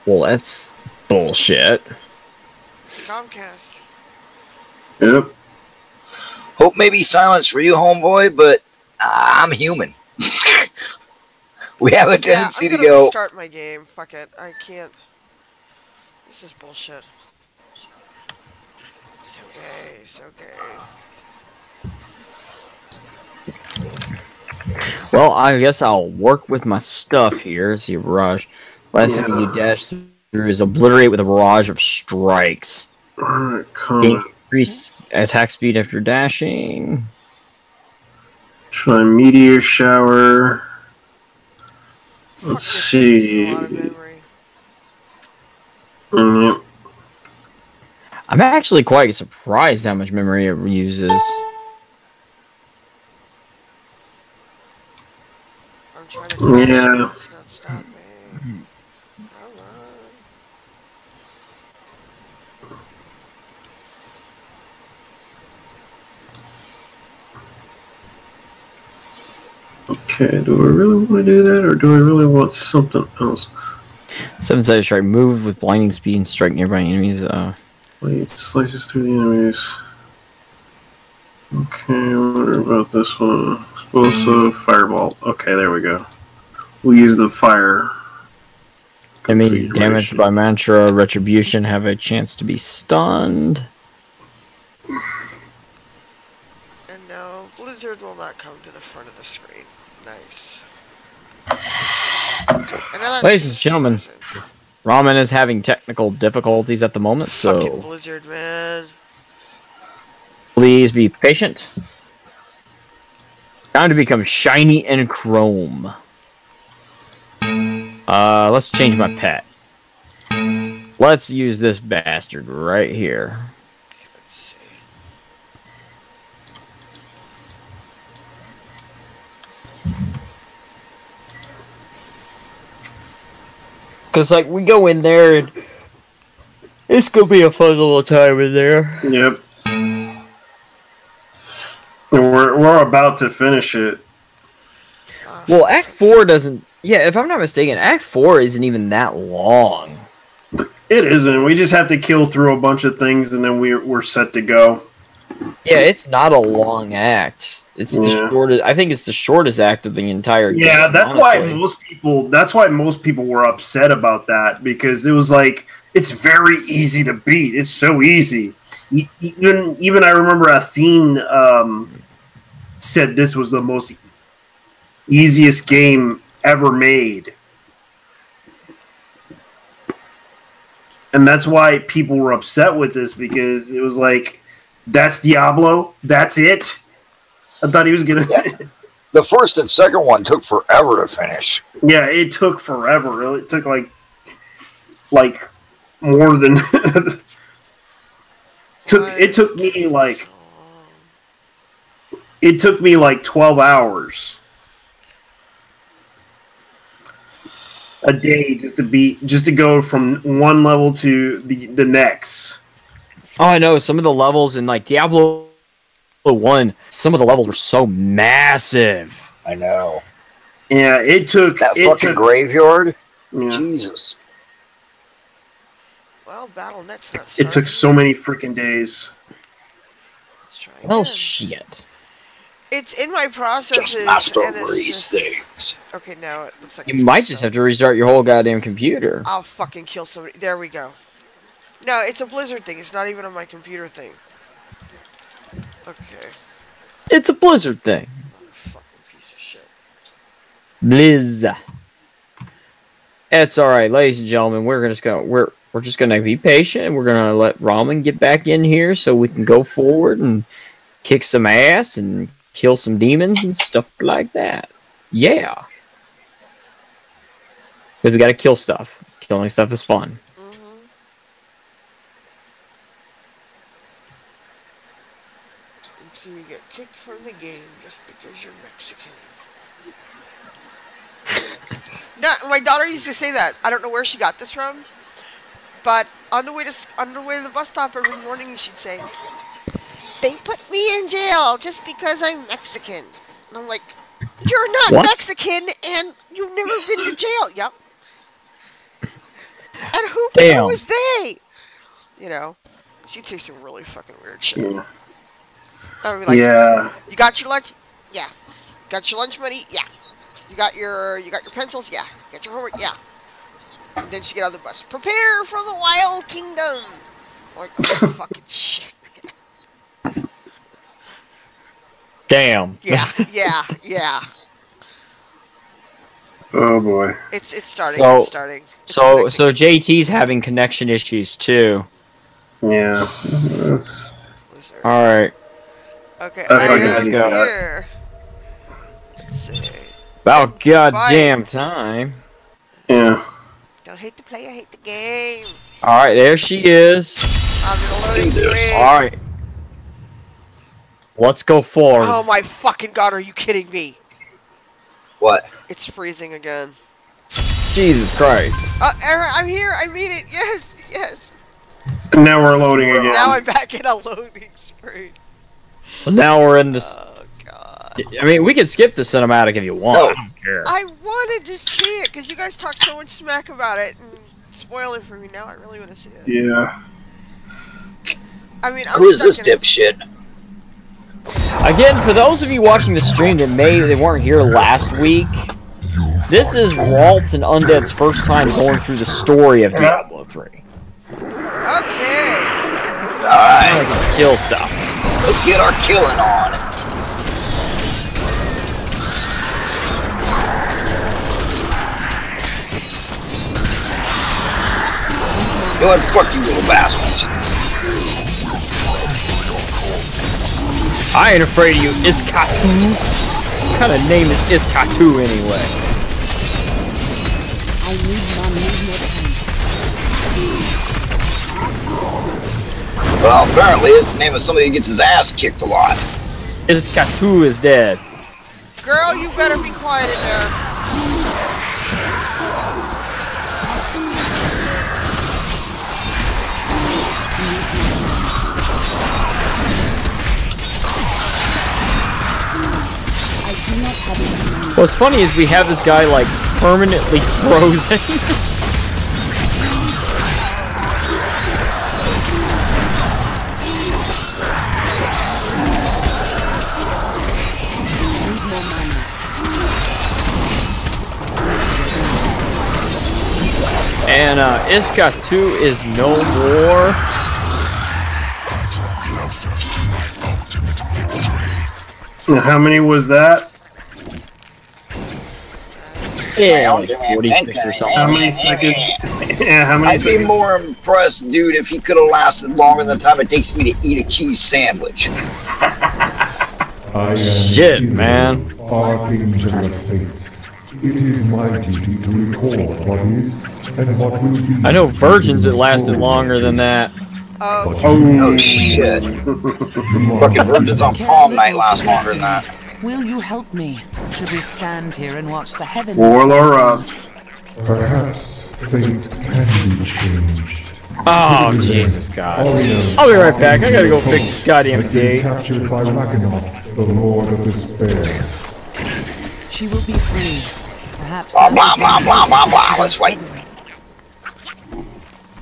Well, that's bullshit. Comcast. Yep. Hope may be silence for you, homeboy, but I'm human. We have a tendency to I'm gonna go. restart my game. Fuck it. I can't. This is bullshit. So gay. So gay. Well, I guess I'll work with my stuff here. See, barrage. Last thing you dash through is obliterate with a barrage of strikes. Alright, Gain increased attack speed after dashing. Try meteor shower. Let's see. Yep. I'm actually quite surprised how much memory it uses. I'm trying to Yeah. It's not stopping. Okay, do I really want to do that, or do I really want something else? 7-sided strike. Move with blinding speed and strike nearby enemies. Wait, slices through the enemies. Okay, what about this one? Explosive fireball. Okay, there we go. We'll use the fire. Enemies damaged by mantra retribution have a chance to be stunned. And no, Blizzard will not come to the front of the screen. Nice. Ladies and gentlemen, Ramen is having technical difficulties at the moment, Fucking so Blizzard, man. please be patient. Time to become shiny and chrome. Let's change my pet. Let's use this bastard right here. Let's see. Cause like we go in there and it's gonna be a fun little time in there. Yep. We're about to finish it. Well, Act 4 doesn't... Yeah, if I'm not mistaken, Act 4 isn't even that long. It isn't. We just have to kill through a bunch of things and then we're set to go. Yeah, it's not a long act. It's the shortest. I think it's the shortest act of the entire game. Yeah, that's honestly. why most people were upset about that, because it was like it's very easy to beat. It's so easy. Even I remember Athene said this was the most easiest game ever made. And that's why people were upset with this, because it was like, that's Diablo? That's it? I thought he was going to... Yeah. The first and second one took forever to finish. Yeah, it took forever. It took like more than... It took me like 12 hours a day just to go from one level to the next. Oh, I know. Some of the levels in like Diablo 1, some of the levels were so massive. I know. Yeah, it took that fucking graveyard. Yeah. Jesus. Well, BattleNet's not starting. It took so many freaking days. Let's try well, again. Shit. It's in my processes. Just master and it's raise just... things. Okay, now it looks like You might just have to restart your whole goddamn computer. I'll fucking kill somebody. There we go. No, it's a Blizzard thing. It's not even on my computer thing. Okay. It's a Blizzard thing. Motherfucking piece of shit. Blizz. It's all right, ladies and gentlemen. We're just gonna be patient, and we're gonna let Ramen get back in here so we can go forward and kick some ass and kill some demons and stuff like that. Yeah. Because we gotta kill stuff. Killing stuff is fun. Until you get kicked from the game just because you're Mexican. No, my daughter used to say that. I don't know where she got this from, but on the way to the bus stop every morning, she'd say, "They put me in jail just because I'm Mexican." And I'm like, "You're not Mexican, and you've never been to jail." Yep. And who was they? You know, she'd say some really fucking weird shit. Yeah. I would be like, yeah. You got your lunch? Yeah. Got your lunch money? Yeah. You got your pencils? Yeah. You got your homework? Yeah. And then she get on the bus. Prepare for the Wild Kingdom. I'm like, oh, fucking shit. Damn. Yeah. Oh boy. It's starting. So, it's starting. It's so JT's having connection issues too. Yeah. All right. Okay. Let's go. Here. Let's see. About goddamn time. Yeah. Don't hate the player, hate the game. All right, there she is. I'm in a loading screen. All right. Let's go forward. Oh my fucking god, are you kidding me? What? It's freezing again. Jesus Christ. I'm here, I made it, yes. And now we're loading again. Now I'm back in a loading screen. Well, now we're in this. Oh god. I mean, we can skip the cinematic if you want. No. I don't care. I wanted to see it because you guys talk so much smack about it and spoil it for me. Now I really want to see it. Yeah. I mean, I'm Who is this stuck in dipshit? Again, for those of you watching the stream that they weren't here last week, this is Waltz and Undead's first time going through the story of Diablo 3. Okay. Alright. Kill stuff. Let's get our killing on. Go ahead, fuck you little bastards. I ain't afraid of you, Iskatu. What kind of name is Iskatu anyway? I need more time. Well, apparently it's the name of somebody who gets his ass kicked a lot. Iskatu is dead. Girl, you better be quiet in there. What's funny is we have this guy like permanently frozen. And Iska 2 is no more. How many was that? Yeah, like 46 or something. How many seconds? Yeah, how many I'd seconds? be more impressed, dude, if he could have lasted longer than the time it takes me to eat a cheese sandwich. Shit, man. Archangel of Fate. It is my duty to record what is and what will be. I know virgins it lasted longer than that. Oh shit. Fucking virgins on prom night last longer than that. Will you help me? Should we stand here and watch the heavens? Or us. Perhaps fate can be changed. Oh, Jesus God. I'll be right back. I gotta go fix this goddamn gate. Captured by Ragnarok, the Lord of Despair. She will be free. Perhaps. Blah blah blah blah blah blah. Let's wait.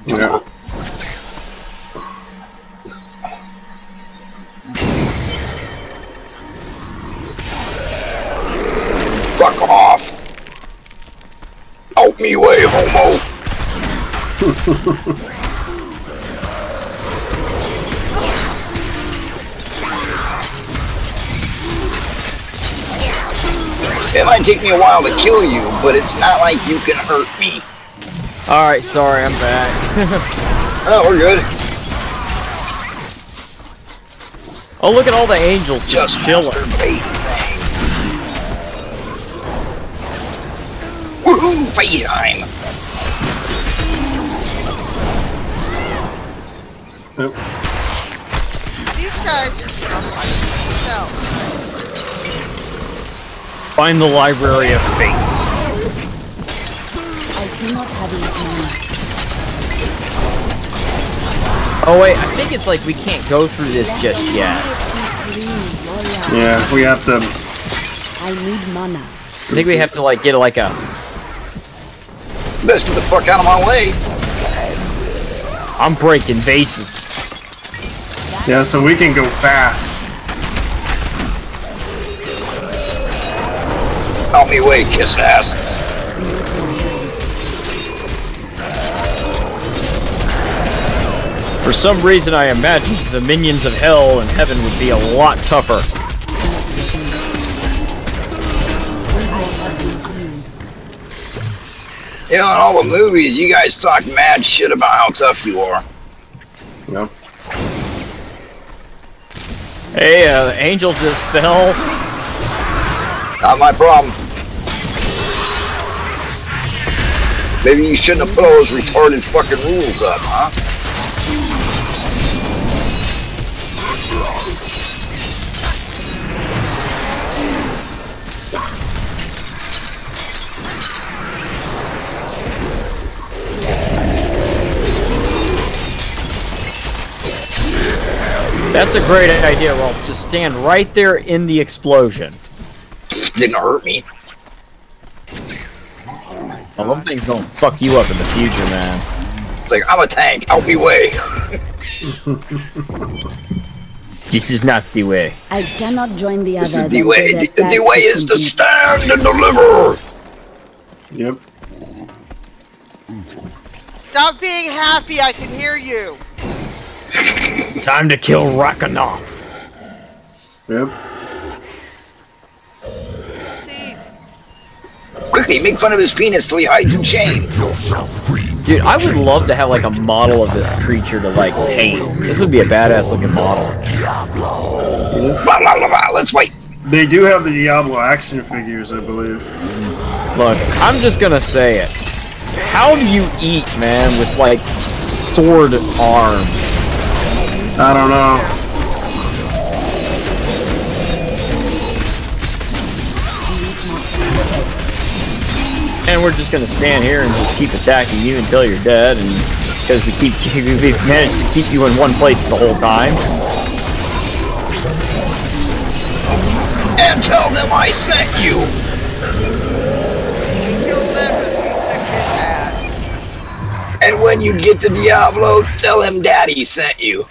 Yeah. Fuck off. Out me way, homo. It might take me a while to kill you, but it's not like you can hurt me. Alright, sorry, I'm back. Oh, we're good. Oh, look at all the angels just chilling. Woohoo! Fight time! These guys just come like themselves. Find the Library of Fate. I cannot have it. Oh wait, I think it's like we can't go through this just yet. Yeah, we have to. I need mana. I think we have to like get like a. Best get the fuck out of my way. I'm breaking vases. Yeah, so we can go fast. Out me way, kiss ass. For some reason, I imagined the minions of hell and heaven would be a lot tougher. You know, in all the movies, you guys talk mad shit about how tough you are. Yep. Hey, the angel just fell. Not my problem. Maybe you shouldn't have put all those retarded fucking rules up, huh? That's a great idea, Rolf. Just stand right there in the explosion. Didn't hurt me. Well, one thing's gonna fuck you up in the future, man. It's like, I'm a tank, out me way. This is not the way. I cannot join the others. This is the way. The way is to stand and deliver. Yep. Stop being happy, I can hear you. Time to kill Ragnarok. Yep. See, Quickly, make fun of his penis till he hides in shame. Dude, I would love to have like a model of this creature to like paint. This would be a badass looking model. Blah, blah, blah, blah. Let's wait. They do have the Diablo action figures, I believe. Look, I'm just gonna say it. How do you eat, man, with like sword arms? I don't know. And we're just gonna stand here and just keep attacking you until you're dead, and because we've managed to keep you in one place the whole time. And tell them I sent you. you'll live and we took his ass. And when you get to Diablo, tell him Daddy sent you.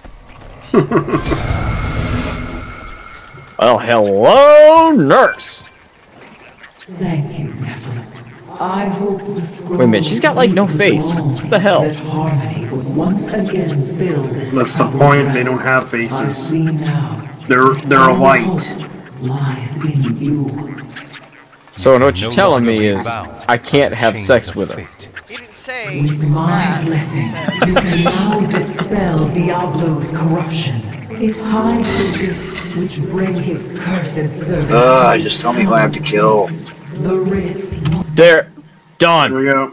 Well, hello, nurse. Thank you, Nephilim. I hope the scroll Wait a minute, she's got like no face. What the hell? that harmony would once again fill this. That's the point. They don't have I faces. see now. They're a light. Lies in you. So what you're telling me is I can't have sex with her. He didn't say With my that. blessing, you can now dispel Diablo's corruption. It hides the gifts which bring his cursed service. Just tell me who I have to kill. The rifts. There. Done. Here we go.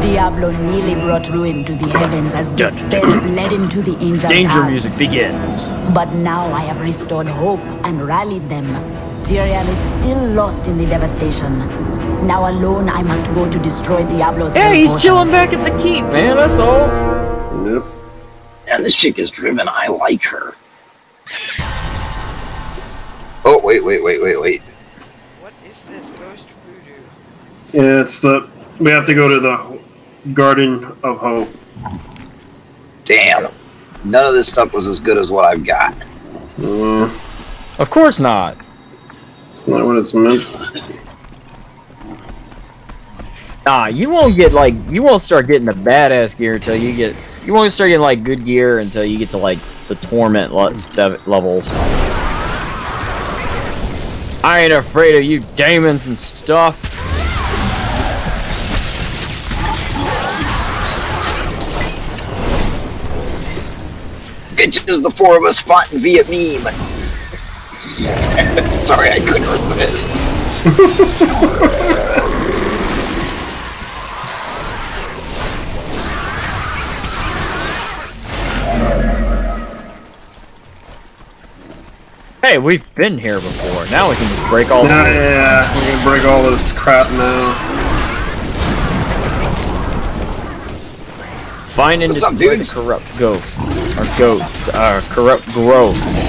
Diablo nearly brought ruin to the heavens as despair bled into the angels' Danger hearts. music begins. But now I have restored hope and rallied them. Tyrion is still lost in the devastation. Now alone I must go to destroy Diablo's Yeah, he's portals. chilling back at the keep, man. That's all. Yep. And this chick is driven. I like her. Oh, wait. What is this ghost voodoo? Yeah, it's the. We have to go to the Garden of Hope. Damn. None of this stuff was as good as what I've got. Of course not. It's not what it's meant. Nah, you won't start getting the badass gear until you get. You won't start getting like good gear until you get to like the torment levels. I ain't afraid of you demons and stuff. Bitches, the four of us fought in via meme. Sorry, I couldn't resist. Hey, we've been here before. Now we can just break all. Yeah, we can break all this crap now. Find and What's up, destroy the dudes? corrupt ghosts. Or goats. Corrupt growths.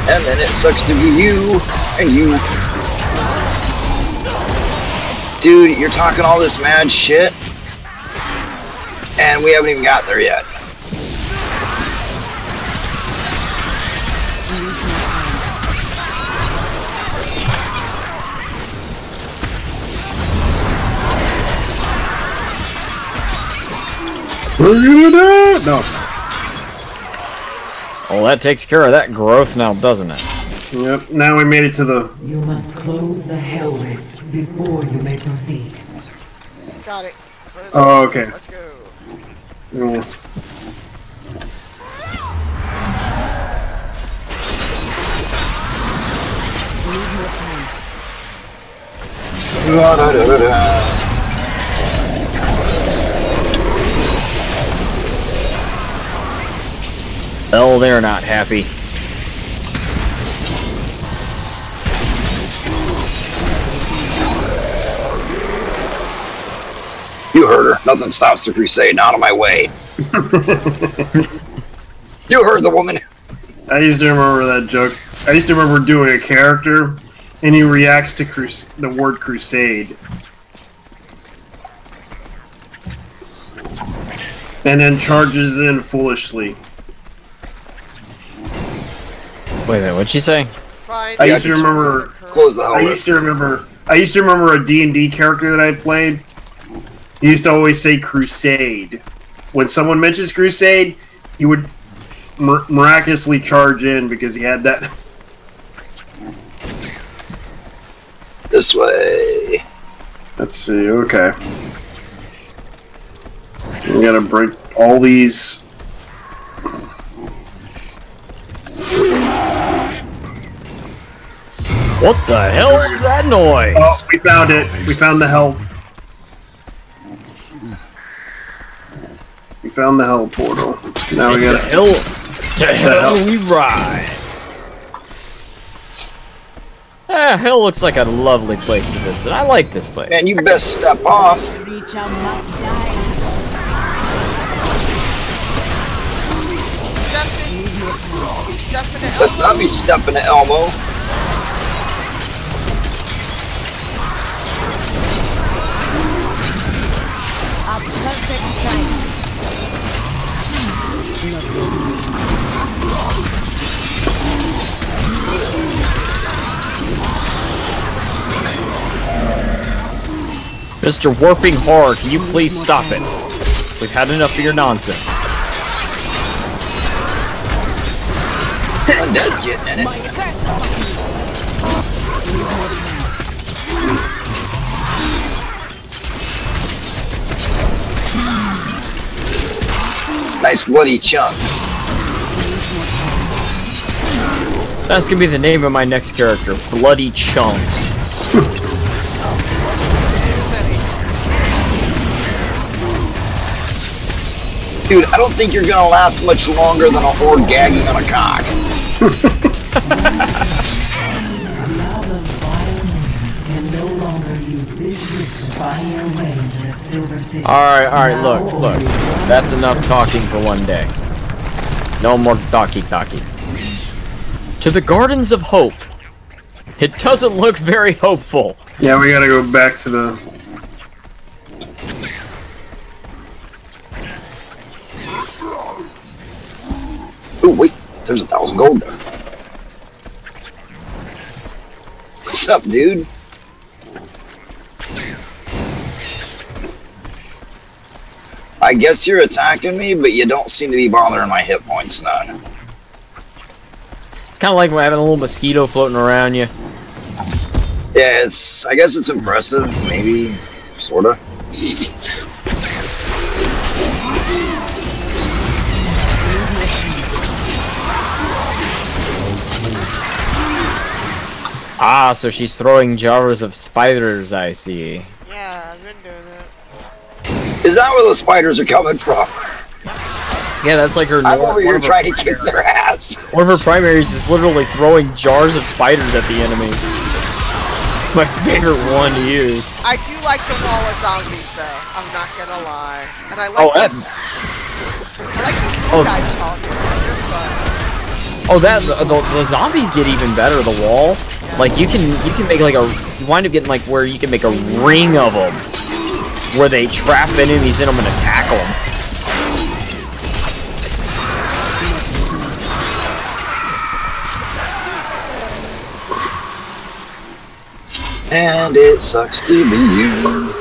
And then it sucks to be you and you. Dude, you're talking all this mad shit, and we haven't even got there yet. We're gonna do. No. Well, that takes care of that growth now, doesn't it? Yep. Now we made it to the. You must close the hell rift before you may proceed. Got it. Close Oh, it. okay. Let's go. Yeah. Oh, they're not happy. You heard her. Nothing stops the crusade. Out of my way. You heard the woman. I used to remember that joke. I used to remember doing a character, and he reacts to the word crusade. And then charges in foolishly. Wait a minute, what'd she say? Fine. I used to remember. Close the hell I rift. used to remember a D&D character that I played. He used to always say crusade. When someone mentions crusade, he would miraculously charge in because he had that. This way. Let's see. Okay. We gotta break all these. What the hell is that noise? Oh, we found it. We found the hell. We found the hell portal. Now we gotta. To hell we ride. Hell looks like a lovely place to visit. I like this place. Man, you best step off. Reacher must die. Stepping it. Let's not be stepping to Elmo. A perfect strike. Mr. Warping Horror, can you please stop it? We've had enough of your nonsense. Undead's getting in it. Nice bloody chunks. That's gonna be the name of my next character, Bloody Chunks. Dude, I don't think you're gonna last much longer than a horde gagging on a cock. Alright, look. That's enough talking for one day. No more talkie. To the Gardens of Hope. It doesn't look very hopeful. Yeah, we gotta go back to the... Ooh, wait, there's 1,000 gold there. What's up, dude? I guess you're attacking me, but you don't seem to be bothering my hit points none. It's kind of like having a little mosquito floating around you. Yeah, I guess it's impressive, maybe, sorta. Ah, so she's throwing jars of spiders, I see. Yeah, I've been doing that. Is that where the spiders are coming from? Yeah, that's like her... I'm over here trying to kick their ass. One of her primaries is literally throwing jars of spiders at the enemy. It's my favorite one to use. I do like the wall of zombies, though. I'm not gonna lie. And I like this. I like the little guys talking. They're fun. Oh, the zombies get even better. The wall, like you can make like you wind up getting like where you can make a ring of them, where they trap enemies in them and attack them. And it sucks to be you.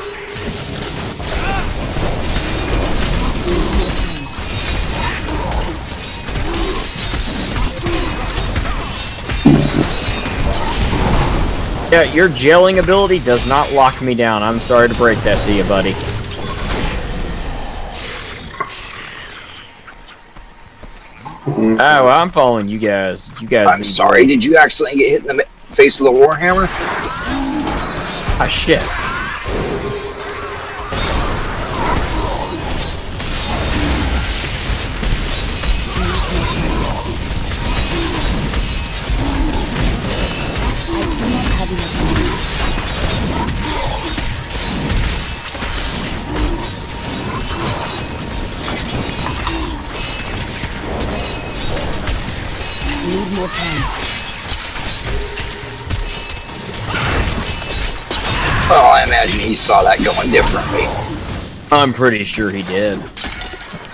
Yeah, your jailing ability does not lock me down. I'm sorry to break that to you, buddy. Oh, well, I'm following you guys. I'm sorry, did you accidentally get hit in the face of the Warhammer? Ah, shit. Need more time. Oh, I imagine he saw that going differently. I'm pretty sure he did.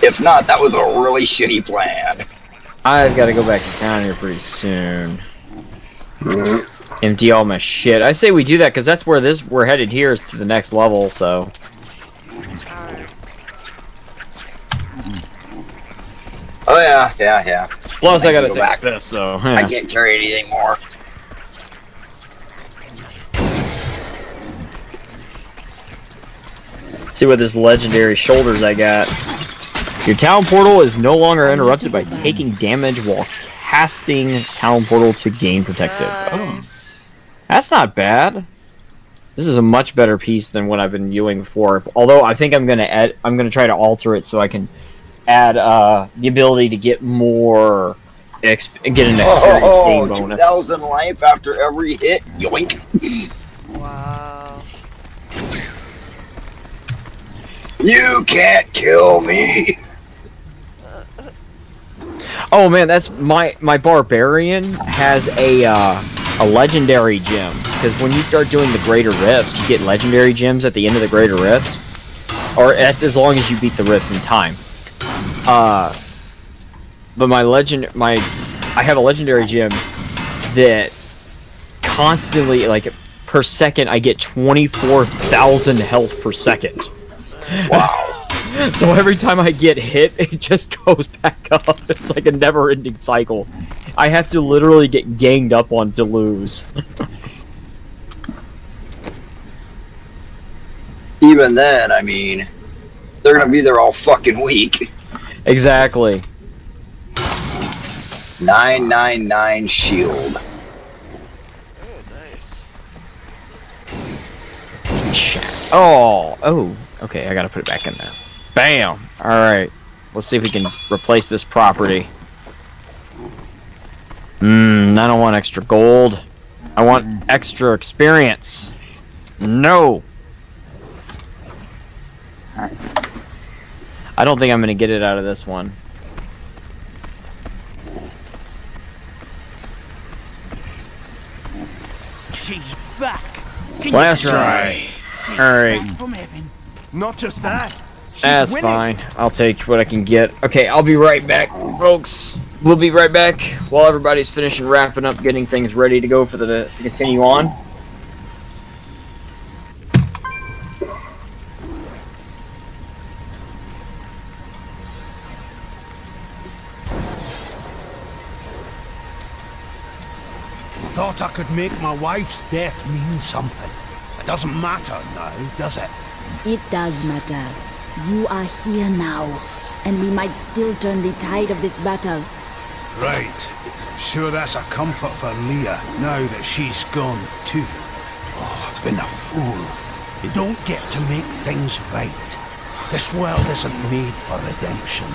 If not, that was a really shitty plan. I've got to go back to town here pretty soon. Empty all my shit. I say we do that because that's where we're headed here is to the next level, so. Oh yeah. Plus I gotta take back this, so. Yeah. I can't carry anything more. See what this legendary shoulders I got. Your town portal is no longer interrupted by taking damage while casting town portal to gain protective. Oh. That's not bad. This is a much better piece than what I've been using before. Although I think I'm gonna try to alter it so I can add the ability to get more get an experience gain bonus. 2,000 life after every hit. Yoink. Wow. You can't kill me. Oh man, that's my barbarian has a legendary gem, because when you start doing the greater rifts, you get legendary gems at the end of the greater rifts, or that's as long as you beat the rifts in time. But I have a legendary gem that constantly, like, per second, I get 24,000 health per second. Wow. So every time I get hit, it just goes back up. It's like a never-ending cycle. I have to literally get ganged up on to lose. Even then, I mean, they're gonna be there all fucking week. Exactly. 999 shield. Oh, okay, I gotta put it back in there. Bam! Alright, let's see if we can replace this property. I don't want extra gold. I want extra experience. No! I don't think I'm gonna get it out of this one. She's back. Last try. Alright. Not just that. That's fine. I'll take what I can get. Okay, I'll be right back, folks. We'll be right back while everybody's finishing wrapping up, getting things ready to go for to continue on. Thought I could make my wife's death mean something. It doesn't matter now, does it? It does matter. You are here now, and we might still turn the tide of this battle. Right. Sure that's a comfort for Leah, now that she's gone too. Oh, I've been a fool. You don't get to make things right. This world isn't made for redemption.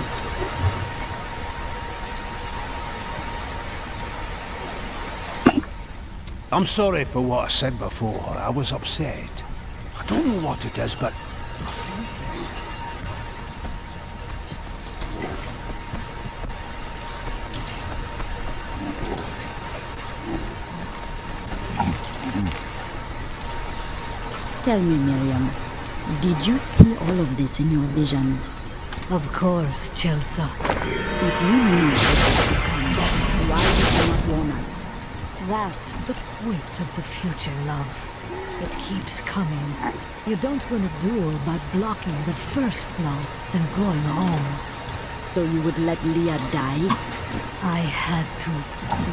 I'm sorry for what I said before. I was upset. I don't know what it is, but I feel it. Tell me, Miriam, did you see all of this in your visions? Of course, Chelsea. If you knew what was to come, why did you not warn us? That's the point of the future, love. It keeps coming. You don't win a duel by blocking the first blow and going home. So you would let Leah die? I had to.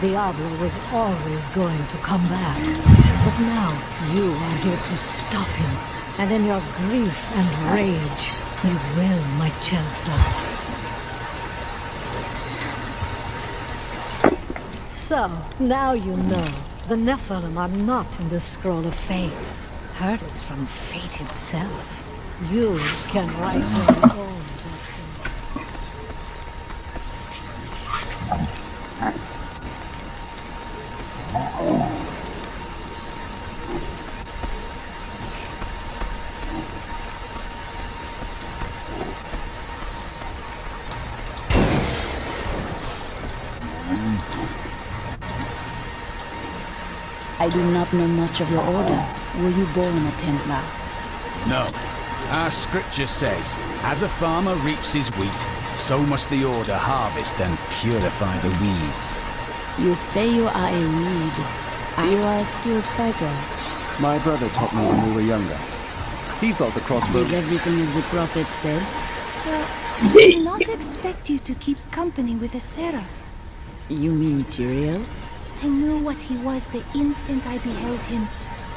Diablo was always going to come back. But now, you are here to stop him. And in your grief and rage, you will, my Chelsea. So, now you know. The Nephilim are not in the Scroll of Fate. Heard it from Fate himself. You can write your own destiny. I do not know much of your order. Were you born a Templar? No. Our scripture says, as a farmer reaps his wheat, so must the order harvest and purify the weeds. You say you are a reed. You are a skilled fighter. My brother taught me when we were younger. He thought the crossbow... Is everything as the prophet said? Well, I did not expect you to keep company with a seraph. You mean Tyrael? I knew what he was the instant I beheld him.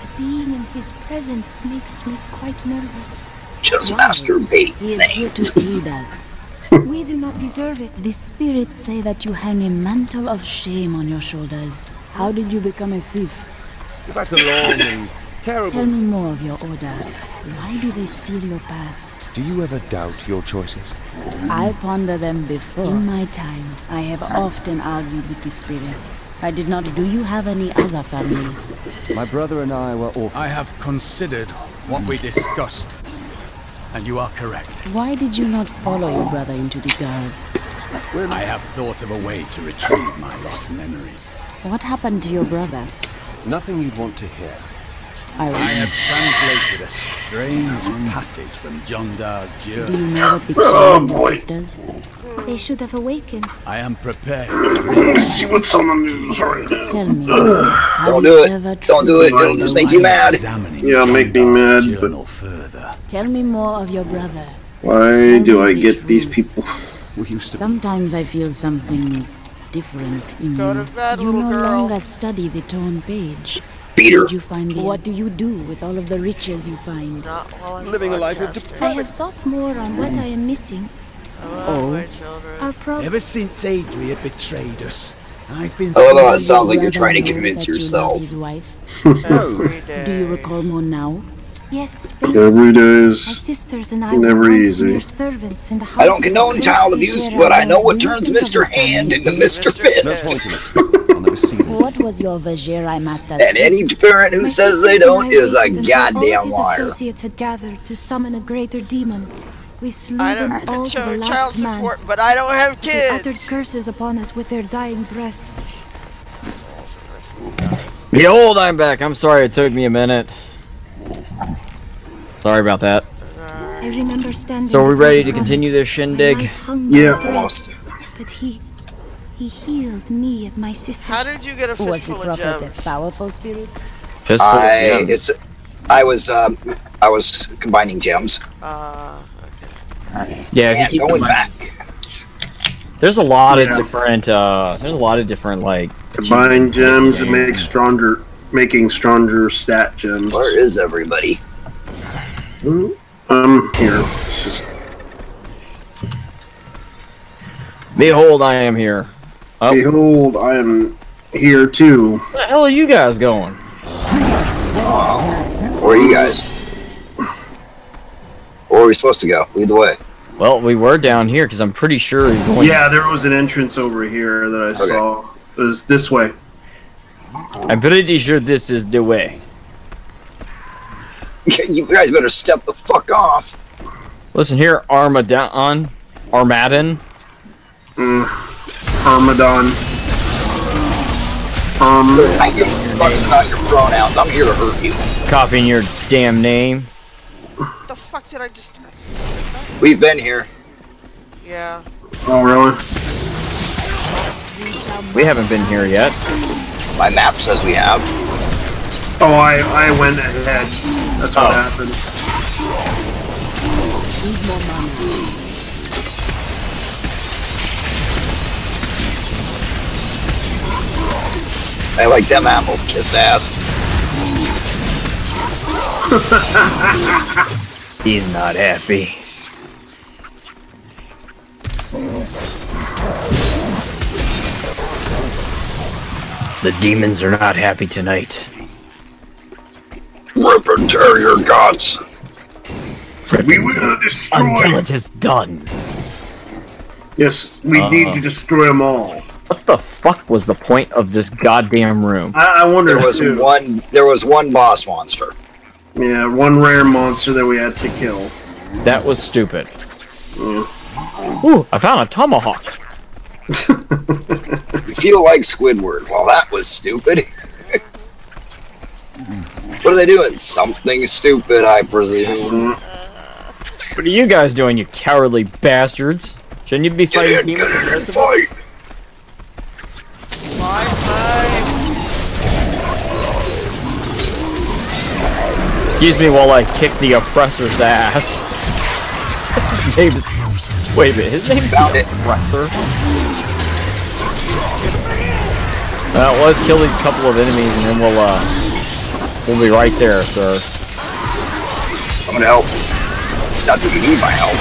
But being in his presence makes me quite nervous. Just masturbate He is here to aid us. We do not deserve it. The spirits say that you hang a mantle of shame on your shoulders. How did you become a thief? That's a long and terrible... Tell me more of your order. Why do they steal your past? Do you ever doubt your choices? I ponder them before. In my time, I have often argued with the spirits. I did not. Do you have any other family? My brother and I were orphans. I have considered what we discussed, and you are correct. Why did you not follow your brother into the guards? I have thought of a way to retrieve my lost memories. What happened to your brother? Nothing you'd want to hear. I have translated a strange passage from Jondar's journal. Do you know what became of your sisters? They should have awakened. I am prepared. Let's see what's on the news right now. Tell me, Don't do it. Don't do it. It'll just make you mad. Yeah, make me mad, but Tell me more of your brother. why do I get these people? Sometimes I feel something different in Go you. to bed, You little no girl. longer study the torn page. Beat her. Did you find the, what do you do with all of the riches you find? Not while I'm Living a life of podcasting. I have thought more on what I am missing. I love my children. Our problem. Ever since Adria betrayed us, I've been. I love how it Does sounds your like you're brother trying to know convince that you love yourself. his wife? Every day. Do you recall more now? Yes, Every day my is sisters and I never were once easy. mere servants in the house. I don't condone child abuse, but I know what turns Mr. Hand into Mr. Fist. I'll never see them. What was your Vajera master's? And any parent who My says they sisters and I don't is a waited until all of goddamn his liar. associates had gathered to summon a greater demon. We slew I them don't all to show the child last man. support, but I don't have They uttered kids. curses upon us with their dying breaths. Behold, I'm back. I'm sorry it took me a minute. Sorry about that. I remember standing. So are we before ready the to continue this My shindig? life hung by Yeah. a thread, Almost. but he healed me at my sister's. How did you get a Was the fistful of prophet a gems? powerful spirit? Fistful of gems. I was combining gems. Yeah, if you And keep going in mind- back. There's a lot of Yeah. different. There's a lot of different like. Combine gems and make stronger, making stronger stat gems. Where is everybody? I'm here. It's just Behold, I am here. Oh, where behold, I am here too. the hell are you guys going? Where are you guys? Where are we supposed to go? Lead the way. Well, we were down here because I'm pretty sure he's going. Yeah, there was an entrance over here that I saw. It was this way. I'm pretty sure this is the way. You guys better step the fuck off. Listen here, Armadon. Armadon. I give you fucks about your pronouns. I'm here to hurt you. Copying your damn name. What the fuck did I just... We've been here. Yeah. Oh, really? We haven't been here yet. My map says we have. Oh, I went ahead. That's what happened. I like them apples, kiss ass. He's not happy. The demons are not happy tonight. Rip and tear your guts. We will destroy. Until it is done. Yes, we need to destroy them all. What the fuck was the point of this goddamn room? I wonder There was too. There was one boss monster. Yeah, one rare monster that we had to kill. That was stupid. Yeah. Ooh, I found a tomahawk. You feel like Squidward. Well, that was stupid. What are they doing? Something stupid, I presume. What are you guys doing, you cowardly bastards? Shouldn't you be fighting demons? Fight! Excuse me while I kick the oppressor's ass. His name is... Wait a minute, his name's Found the it. Oppressor? Let's kill these couple of enemies and then we'll be right there, sir. I'm gonna help. Not that you need my help.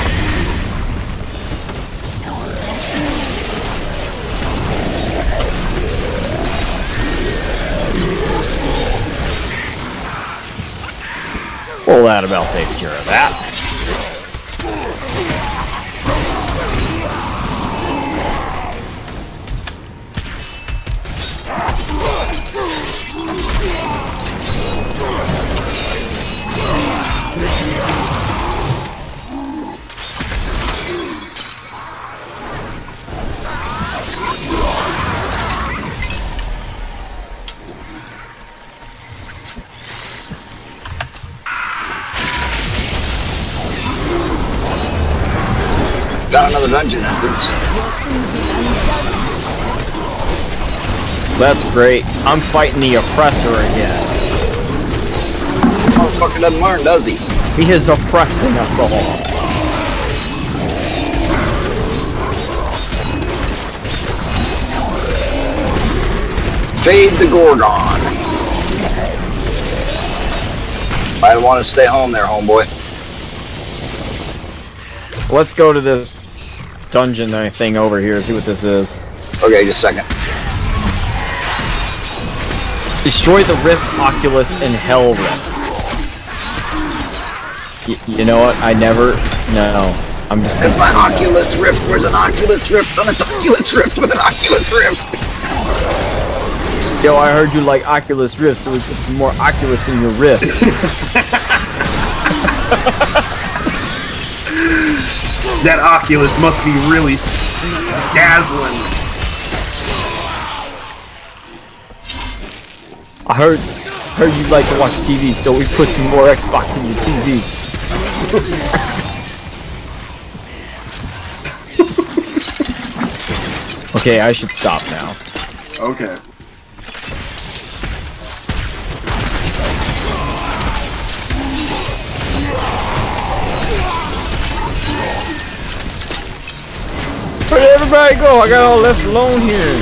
Well, that about takes care of that. Found another dungeon entrance. That's great. I'm fighting the oppressor again. Motherfucker doesn't learn, does he? He is oppressing us all. Fade the Gorgon. Might want to stay home there, homeboy. Let's go to this dungeon thing over here, see what this is. Okay, just a second. Destroy the Rift, Oculus, and Hell Rift. You know what? I never... No. I'm just... That's my Oculus Rift. Where's an Oculus Rift on its Oculus Rift with an Oculus Rift? Yo, I heard you like Oculus Rift, so we put some more Oculus in your Rift. That Oculus must be really dazzling. I heard you like to watch TV, so we put some more Xbox in your TV. Okay, I should stop now. Okay. Where did everybody go? I got all left alone here.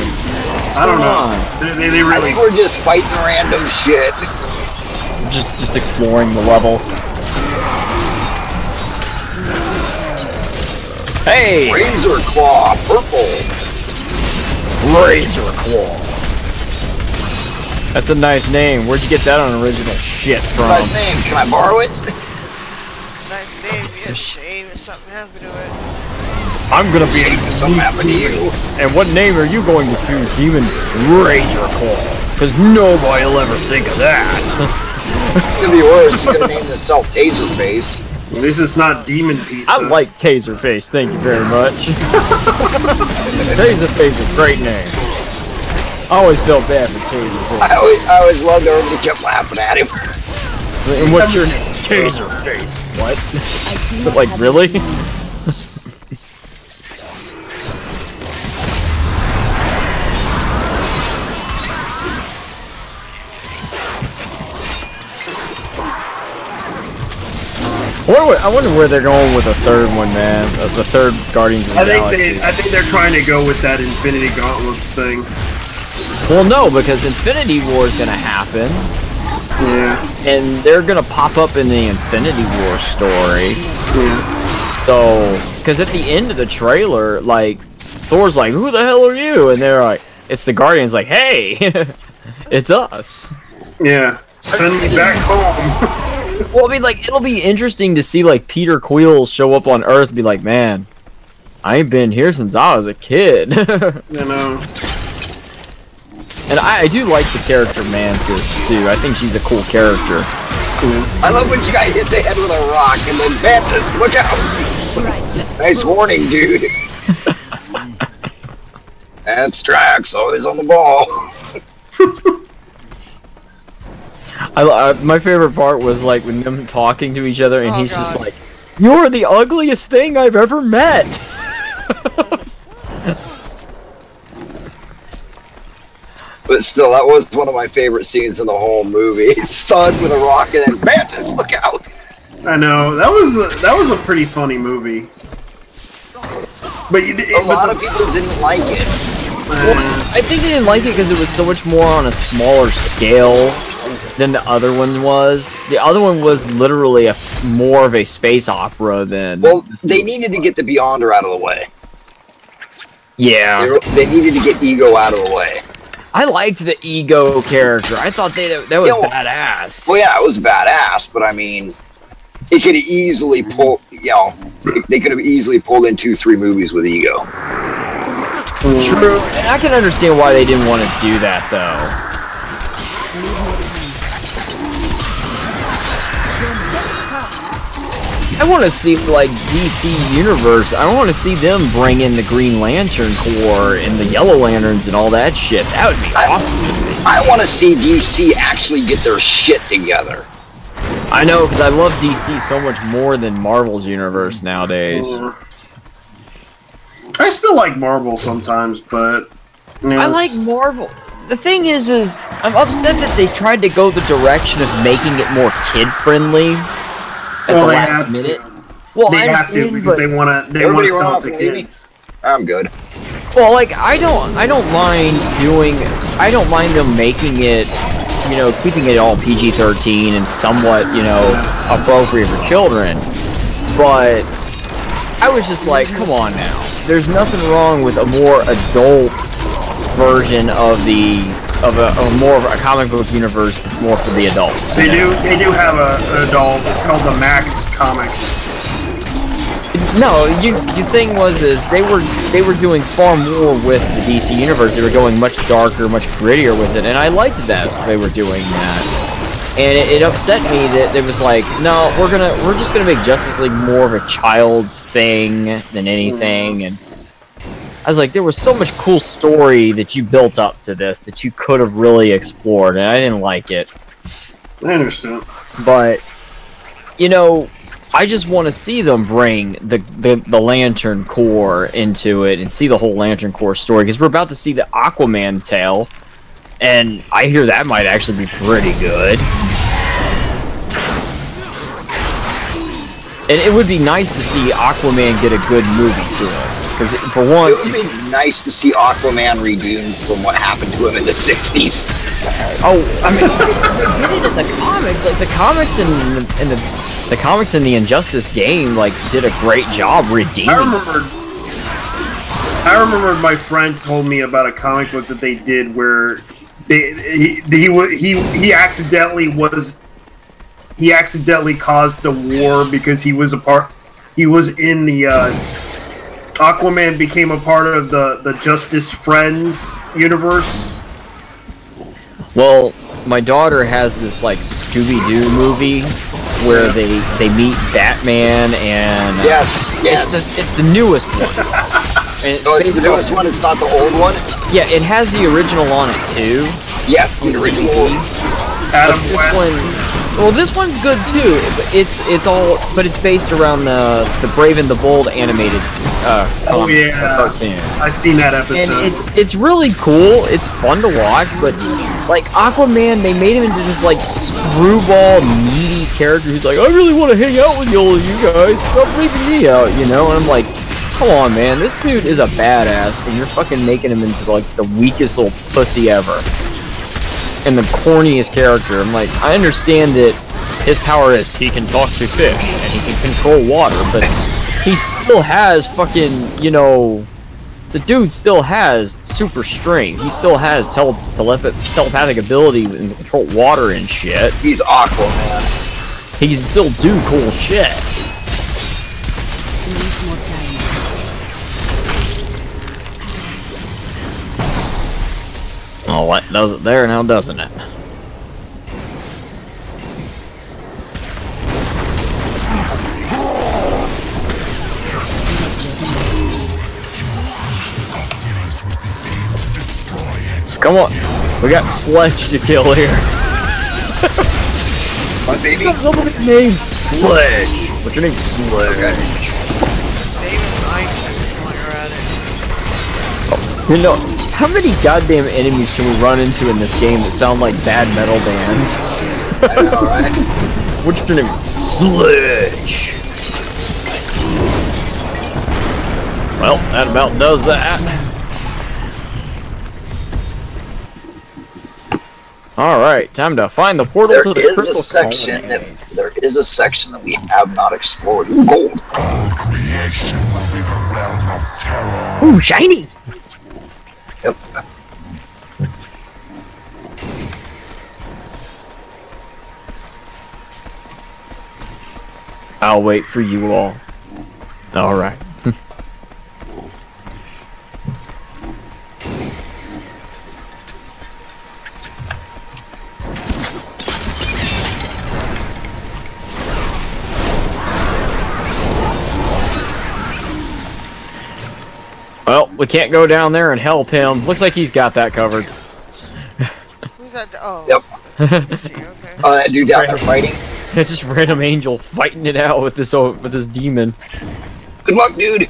I don't know. They really... I think we're just fighting random shit. Just exploring the level. Hey! Razor Claw, purple. Razor Claw. That's a nice name. Where'd you get that on original shit from? Nice name. Can I borrow it? Nice name. Yeah, shame if something happened to it. I'm gonna be something happened to you. And what name are you going to choose, Demon? Razor Claw. Because nobody will ever think of that. It's gonna be worse. You're gonna name yourself Taserface. At least it's not Demon Pizza. I like Taserface, thank you very much. Taserface is a great name. I always felt bad for Taserface. I always loved that everybody kept laughing at him. And what's your name? Taserface. What? Like, really? I wonder where they're going with the third one, man. The third Guardians of the Galaxy. I think they're trying to go with that Infinity Gauntlets thing. Well, no, because Infinity War is going to happen. Yeah. And they're going to pop up in the Infinity War story. Yeah. So, because at the end of the trailer, like, Thor's like, who the hell are you? And they're like, it's the Guardians, like, hey, it's us. Yeah. Send me back home. Well, I mean, like, it'll be interesting to see, like, Peter Quill show up on Earth and be like, man, I ain't been here since I was a kid. You know. And I do like the character Mantis, too. I think she's a cool character. I love when she got hit the head with a rock and then Mantis, look out! Nice warning, dude. That's Drax, always on the ball. My favorite part was like when them talking to each other and he's just like, "You're the ugliest thing I've ever met." But still, that was one of my favorite scenes in the whole movie. Thud with a rock and then Mantis, look out! I know that was a pretty funny movie. But a lot of people didn't like it. Well, I think they didn't like it because it was so much more on a smaller scale than the other one was. The other one was literally more of a space opera than... Well, they needed to get the Beyonder out of the way. Yeah. They needed to get Ego out of the way. I liked the Ego character. I thought that was badass. Well, yeah, it was badass, but I mean, it could have easily pulled, they could have easily pulled in 2-3 movies with Ego. True. And I can understand why they didn't want to do that, though. I want to see, like, DC Universe, I want to see them bring in the Green Lantern Corps and the Yellow Lanterns and all that shit. That would be awesome to see. I want to see DC actually get their shit together. I know, because I love DC so much more than Marvel's universe nowadays. I still like Marvel sometimes, but you know, I like Marvel. The thing is I'm upset that they tried to go the direction of making it more kid-friendly at the last minute. Well, they I have to because they want to sell it to kids. I'm good. Well, like I don't mind them making it, you know, keeping it all PG-13 and somewhat, you know, appropriate for children. But I was just like, come on now. There's nothing wrong with a more adult version of more of a comic book universe that's more for the adults. They do have an adult. It's called the Max Comics. No, the thing was they were doing far more with the DC universe. They were going much darker, much grittier with it, and I liked that they were doing that. And it upset me that it was like, no, we're just gonna make Justice League more of a child's thing than anything. And I was like, there was so much cool story that you built up to this that you could have really explored, and I didn't like it. I understand. But you know, I just want to see them bring the Lantern Corps into it and see the whole Lantern Corps story, because we're about to see the Aquaman tale, and I hear that might actually be pretty good. And it would be nice to see Aquaman get a good movie to it, because for one, it would be nice to see Aquaman redeemed from what happened to him in the '60s. Oh, I mean, they did it in the comics. Like the comics and the comics in the Injustice game, like, did a great job redeeming. I remember my friend told me about a comic book that they did where he accidentally caused the war because he was in the Aquaman became a part of the Justice Friends universe. Well, my daughter has this like Scooby-Doo movie where they meet Batman and yes. It's the newest one. No, it's the newest one. It's not the old one. Yeah, it has the original on it too. Yes, the original. Adam West. Well, this one's good too. It's based around the Brave and the Bold animated cartoon. I've seen that episode. And it's really cool. It's fun to watch, but like Aquaman, they made him into this like screwball needy character who's like, I really want to hang out with all of you guys. Stop leaving me out, you know? And I'm like, come on, man, this dude is a badass, and you're fucking making him into like the weakest little pussy ever. And the corniest character. I'm like, I understand that his power is he can talk to fish and he can control water, but he still has fucking, you know, the dude still has super strength. He still has telepathic ability and control water and shit. He's Aquaman. He can still do cool shit. Oh, what does it there now, doesn't it? Come on, we got Sledge to kill here. My baby. Somebody's name Sledge. What's your name? Sledge. You know, how many goddamn enemies can we run into in this game that sound like bad metal bands? I know, right? What's your name? Sledge. Well, that about does that. Alright, time to find the portal to the crystal colony. There is a section that we have not explored. Ooh, gold. All creation will be the realm of terror. Ooh, shiny! Yep. I'll wait for you all. Alright. Well, we can't go down there and help him. Looks like he's got that covered. Who's that? Oh. Yep. See, okay. Oh, that dude down there fighting? It's just random angel fighting it out with this demon. Good luck, dude.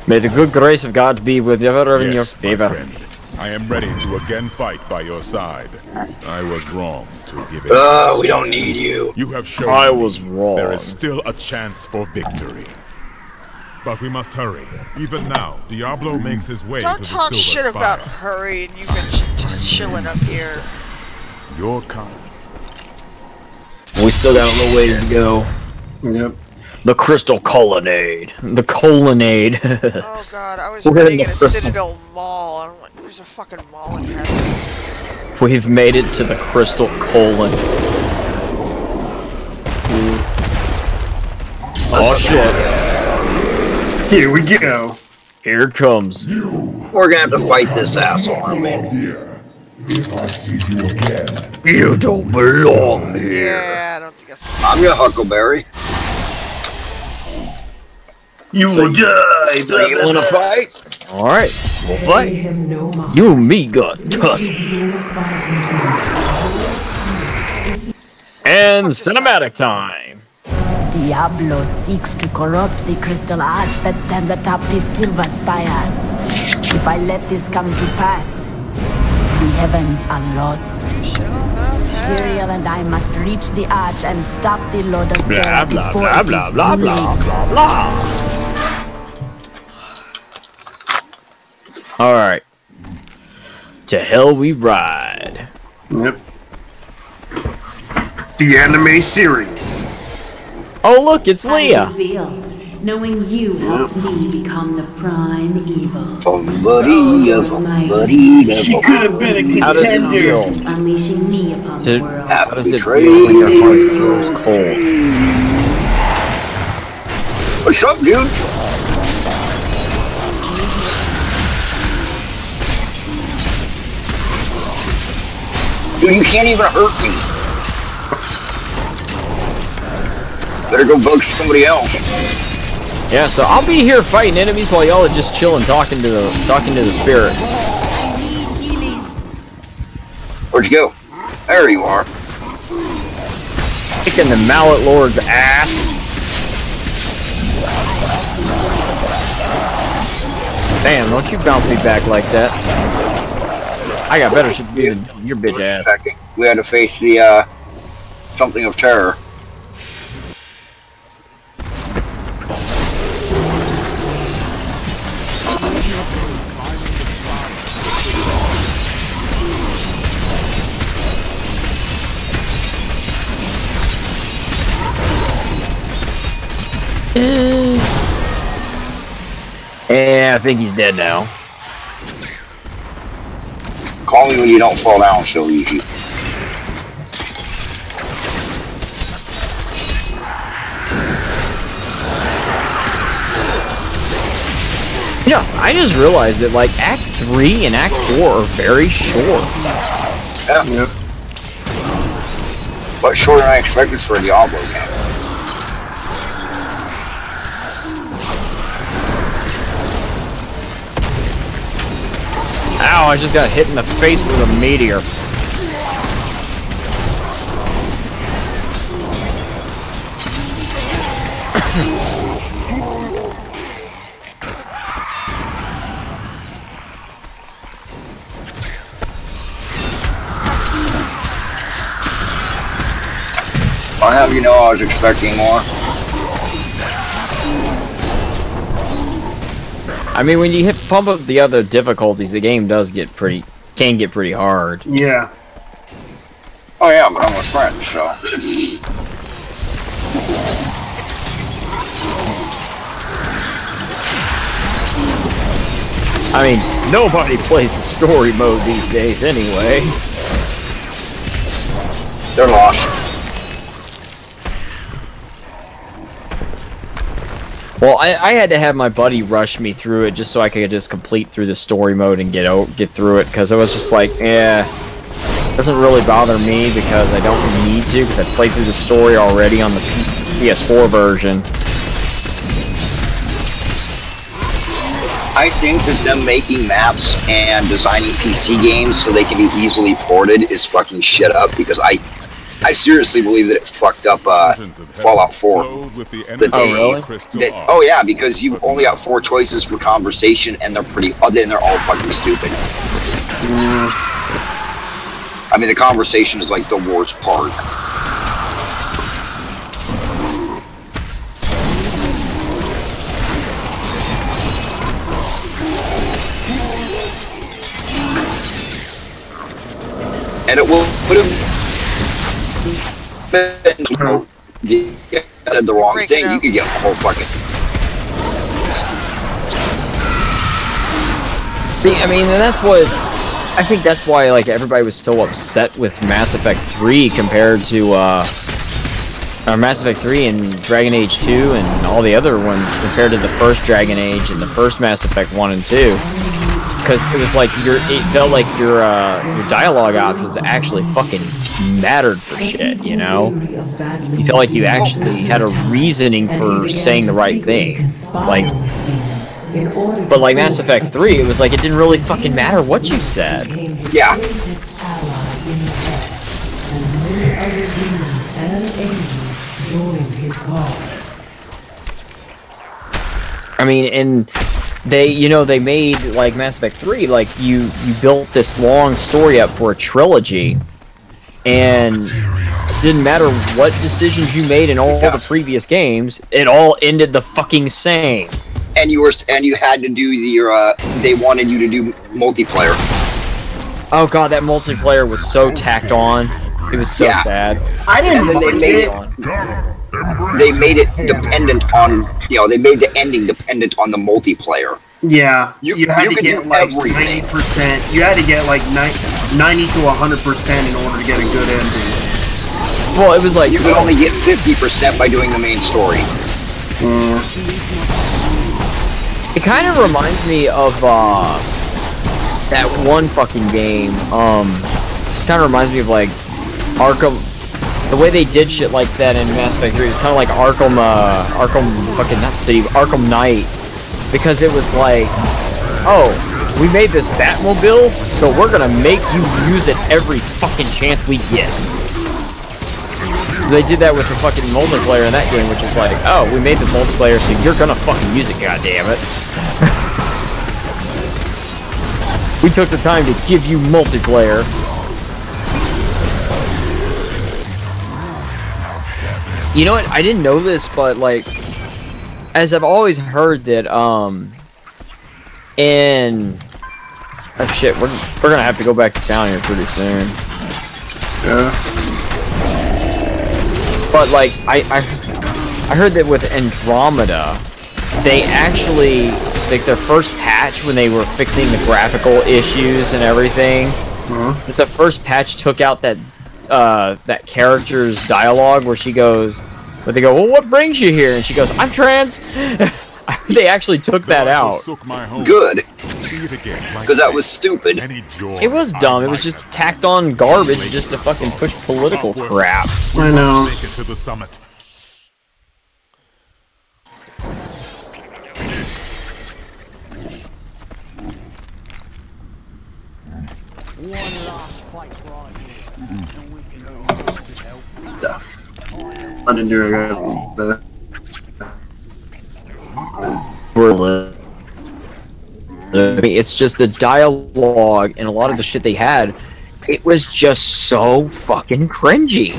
May the good grace of God be with you ever in your Yes, my favor. friend. I am ready to again fight by your side. I was wrong to give it. We don't need you. You have shown I me was wrong. there is still a chance for victory. But we must hurry. Even now, Diablo makes his way Don't to the talk Silver shit Spire. about hurry and you've been just chilling up here. Your kind. We still got a little ways to go. Yep. The Crystal Colonnade. The Colonnade. Oh god, I was We're reading in in the a Crystal. Citadel mall. I'm like, there's a fucking mall in heaven. We've made it to the Crystal Colon. Oh shit. Here we go. Here it comes. We're gonna have to fight this asshole, aren't we? If I see you again, You don't belong here. Yeah, I don't think that's I'm your Huckleberry. You will die. So you wanna fight? Alright, we'll Pay fight. him no mind. You and me got This tussle. is your fight. And cinematic time. Diablo seeks to corrupt the crystal arch that stands atop the Silver Spire. If I let this come to pass, the heavens are lost. Tyrael and I must reach the arch and stop the Lord of Blah Terror blah before blah it blah is blah too blah late. blah blah. Alright. To hell we ride. Yep. The anime series. Oh look, it's How Leah. does it feel, knowing you helped me become the prime evil? She could have been a How does it contender. feel? Unleashing me upon the world. How does it feel when your heart grows cold? What's up, dude? Dude, you can't even hurt me. Better go bug somebody else. Yeah, so I'll be here fighting enemies while y'all are just chilling, talking to the spirits. Where'd you go? There you are. Kicking the Mallet Lord's ass. Damn, don't you bounce me back like that. I got better shit to do than your bitch ass. We had to face the, something of terror. Yeah, I think he's dead now. Call me when you don't fall down so easy. You know, I just realized that like Act 3 and Act 4 are very short. Yeah. Yep. But shorter than I expected for a Diablo game. Ow, I just got hit in the face with a meteor. I'll have you know I was expecting more. I mean, when you pump up the other difficulties, the game does get can get pretty hard. Yeah. Oh yeah, but I'm with friends, so. I mean, nobody plays the story mode these days anyway. They're lost. Well, I had to have my buddy rush me through it just so I could just complete through the story mode and get through it, because I was just like, it doesn't really bother me because I don't need to, because I played through the story already on the PS4 version. I think that them making maps and designing PC games so they can be easily ported is fucking shit up, because I seriously believe that it fucked up Fallout 4. Oh yeah, because you only got 4 choices for conversation, and then they're all fucking stupid. I mean, the conversation is like the worst part. And it would have been, you said the wrong thing, you could get a whole fucking... See, I mean, that's what... I think that's why, like, everybody was so upset with Mass Effect 3 compared to, Mass Effect 3 and Dragon Age 2 and all the other ones compared to the first Dragon Age and the first Mass Effect 1 and 2. Because it was like, it felt like your dialogue options actually fucking mattered for shit, you know? You felt like you actually had a reasoning for saying the right thing. Like... But like Mass Effect 3, it was like it didn't really fucking matter what you said. Yeah. I mean, and they, you know, they made like Mass Effect 3, like you built this long story up for a trilogy, and it didn't matter what decisions you made in all the previous games, it all ended the fucking same. And you had to do they wanted you to do multiplayer. Oh god, that multiplayer was so tacked on. It was so bad. I didn't. And then they made it dependent on, you know, they made the ending dependent on the multiplayer. Yeah, you had to could get do like everything. 90%. You had to get like 90 to 100% in order to get a good ending. Well, it was like you could only get 50% by doing the main story. It kind of reminds me of that one fucking game. Kind of reminds me of like Arkham. The way they did shit like that in Mass Effect 3 was kind of like Arkham fucking not City, Arkham Knight, because it was like, oh, we made this Batmobile, so we're gonna make you use it every fucking chance we get. They did that with the fucking multiplayer in that game, which is like, oh, we made the multiplayer, so you're gonna fucking use it, goddammit. We took the time to give you multiplayer. You know what? I didn't know this, but like, as I've always heard that, in oh shit, we're gonna have to go back to town here pretty soon. Yeah. But like, I heard that with Andromeda, they actually, like their first patch when they were fixing the graphical issues and everything, that the first patch took out that that character's dialogue where she goes, but they go, well, what brings you here? And she goes, I'm trans. They actually took that out. Good. Because that was stupid. It was dumb. It was just tacked on garbage just to fucking push political crap. I know. To the summit. One last fight for all here, and we can go help. I didn't do it. I mean, it's just the dialogue and a lot of the shit they had. It was just so fucking cringy.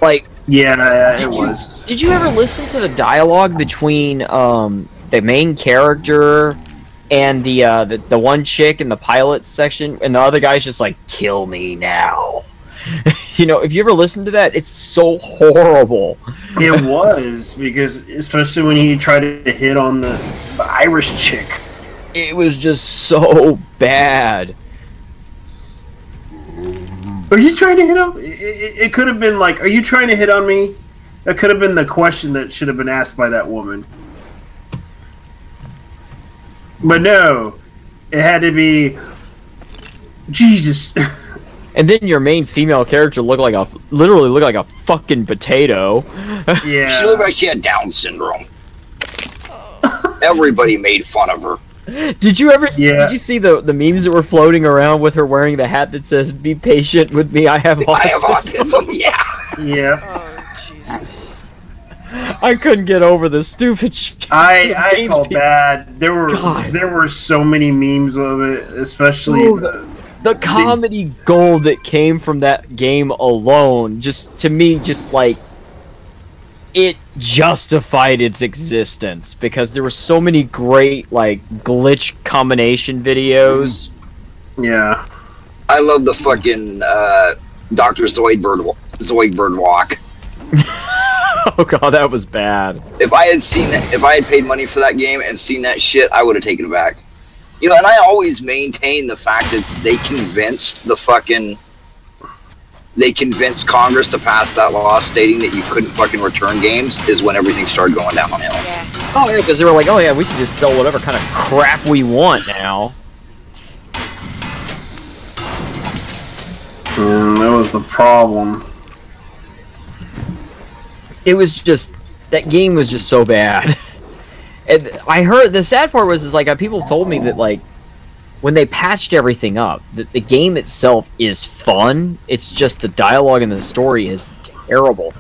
Like, yeah, it was. Did you ever listen to the dialogue between the main character and the one chick in the pilot section, and the other guy's just like, "Kill me now." You know, if you ever listened to that, it's so horrible. It was, because especially when he tried to hit on the Irish chick. It was just so bad. Are you trying to hit on? It could have been like, are you trying to hit on me? That could have been the question that should have been asked by that woman. But no, it had to be, Jesus. And then your main female character literally looked like a fucking potato. Yeah. She looked like she had Down syndrome. Everybody made fun of her. Did you ever see, did you see the memes that were floating around with her wearing the hat that says "Be patient with me, I have autism"? I have autism. Yeah. Yeah. Oh Jesus. I couldn't get over the stupid shit. I felt bad. There were so many memes of it, especially the comedy gold that came from that game alone. Just to me, just like it justified its existence because there were so many great like glitch combination videos. Yeah. I love the fucking Dr. Zoidberg walk. Oh god, that was bad. If I had seen that, if I had paid money for that game and seen that shit, I would have taken it back. You know, and I always maintain the fact that they convinced Congress to pass that law stating that you couldn't fucking return games is when everything started going downhill. Yeah. Oh yeah, because they were like, oh yeah, we can just sell whatever kind of crap we want now. That was the problem. It was just that game was just so bad. And I heard the sad part was like people told me that like when they patched everything up, that the game itself is fun. It's just the dialogue and the story is terrible.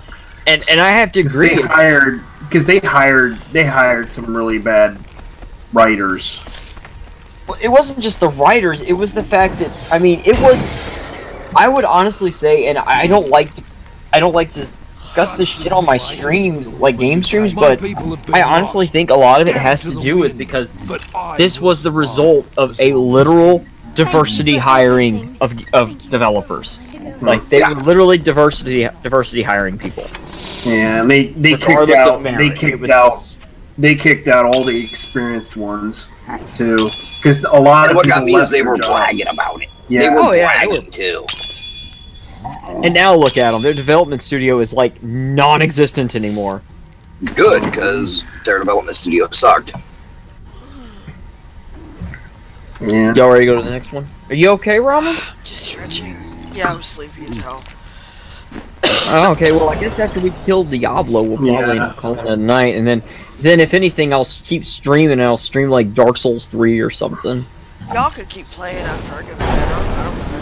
And I have to agree. They hired some really bad writers. Well, it wasn't just the writers. It was the fact that it was. I would honestly say, and I don't like to discuss this shit on my streams, like game streams, but I honestly think a lot of it has to do with because this was the result of a literal diversity hiring of developers. Like they were literally diversity hiring people. Yeah, and they kicked out all the experienced ones too, because a lot of what people got me is they left were their bragging jobs. about it. Yeah. They were bragging too. And now look at them. Their development studio is like non-existent anymore. Good, because their development studio sucked. Yeah. Y'all ready to go to the next one? Are you okay, Ramen? Just stretching. Yeah, I'm sleepy as hell. Oh, okay. Well, I guess after we kill Diablo, we'll probably call it a night, and then if anything, I'll keep streaming. And I'll stream like Dark Souls 3 or something. Y'all could keep playing after I get to bed. I don't mind.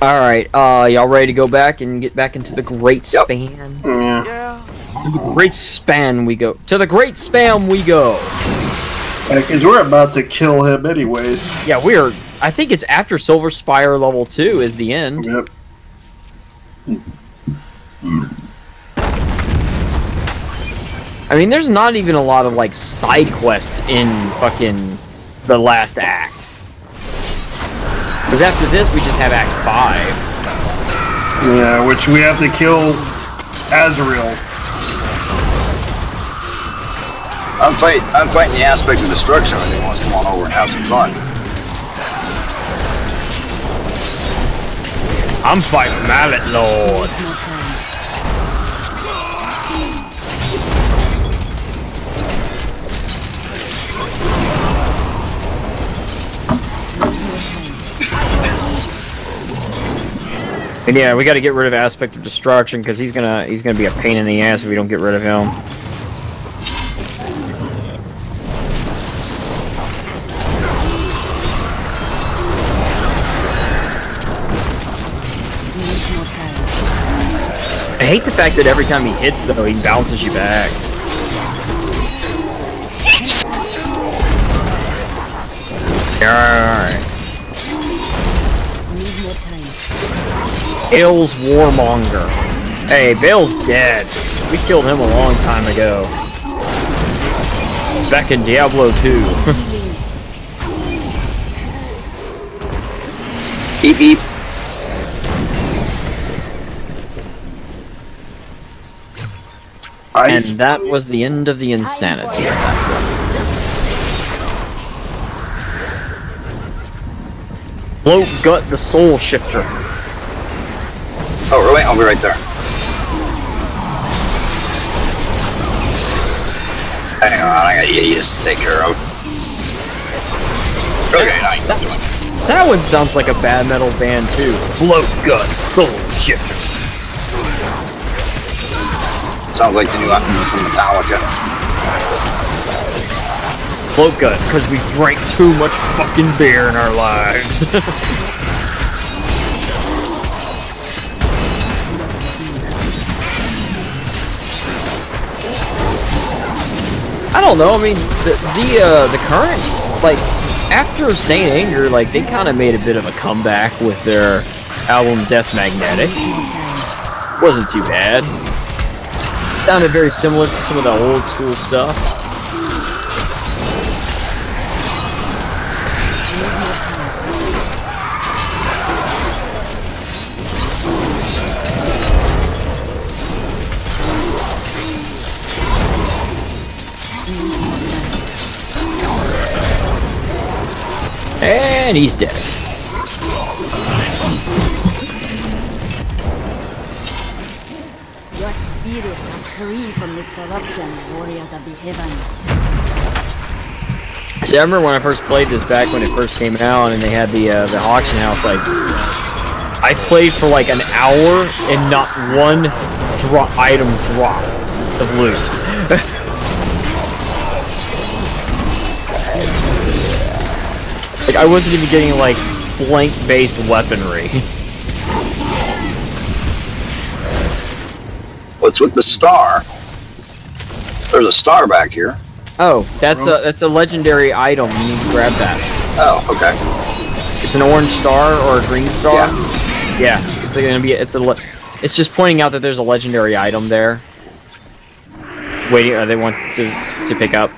Alright, y'all ready to go back and get back into the Great Span? Yeah. To the Great Span we go. To the Great Spam we go! Because we're about to kill him anyways. Yeah, I think it's after Silver Spire level 2 is the end. Yep. I mean, there's not even a lot of, like, side quests in fucking the last act. Because after this, we just have Act 5. Yeah, which we have to kill Azrael. I'm fighting the aspect of destruction. I think wants to come on over and have some fun. I'm fighting Mallet Lord. And yeah, we got to get rid of Aspect of Destruction because he's gonna be a pain in the ass if we don't get rid of him. I hate the fact that every time he hits, though, he bounces you back. Alright. Bale's Warmonger. Hey, Bale's dead. We killed him a long time ago. Back in Diablo 2. Beep beep. And that was the end of the insanity. Float Gut the Soul Shifter. Oh, really? I'll be right there. Hang on, I got idiots to take care of. Okay, now you can do it. That one sounds like a bad metal band too. Float Gut Soul Shifter. Sounds like the new album from Metallica. Float gut, because we drank too much fucking beer in our lives. I don't know. I mean, the current, like, after Saint Anger, like, they kind of made a bit of a comeback with their album Death Magnetic. Wasn't too bad. Sounded very similar to some of the old school stuff. And he's dead. Your spirits are free from this corruption, warriors of the heavens. See, I remember when I first played this back when it first came out, and they had the auction house. Like, I played for like an hour, and not one item dropped of loot. Like, I wasn't even getting, like, blank-based weaponry. What's with the star? There's a star back here. Oh, that's a legendary item. You need to grab that. Oh, okay. It's an orange star or a green star. Yeah, it's gonna be. It's just pointing out that there's a legendary item there. Waiting. They want to pick up.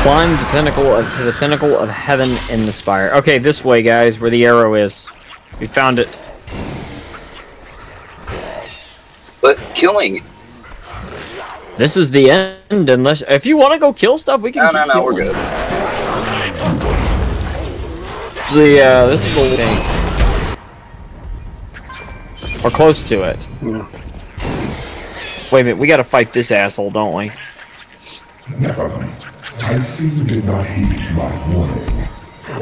Climb the pinnacle to the pinnacle of heaven in the spire. Okay, this way, guys, where the arrow is. We found it. But killing. This is the end, unless if you want to go kill stuff, we can. No, we're good. This is the thing. Or close to it. Yeah. Wait a minute, we gotta fight this asshole, don't we? Never. I see you did not heed my warning.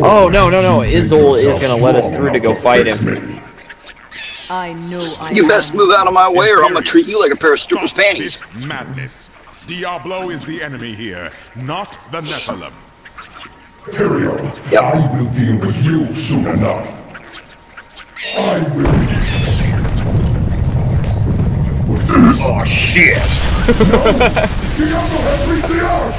Oh, no. Izzul is gonna let us through to go fight him. I know You best move out of my way or I'm gonna treat you like a pair of strippers' panties. This madness. Diablo is the enemy here, not the Nephilim. Tyrael, I will deal with you soon enough. I will. Oh shit! Diablo has reached the earth!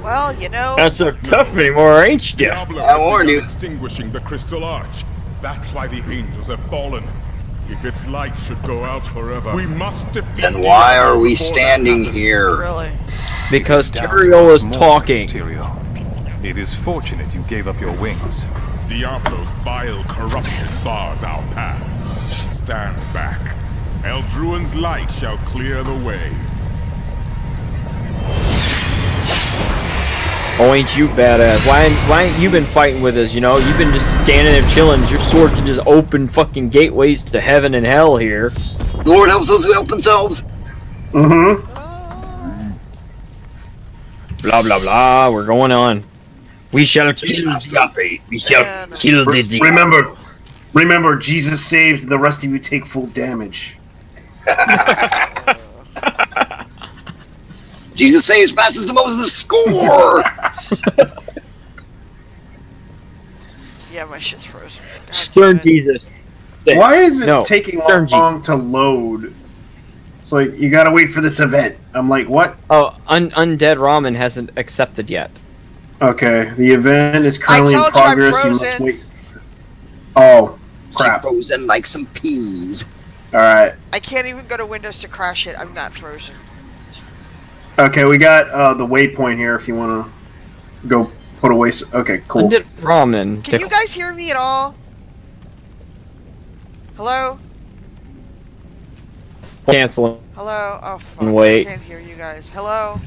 Well, you know. Not so tough anymore, ain't you? I warned you. Extinguishing the crystal arch. That's why the angels have fallen. If its light should go out forever, we must defeat. Then why are we standing here? Really? Because Tyrael is talking. Tyrael. It is fortunate you gave up your wings. Diablo's vile corruption bars our path. Stand back. Eldruin's light shall clear the way. Oh, ain't you badass? Why ain't you been fighting with us, you know? You've been just standing there chilling. Your sword can just open fucking gateways to heaven and hell here. The Lord helps those who help themselves. Mm-hmm. Blah, blah, blah. We're going on. We shall kill the We shall kill the demon. Remember, Jesus saves and the rest of you take full damage. Jesus saves fastest to Moses score! Yeah, my shit's frozen. God Stern Jesus. Why is it taking long to load? It's like, you gotta wait for this event. I'm like, what? Oh, Undead Ramen hasn't accepted yet. Okay, the event is currently in I told progress. you I'm must frozen. wait. Oh, crap. Frozen like some peas. Alright. I can't even go to Windows to crash it. I'm not frozen. Okay, we got the waypoint here if you want to go Put away. Okay, cool. Blended ramen. Can you guys hear me at all? Hello? Canceling. Hello? Oh, fuck. Wait. I can't hear you guys. Hello?